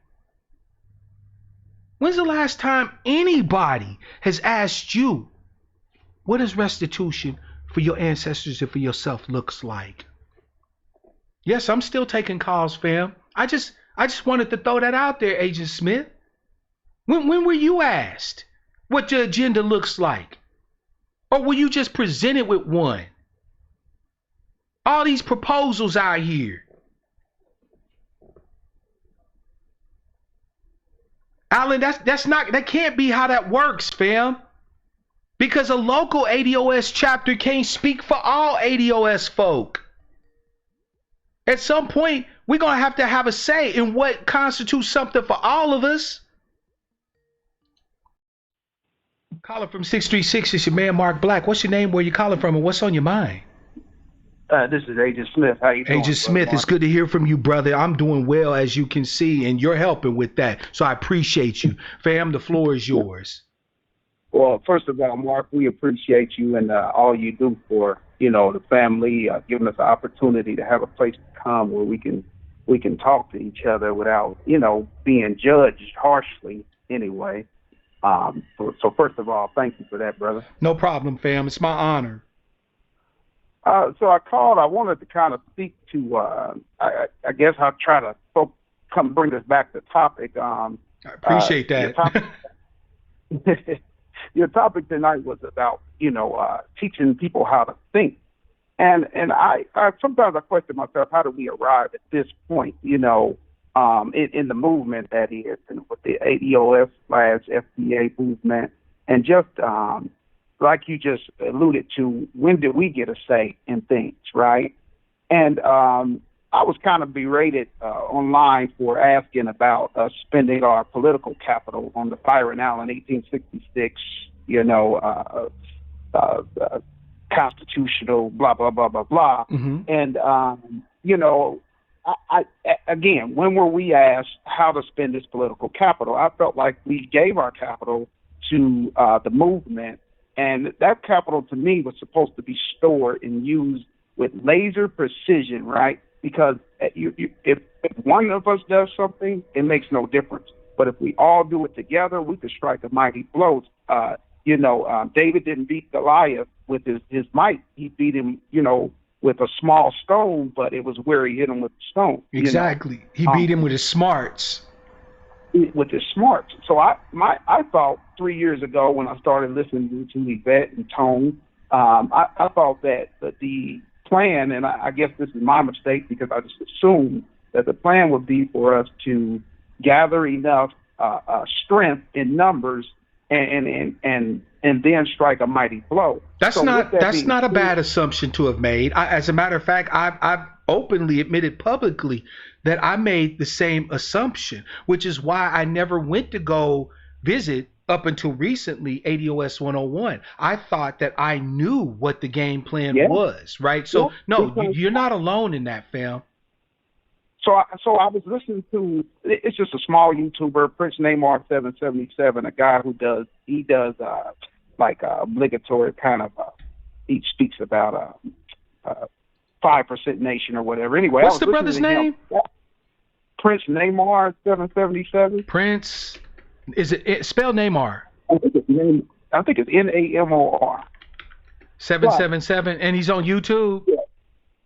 When's the last time anybody has asked you, what does restitution for your ancestors and for yourself looks like? Yes, I'm still taking calls, fam. I just wanted to throw that out there, Agent Smith. When were you asked what your agenda looks like? Or were you just presented with one? All these proposals out here. Alan, that can't be how that works, fam. Because a local ADOS chapter can't speak for all ADOS folk. At some point, we're going to have a say in what constitutes something for all of us. Caller from 636, it's your man Mark Black. What's your name, where you calling from, and what's on your mind? This is Agent Smith. How you doing? Agent Smith, it's good to hear from you, brother. I'm doing well, as you can see, and you're helping with that. So I appreciate you. Fam, the floor is yours. Well, first of all, Mark, we appreciate you and all you do for, the family, giving us the opportunity to have a place to come where we can talk to each other without, being judged harshly anyway. So first of all, thank you for that, brother. No problem, fam. It's my honor. So I called. I wanted to kind of speak to. I guess I'll try to come bring us back to topic. I appreciate that. Your topic tonight was about teaching people how to think, and I sometimes I question myself, how do we arrive at this point? In the movement that is, and with the ADOS/FBA movement, and just like you just alluded to, when did we get a say in things, right? And I was kind of berated online for asking about spending our political capital on the Byron Allen 1866, constitutional blah, blah, blah, blah, blah. Mm-hmm. And, I again, when were we asked how to spend this political capital? I felt like we gave our capital to the movement, and that capital to me was supposed to be stored and used with laser precision, right? Because if one of us does something, it makes no difference. But if we all do it together, we could strike a mighty blow. David didn't beat Goliath with his might. He beat him, with a small stone, but it was where he hit him with the stone. Exactly. He beat him with his smarts. With his smarts. So I thought 3 years ago when I started listening to Yvette and Tone, I thought that the plan, and I guess this is my mistake because I just assumed that the plan would be for us to gather enough strength in numbers and then strike a mighty blow. That's not a bad assumption to have made. As a matter of fact, I've openly admitted publicly that I made the same assumption, which is why I never went to go visit up until recently ADOS 101. I thought that I knew what the game plan was, right? So you're not alone in that, fam. So I was listening to, it's just a small YouTuber, Prince Neymar 777, a guy who does obligatory kind of, he speaks about 5% Nation or whatever. Anyway, what's the brother's name? Prince Neymar 777. Prince, is it spell Neymar? I think it's Namor. 777, and he's on YouTube. Yeah.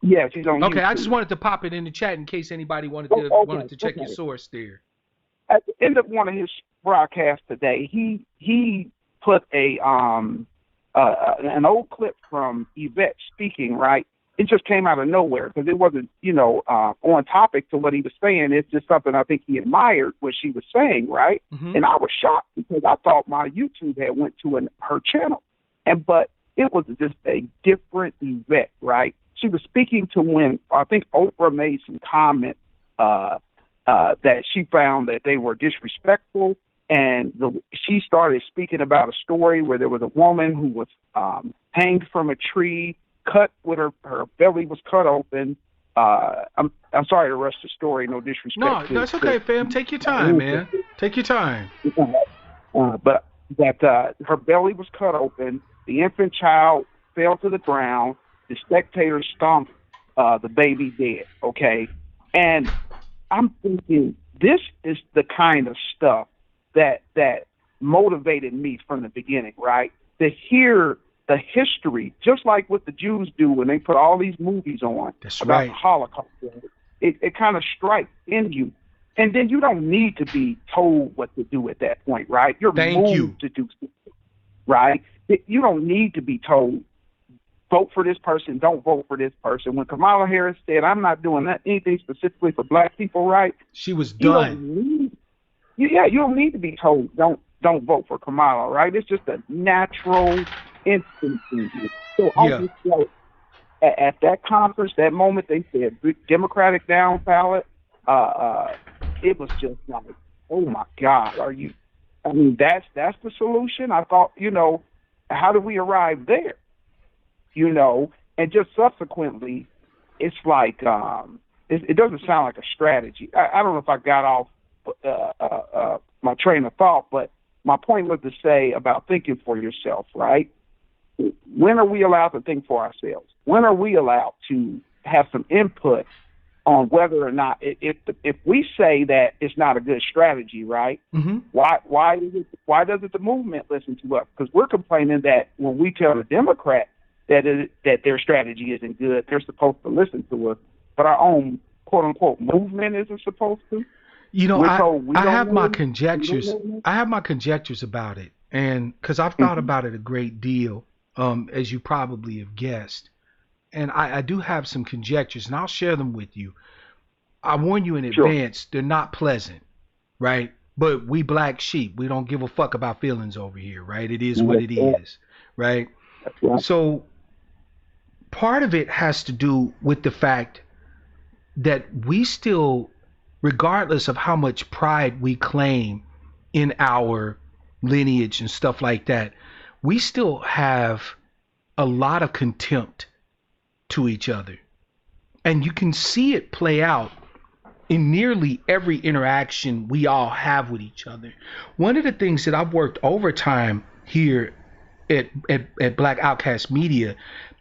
Yes, he's on YouTube. Okay, I just wanted to pop it in the chat in case anybody wanted to check your source there. At the end of one of his broadcasts today, he put an old clip from Yvette speaking, right? It just came out of nowhere because it wasn't, on topic to what he was saying. It's just something I think he admired what she was saying, right? Mm-hmm. And I was shocked because I thought my YouTube had went to her channel, but it was just a different Yvette, right? She was speaking to when I think Oprah made some comment that she found that they were disrespectful, and she started speaking about a story where there was a woman who was hanged from a tree, cut with her belly was cut open. I'm sorry to rush the story. No disrespect. No, that's okay, fam. Take your time, man. Take your time. But that her belly was cut open. The infant child fell to the ground. The spectators stomped the baby dead. Okay, and I'm thinking this is the kind of stuff that motivated me from the beginning, right? To hear the history, just like what the Jews do when they put all these movies on about the Holocaust. It kind of strikes in you. And then you don't need to be told what to do at that point, right? You're moved to do something, right? You don't need to be told, vote for this person, don't vote for this person. When Kamala Harris said, I'm not doing anything specifically for black people, right? She was done. You don't need to be told, don't vote for Kamala, right? It's just a natural instinct in you. So at that conference, that moment, they said Democratic down ballot. It was just like, oh my God, are you? I mean, that's the solution. I thought, how do we arrive there? And just subsequently, it's like it doesn't sound like a strategy. I don't know if I got off my train of thought, but my point was to say about thinking for yourself, right? When are we allowed to think for ourselves? When are we allowed to have some input on whether or not if we say that it's not a good strategy, right? Mm-hmm. Why doesn't the movement listen to us? Because we're complaining that when we tell the Democrat that their strategy isn't good, they're supposed to listen to us, but our own quote unquote movement isn't supposed to. I have my conjectures. I have my conjectures about it, and because I've thought about it a great deal, as you probably have guessed. And I do have some conjectures, and I'll share them with you. I warn you in advance, they're not pleasant, right? But we black sheep, we don't give a fuck about feelings over here, right? It is what it is, right? So part of it has to do with the fact that we still, regardless of how much pride we claim in our lineage and stuff like that, we still have a lot of contempt to each other. And you can see it play out in nearly every interaction we all have with each other. One of the things that I've worked overtime here at Black Outcast Media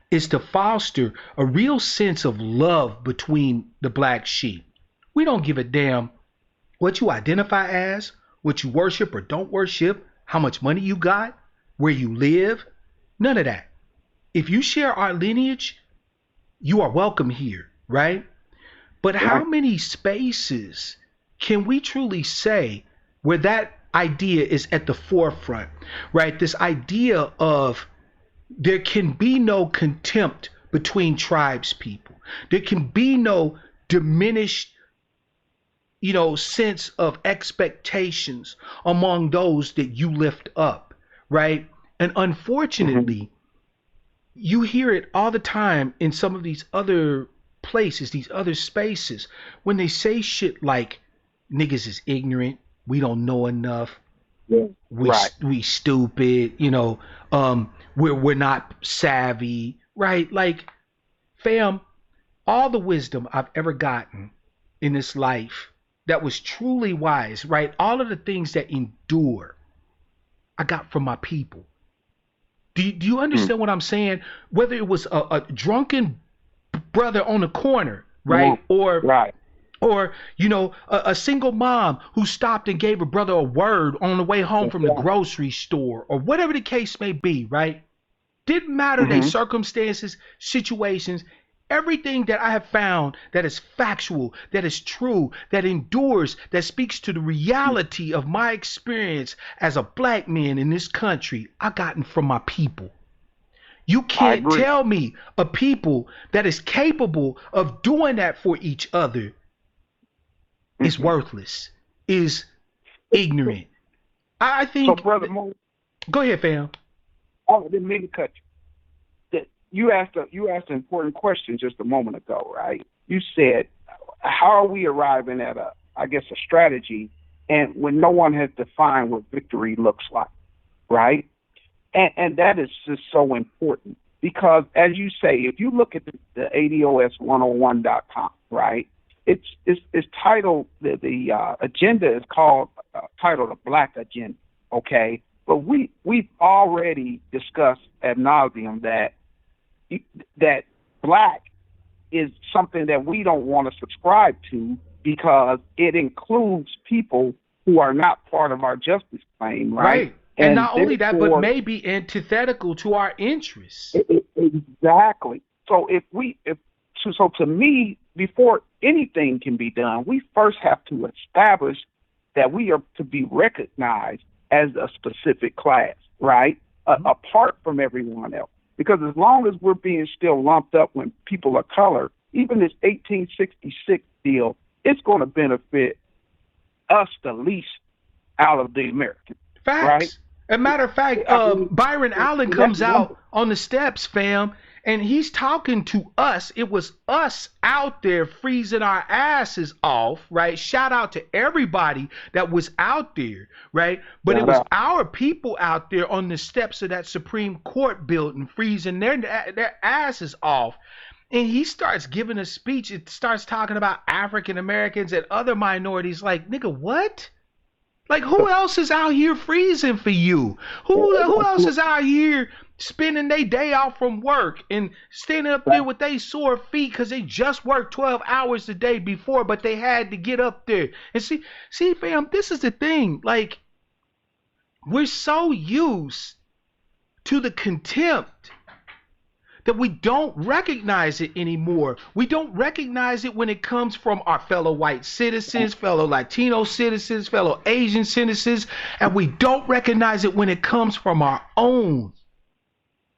is to foster a real sense of love between the black sheep. We don't give a damn what you identify as, what you worship or don't worship, how much money you got, where you live, none of that. If you share our lineage, you are welcome here, right? But how many spaces can we truly say where that idea is at the forefront, right? This idea of there can be no contempt between tribes people. There can be no diminished, sense of expectations among those that you lift up, right? And unfortunately, you hear it all the time in some of these other places, these other spaces, when they say shit like niggas is ignorant, we don't know enough, we stupid, we're not savvy, right? Like, fam, all the wisdom I've ever gotten in this life that was truly wise, right? All of the things that endure, I got from my people. Do you understand what I'm saying? Whether it was a drunken brother on the corner, right? Or a single mom who stopped and gave a brother a word on the way home from the grocery store, or whatever the case may be, right? Didn't matter their circumstances, situations, everything that I have found that is factual, that is true, that endures, that speaks to the reality of my experience as a black man in this country, I gotten from my people. You can't tell me a people that is capable of doing that for each other is worthless, is ignorant. I think. So, Brother Mo, go ahead, fam. I didn't mean to cut you. you asked an important question just a moment ago, right? You said, how are we arriving at a strategy, and when no one has defined what victory looks like, right? And that is just so important because, as you say, if you look at the ADOS101.com, right? It's titled the agenda is called titled a Black Agenda, okay? But we've already discussed ad nauseum that black is something that we don't want to subscribe to because it includes people who are not part of our justice claim, right? And not only that, but may be antithetical to our interests. Exactly. So so to me, before anything can be done, we first have to establish that we are to be recognized as a specific class, right? Apart from everyone else. Because as long as we're being still lumped up when people of color, even this 1866 deal, it's going to benefit us the least out of the Americans. Facts. Right? As a matter of fact, Byron Allen comes out on the steps, fam, and he's talking to us. It was us out there freezing our asses off, right? Shout out to everybody that was out there, right? But it was our people out there on the steps of that Supreme Court building freezing their asses off. And he starts giving a speech. It starts talking about African Americans and other minorities. Like, nigga, what? Like, who else is out here freezing for you? Who else is out here spending their day off from work and standing up there with their sore feet because they just worked 12 hours the day before, but they had to get up there? And see, fam, this is the thing. Like, we're so used to the contempt that we don't recognize it anymore. We don't recognize it when it comes from our fellow white citizens, fellow Latino citizens, fellow Asian citizens, and we don't recognize it when it comes from our own.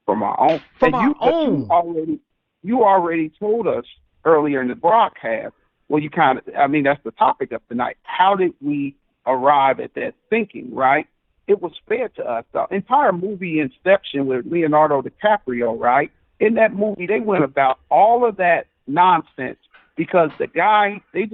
From our own. From our own. You already told us earlier in the broadcast, well, that's the topic of tonight. How did we arrive at that thinking, right? It was fed to us. The entire movie Inception with Leonardo DiCaprio, right? In that movie, they went about all of that nonsense because the guy, they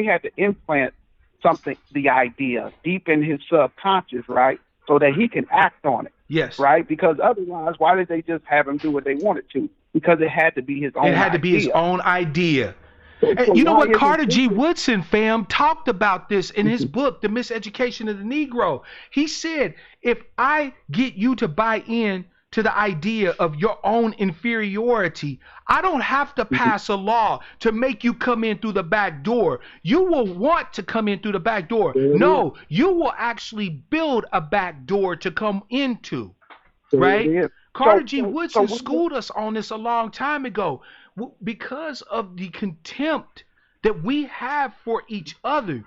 had to implant something, the idea deep in his subconscious, right? So that he can act on it. Yes. Right? Because otherwise, why did they just have him do what they wanted to? Because it had to be his own idea. It had to be his own idea. And you know what? Carter G. Woodson, fam, talked about this in his book, The Miseducation of the Negro. He said, if I get you to buy in to the idea of your own inferiority, I don't have to pass a law to make you come in through the back door. You will want to come in through the back door. No, you will actually build a back door to come into, right? Carter G. Woodson schooled us on this a long time ago because of the contempt that we have for each other.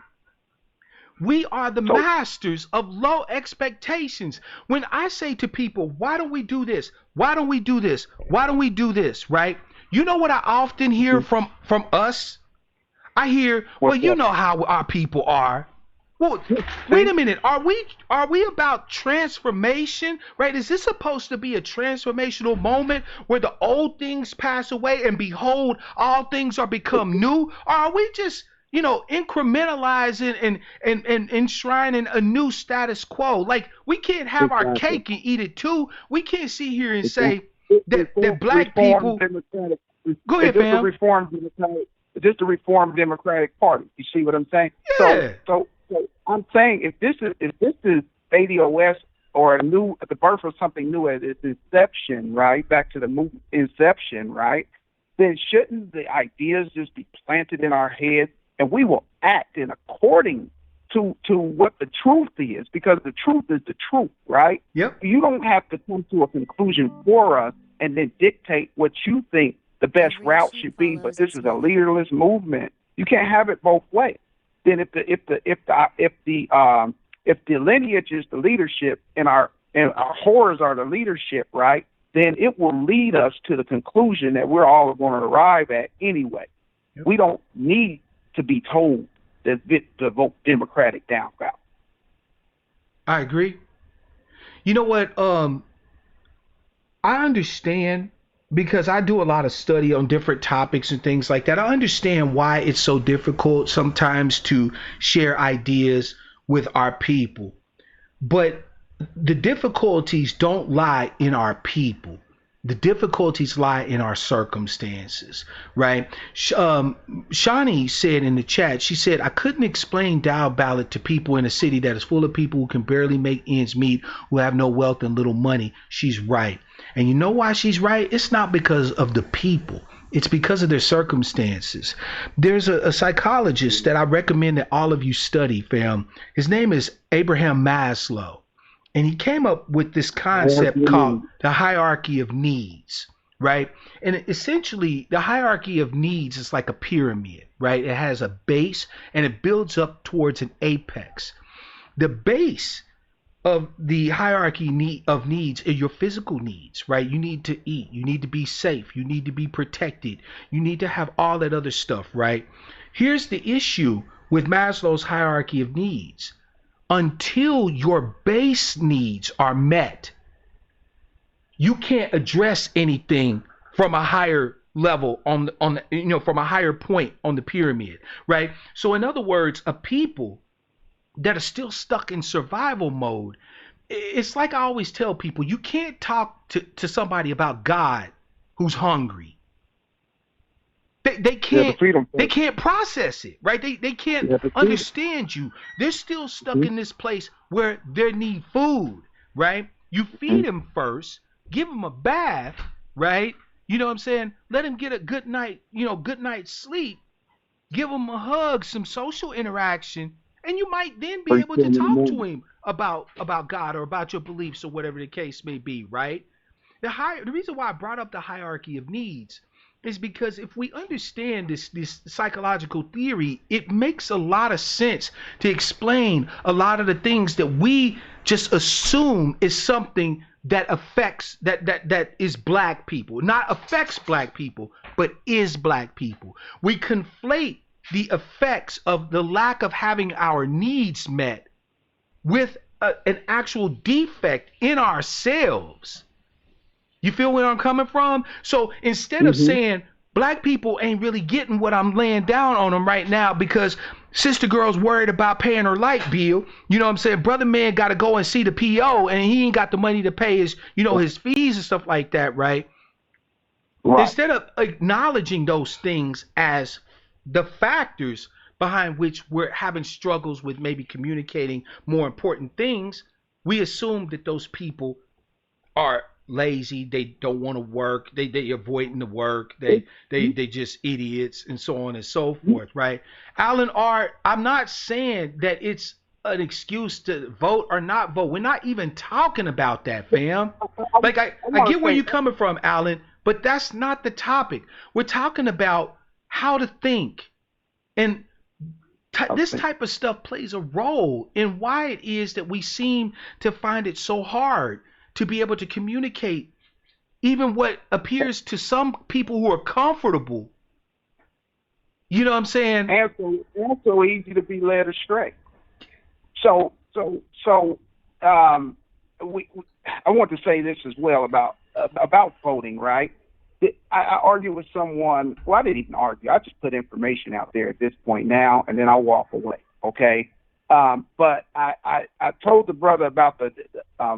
We are the masters of low expectations. When I say to people, why don't we do this? Why don't we do this? Why don't we do this? Right? You know what I often hear from us? I hear, well, you know how our people are. Well, wait a minute. Are we about transformation? Right? Is this supposed to be a transformational moment where the old things pass away and behold, all things are become new? Or are we just incrementalizing and enshrining a new status quo? Like, we can't have our cake and eat it too. We can't sit here and say that black people. Go ahead, fam. Just the Reform Democratic Party. You see what I'm saying? Yeah. So I'm saying if this is ADOS or the birth of something new as its inception, right? Back to the movie Inception, right? Then shouldn't the ideas just be planted in our heads? And we will act in according to what the truth is, because the truth is the truth, right? Yep. You don't have to come to a conclusion for us and then dictate what you think the best route should be. But this is a leaderless movement. You can't have it both ways. Then if the lineage is the leadership and our horrors are the leadership, right? Then it will lead us to the conclusion that we're all going to arrive at anyway. Yep. We don't need to be told to vote Democratic down ballot. I agree. You know what? I understand because I do a lot of study on different topics and things like that, I understand why it's so difficult sometimes to share ideas with our people. But the difficulties don't lie in our people. The difficulties lie in our circumstances, right? Shawnee said in the chat, she said, I couldn't explain down ballot to people in a city that is full of people who can barely make ends meet, who have no wealth and little money. She's right. And you know why she's right? It's not because of the people. It's because of their circumstances. There's a psychologist that I recommend that all of you study, fam. His name is Abraham Maslow. And he came up with this concept called the hierarchy of needs, right? And essentially, the hierarchy of needs is like a pyramid, right? It has a base and it builds up towards an apex. The base of the hierarchy of needs are your physical needs, right? You need to eat, you need to be safe, you need to be protected, you need to have all that other stuff, right? Here's the issue with Maslow's hierarchy of needs. Until your base needs are met, you can't address anything from a higher level from a higher point on the pyramid, right? So in other words, a people that are still stuck in survival mode, it's like I always tell people, you can't talk to somebody about God who's hungry. They can't process it, right? They can't understand you. They're still stuck in this place where they need food, right? You feed them first, give them a bath, right? You know what I'm saying? Let them get a good night's sleep, give them a hug, some social interaction, and you might then be able to talk to him about God or about your beliefs or whatever the case may be, right? The reason why I brought up the hierarchy of needs is because if we understand this psychological theory, it makes a lot of sense to explain a lot of the things that we just assume is something that affects that is black people, not affects black people, but is black people. We conflate the effects of the lack of having our needs met with an actual defect in ourselves. You feel where I'm coming from? So instead of saying black people ain't really getting what I'm laying down on them right now because sister girl's worried about paying her light bill, you know what I'm saying? Brother man got to go and see the PO and he ain't got the money to pay his, his fees and stuff like that, right? Instead of acknowledging those things as the factors behind which we're having struggles with maybe communicating more important things, we assume that those people are lazy, they don't want to work, they avoiding the work, they just idiots and so on and so forth, right? Alan R., I'm not saying that it's an excuse to vote or not vote. We're not even talking about that, fam. Like I get where you're coming from, Alan, but that's not the topic. We're talking about how to think, and this type of stuff plays a role in why it is that we seem to find it so hard to be able to communicate even what appears to some people who are comfortable. You know what I'm saying? And so easy to be led astray. So I want to say this as well about voting, right? I argue with someone. Well, I didn't even argue. I just put information out there at this point now, and then I'll walk away, okay? But I told the brother about the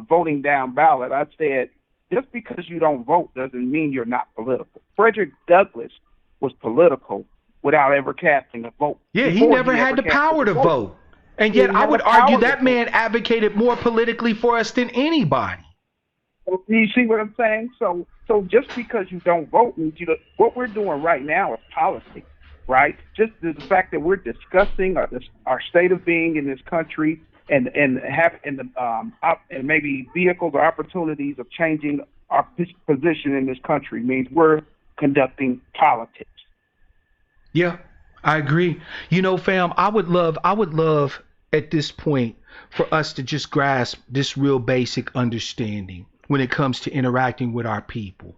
voting down ballot. I said, just because you don't vote doesn't mean you're not political. Frederick Douglass was political without ever casting a vote. Yeah, he never had the power to vote. And yet I would argue that man advocated more politically for us than anybody. You see what I'm saying? So just because you don't vote means what we're doing right now is policy. Right, just the fact that we're discussing our state of being in this country and maybe vehicles or opportunities of changing our position in this country means we're conducting politics. Yeah, I agree. Fam, I would love at this point for us to just grasp this real basic understanding when it comes to interacting with our people.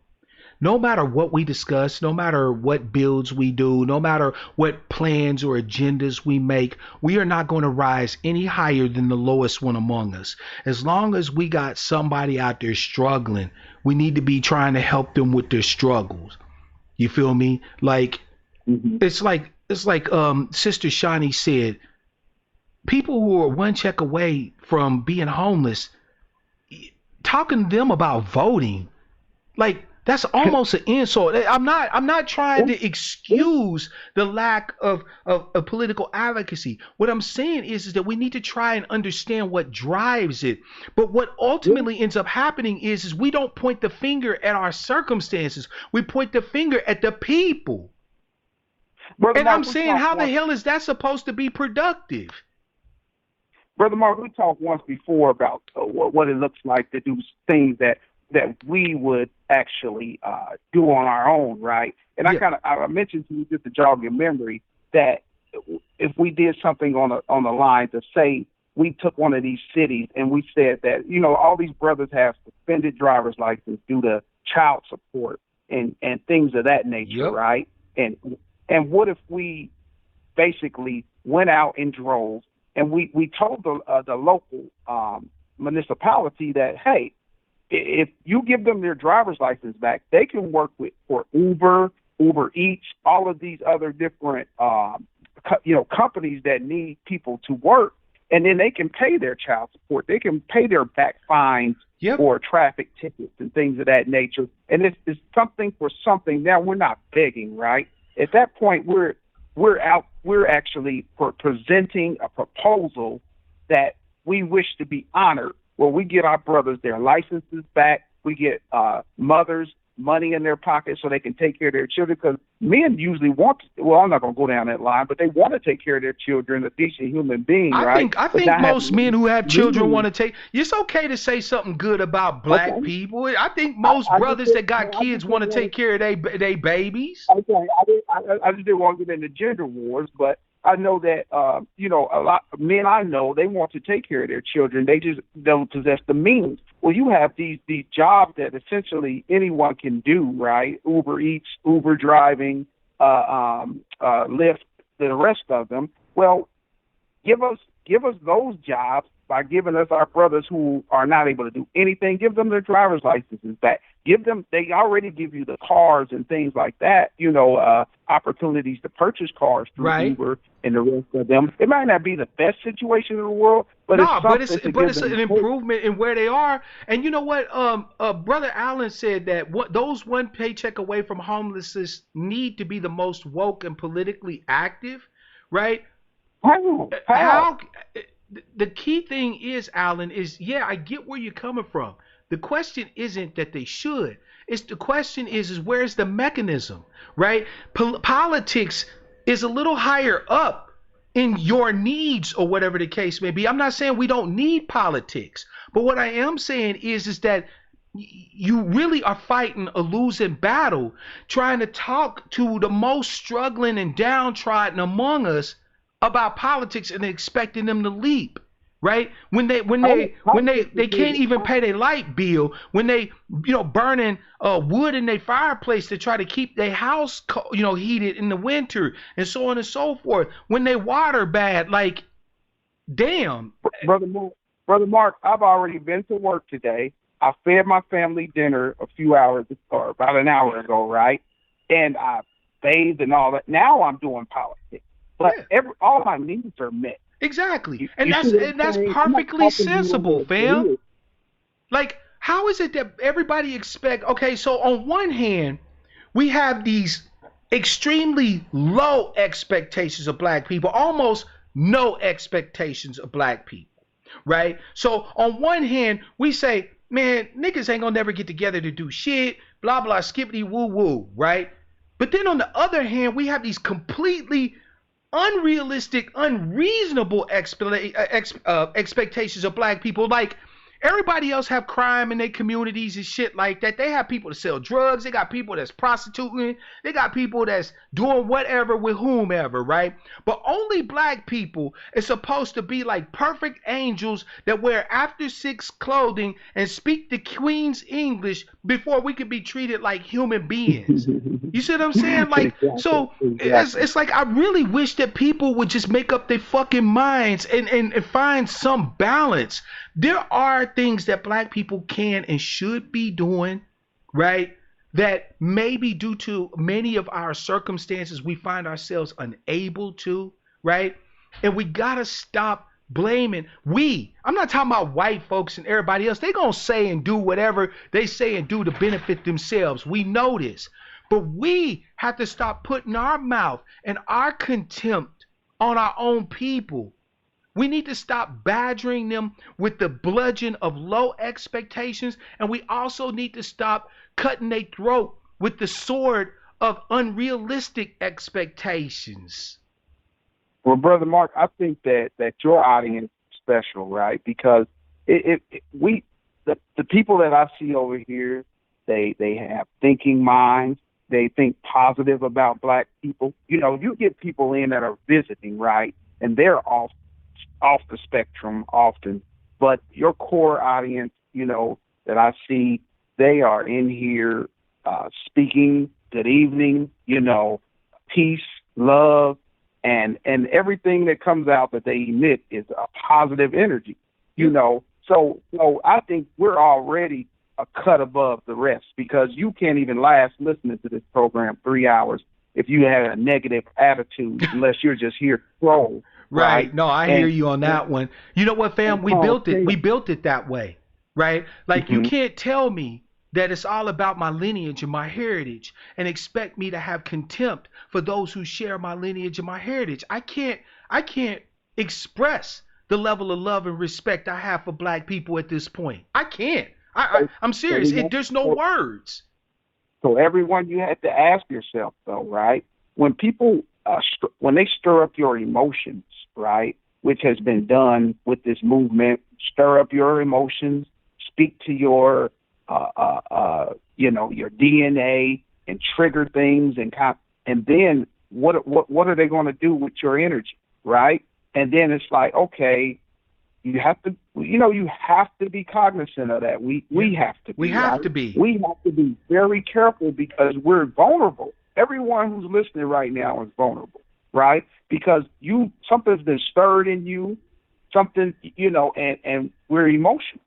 no matter what we discuss, no matter what builds we do, no matter what plans or agendas we make, we are not going to rise any higher than the lowest one among us. As long as we got somebody out there struggling, we need to be trying to help them with their struggles. You feel me? Like, it's like Sister Shawnee said, people who are one check away from being homeless, talking to them about voting, like, that's almost an insult. I'm not trying to excuse the lack of political advocacy. What I'm saying is that we need to try and understand what drives it. But what ultimately ends up happening is we don't point the finger at our circumstances. We point the finger at the people. Brother And Mark, I'm saying, how the hell is that supposed to be productive? Brother Mark, we talked once before about what it looks like to do things that we would actually do on our own, right? And I mentioned to you, just to jog your memory, that if we did something on the lines of, say, we took one of these cities and we said that, you know, all these brothers have suspended driver's license due to child support and things of that nature, right? And what if we basically went out in droves and we told the local municipality that, hey, if you give them their driver's license back, they can work for Uber Eats, all of these other different companies that need people to work, and then they can pay their child support. They can pay their back fines or traffic tickets and things of that nature. And it's something for something. Now we're not begging, right? At that point, we're actually presenting a proposal that we wish to be honored, where we get our brothers their licenses back, we get mothers money in their pockets so they can take care of their children, because men usually want to, well, I'm not going to go down that line, but they want to take care of their children, a decent human being, right? I think most men who have children want to take, it's okay to say something good about black people. I think most brothers that got kids want to take care of their babies. Okay, I just didn't want to get into gender wars, but I know that, a lot of men I know, they want to take care of their children. They just don't possess the means. Well, you have these jobs that essentially anyone can do, right? Uber Eats, Uber driving, Lyft, the rest of them. Well, give us those jobs by giving us our brothers who are not able to do anything. Give them their driver's licenses back. They already give you the cars and things like that, opportunities to purchase cars through Uber and the rest of them. It might not be the best situation in the world, but it's an improvement in where they are. And you know what? Brother Allen said that those one paycheck away from homelessness need to be the most woke and politically active, right? How? The key thing is, Allen, I get where you're coming from. The question isn't that they should. The question is where's the mechanism, right? Politics is a little higher up in your needs or whatever the case may be. I'm not saying we don't need politics, but what I am saying is that you really are fighting a losing battle trying to talk to the most struggling and downtrodden among us about politics and expecting them to leap. Right? When they can't even pay their light bill, when they burning wood in their fireplace to try to keep their house heated in the winter and so on and so forth. When they water bad, like, damn. Brother Mark, I've already been to work today. I fed my family dinner about an hour ago, right? And I bathed and all that. Now I'm doing politics, but all my needs are met. Exactly. And that's perfectly sensible, fam. Like, how is it that everybody expect, okay, so on one hand, we have these extremely low expectations of black people, almost no expectations of black people, right? So on one hand, we say, man, niggas ain't gonna never get together to do shit, blah, blah, skippity woo woo, right? But then on the other hand, we have these completely unrealistic, unreasonable expectations of black people. Like, Everybody else have crime in their communities and shit like that. They have people that sell drugs. They got people that's prostituting. They got people that's doing whatever with whomever, right? But only black people is supposed to be like perfect angels that wear after six clothing and speak the Queen's English before we could be treated like human beings. You see what I'm saying? Like, so it's like I really wish that people would just make up their fucking minds and find some balance. There are things that black people can and should be doing, right? That maybe due to many of our circumstances, we find ourselves unable to, right? And we gotta stop blaming. I'm not talking about white folks and everybody else. They gonna say and do whatever they say and do to benefit themselves. We know this. But we have to stop putting our mouth and our contempt on our own people. We need to stop badgering them with the bludgeon of low expectations, and we also need to stop cutting their throat with the sword of unrealistic expectations. Well, Brother Mark, I think that your audience is special, right? Because the people that I see over here, they have thinking minds. They think positive about black people. You know, you get people in that are visiting, right? And they're off the spectrum often. But your core audience, you know, that I see, they are in here speaking good evening, you know, peace, love, and everything that comes out that they emit is a positive energy, you know. So I think we're already a cut above the rest, because you can't even last listening to this program 3 hours if you had a negative attitude, unless you're just here to troll. Right. No, I hear you on that one. You know what, fam? We built it that way, right? Like, you can't tell me that it's all about my lineage and my heritage and expect me to have contempt for those who share my lineage and my heritage. I can't express the level of love and respect I have for black people at this point. I can't. I'm serious. There's no words. So everyone, you have to ask yourself, though, right? When people, when they stir up your emotions, right, which has been done with this movement, stir up your emotions, speak to your, your DNA and trigger things, and then what are they going to do with your energy, right? And then it's like, okay, you have to be cognizant of that. We have to be. We have to be. We have to be very careful, because we're vulnerable. Everyone who's listening right now is vulnerable, right? Because something's been stirred in you, something, and we're emotional.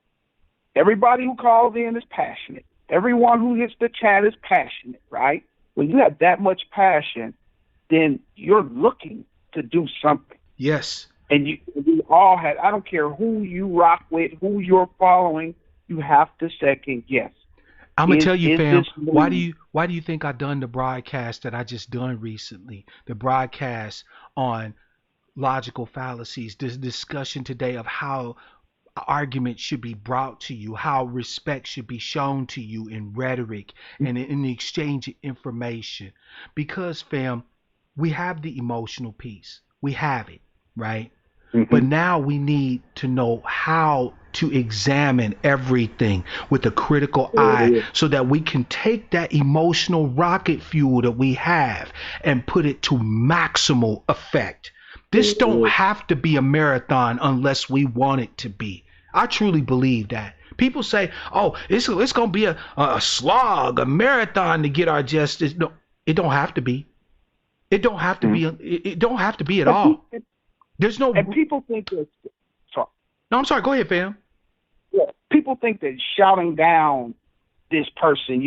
Everybody who calls in is passionate. Everyone who hits the chat is passionate, right? When you have that much passion, then you're looking to do something. Yes. And you all have, I don't care who you rock with, who you're following, you have to second guess. I'm gonna tell you, fam, why do you think I done the broadcast that I just done recently? The broadcast on logical fallacies, this discussion today of how argument should be brought to you, how respect should be shown to you in rhetoric and in the exchange of information. Because, fam, we have the emotional piece. We have it, right? Mm-hmm. But now we need to know how to examine everything with a critical eye, so that we can take that emotional rocket fuel that we have and put it to maximal effect. This don't have to be a marathon unless we want it to be. I truly believe that. People say, oh, it's going to be a slog, a marathon to get our justice. No, it don't have to be. It don't have to be. It don't have to be at all. There's no. And people think that. Sorry. No, I'm sorry. Go ahead, fam. Yeah. People think that shouting down this person,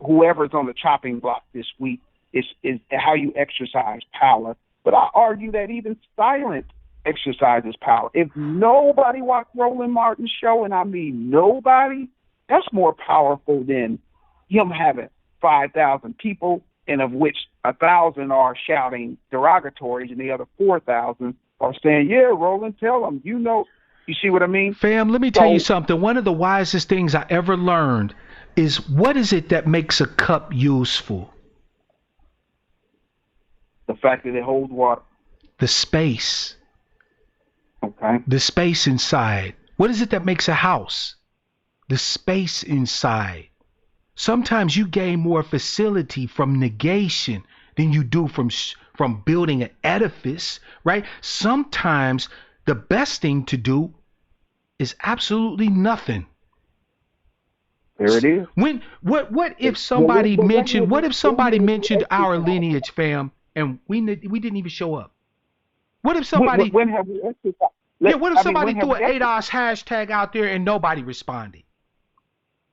whoever's on the chopping block this week, is how you exercise power. But I argue that even silence exercises power. If nobody watched Roland Martin's show, and I mean nobody, that's more powerful than him having 5,000 people, and of which 1,000 are shouting derogatories, and the other 4,000 are saying, yeah, Roland, tell them, you see what I mean? Fam, let me tell you something. One of the wisest things I ever learned is, what is it that makes a cup useful? The fact that it holds water. The space. Okay. The space inside. What is it that makes a house? The space inside. Sometimes you gain more facility from negation than you do from building an edifice, right? Sometimes the best thing to do is absolutely nothing. There it is. What if somebody mentioned our lineage, fam, and we didn't even show up? What if somebody When have we exercised? what if somebody threw an ADOS hashtag out there and nobody responded?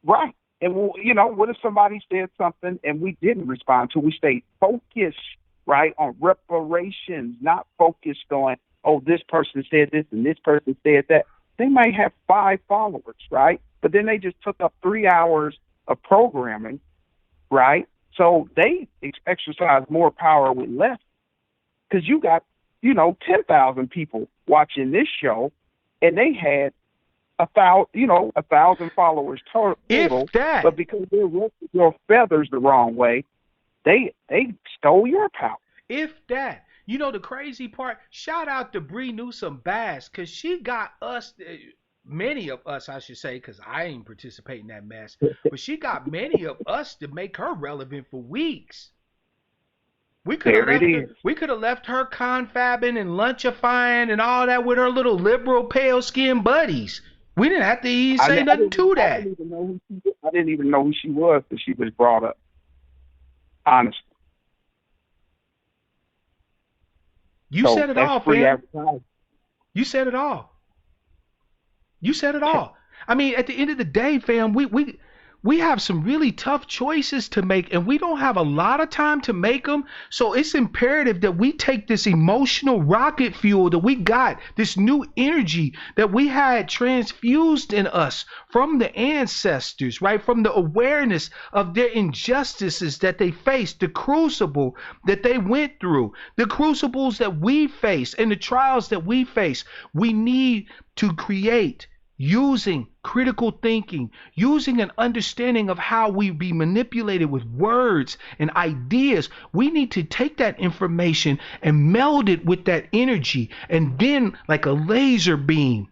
Right. And, what if somebody said something and we didn't respond to? We stayed focused, right, on reparations, not focused on, this person said this and this person said that. They might have 5 followers, right? But then they just took up 3 hours of programming, right? So they exercise more power with less, because you got, 10,000 people watching this show, and they had 1,000 followers total. If that. But because they rustled your feathers the wrong way, they stole your power. If that. The crazy part, shout out to Bree Newsom Bass, because she got us, many of us, I should say, because I ain't participating in that mess, but she got many of us to make her relevant for weeks. We could have left her confabbing and lunchifying and all that with her little liberal pale-skinned buddies. We didn't have to even say nothing to that. I didn't even know who she was until she was brought up. Honestly. You said it all, fam. You said it all. You said it all. I mean, at the end of the day, fam, we have some really tough choices to make, and we don't have a lot of time to make them. So it's imperative that we take this emotional rocket fuel that we got, this new energy that we had transfused in us from the ancestors, right? From the awareness of their injustices that they faced, the crucible that they went through, the crucibles that we face, and the trials that we face. We need to create, using critical thinking, using an understanding of how we be manipulated with words and ideas. We need to take that information and meld it with that energy, and then, like a laser beam,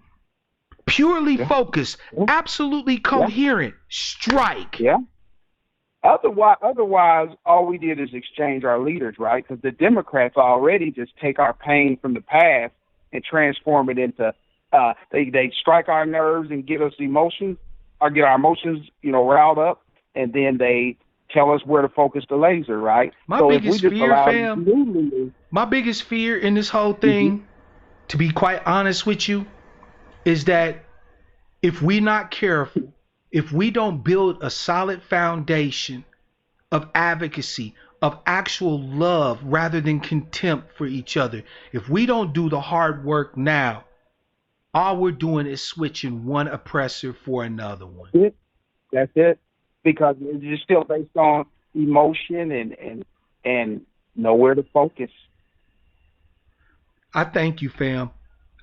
purely focused, absolutely coherent, strike. Yeah. Otherwise, all we did is exchange our leaders, right? Because the Democrats already just take our pain from the past and transform it into they strike our nerves and get us emotions, or get our emotions, riled up, and then they tell us where to focus the laser, right? My biggest fear in this whole thing, to be quite honest with you, is that if we're not careful, if we don't build a solid foundation of advocacy, of actual love rather than contempt for each other, if we don't do the hard work now, all we're doing is switching one oppressor for another one. That's it. Because it's still based on emotion and nowhere to focus. I thank you, fam.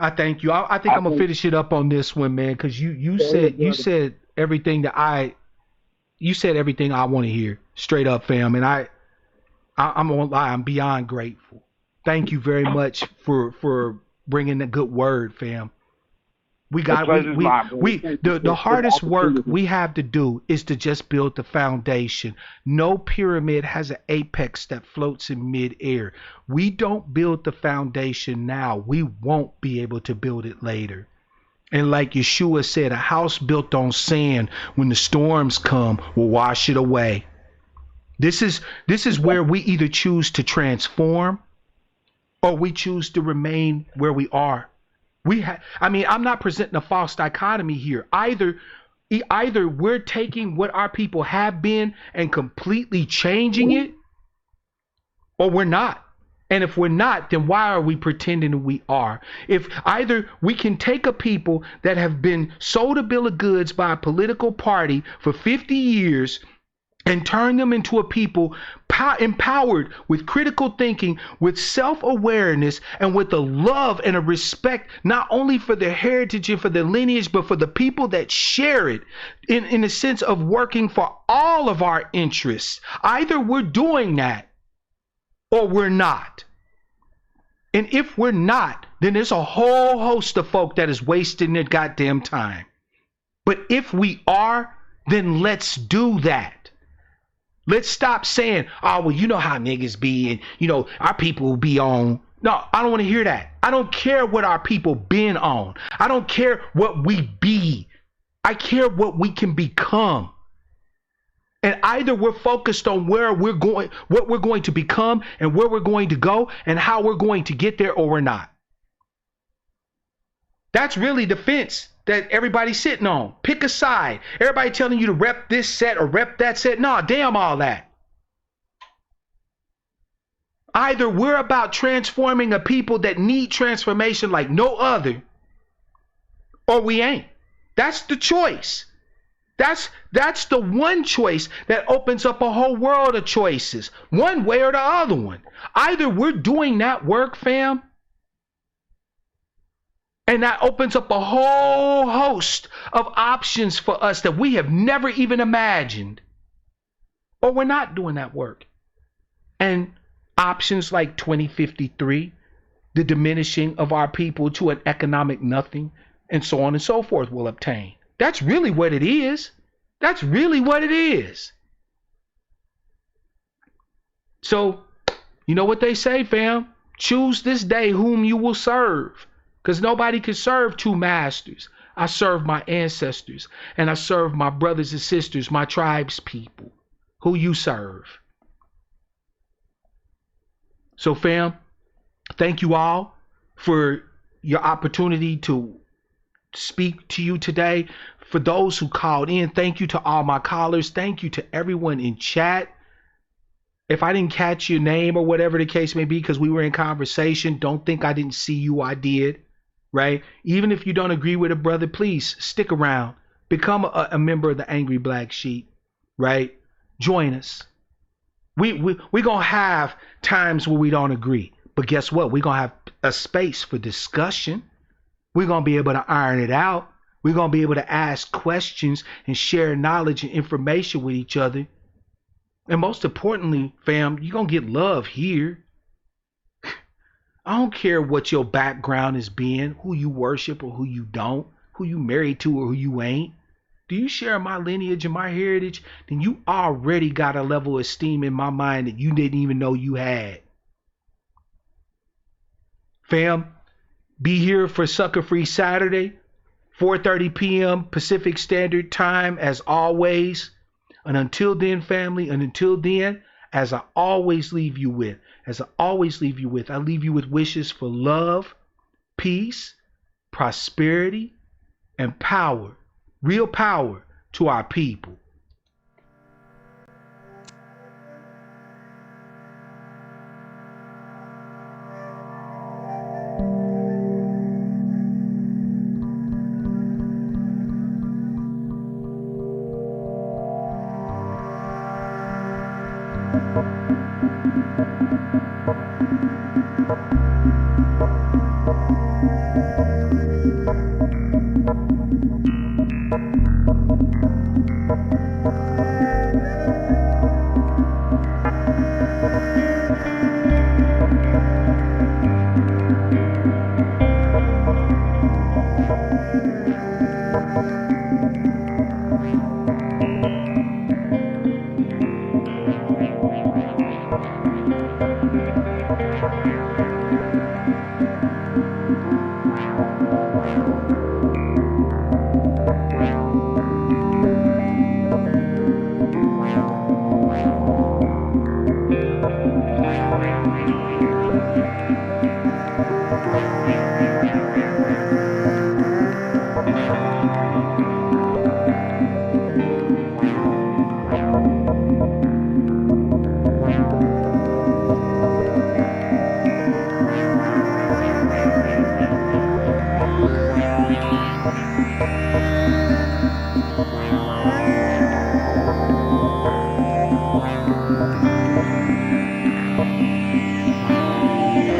I thank you. I think I'm gonna finish it up on this one, man, because you said everything that I want to hear, straight up, fam. And I'm gonna lie, I'm beyond grateful. Thank you very much for bringing the good word, fam. The hardest work we have to do is to just build the foundation. No pyramid has an apex that floats in midair. We don't build the foundation now, we won't be able to build it later. And like Yeshua said, a house built on sand, when the storms come, will wash it away. This is where we either choose to transform or we choose to remain where we are. I'm not presenting a false dichotomy here. Either we're taking what our people have been and completely changing it, or we're not. And if we're not, then why are we pretending we are? If either we can take a people that have been sold a bill of goods by a political party for 50 years and turn them into a people empowered with critical thinking, with self-awareness, and with a love and a respect, not only for their heritage and for their lineage, but for the people that share it, in the sense of working for all of our interests. Either we're doing that or we're not. And if we're not, then there's a whole host of folk that is wasting their goddamn time. But if we are, then let's do that. Let's stop saying, oh, well, you know how niggas be, and, you know, our people will be on. No, I don't want to hear that. I don't care what our people been on. I don't care what we be. I care what we can become. And either we're focused on where we're going, what we're going to become, and where we're going to go, and how we're going to get there, or we're not. That's really the fence that everybody's sitting on. Pick a side. Everybody telling you to rep this set or rep that set. Nah, damn all that. Either we're about transforming a people that need transformation like no other, or we ain't. That's the choice. That's the one choice that opens up a whole world of choices, one way or the other one. Either we're doing that work, fam, and that opens up a whole host of options for us that we have never even imagined, or we're not doing that work. And options like 2053, the diminishing of our people to an economic nothing, and so on and so forth will obtain. That's really what it is. That's really what it is. So, you know what they say, fam? Choose this day whom you will serve. Because nobody can serve two masters. I serve my ancestors, and I serve my brothers and sisters, my tribes people. Who you serve. So, fam, thank you all for your opportunity to speak to you today. For those who called in, thank you to all my callers. Thank you to everyone in chat. If I didn't catch your name or whatever the case may be because we were in conversation, don't think I didn't see you. I did, right? Even if you don't agree with a brother, please stick around. Become a member of the Angry Black Sheep, right? Join us. We're going to have times where we don't agree. But guess what? We're going to have a space for discussion. We're going to be able to iron it out. We're going to be able to ask questions and share knowledge and information with each other. And most importantly, fam, you're going to get love here. I don't care what your background has been, who you worship or who you don't, who you married to or who you ain't. Do you share my lineage and my heritage? Then you already got a level of esteem in my mind that you didn't even know you had. Fam, be here for Sucker Free Saturday, 4:30 p.m. Pacific Standard Time as always. And until then, family, and until then, as I always leave you with, I leave you with wishes for love, peace, prosperity, and power, real power to our people.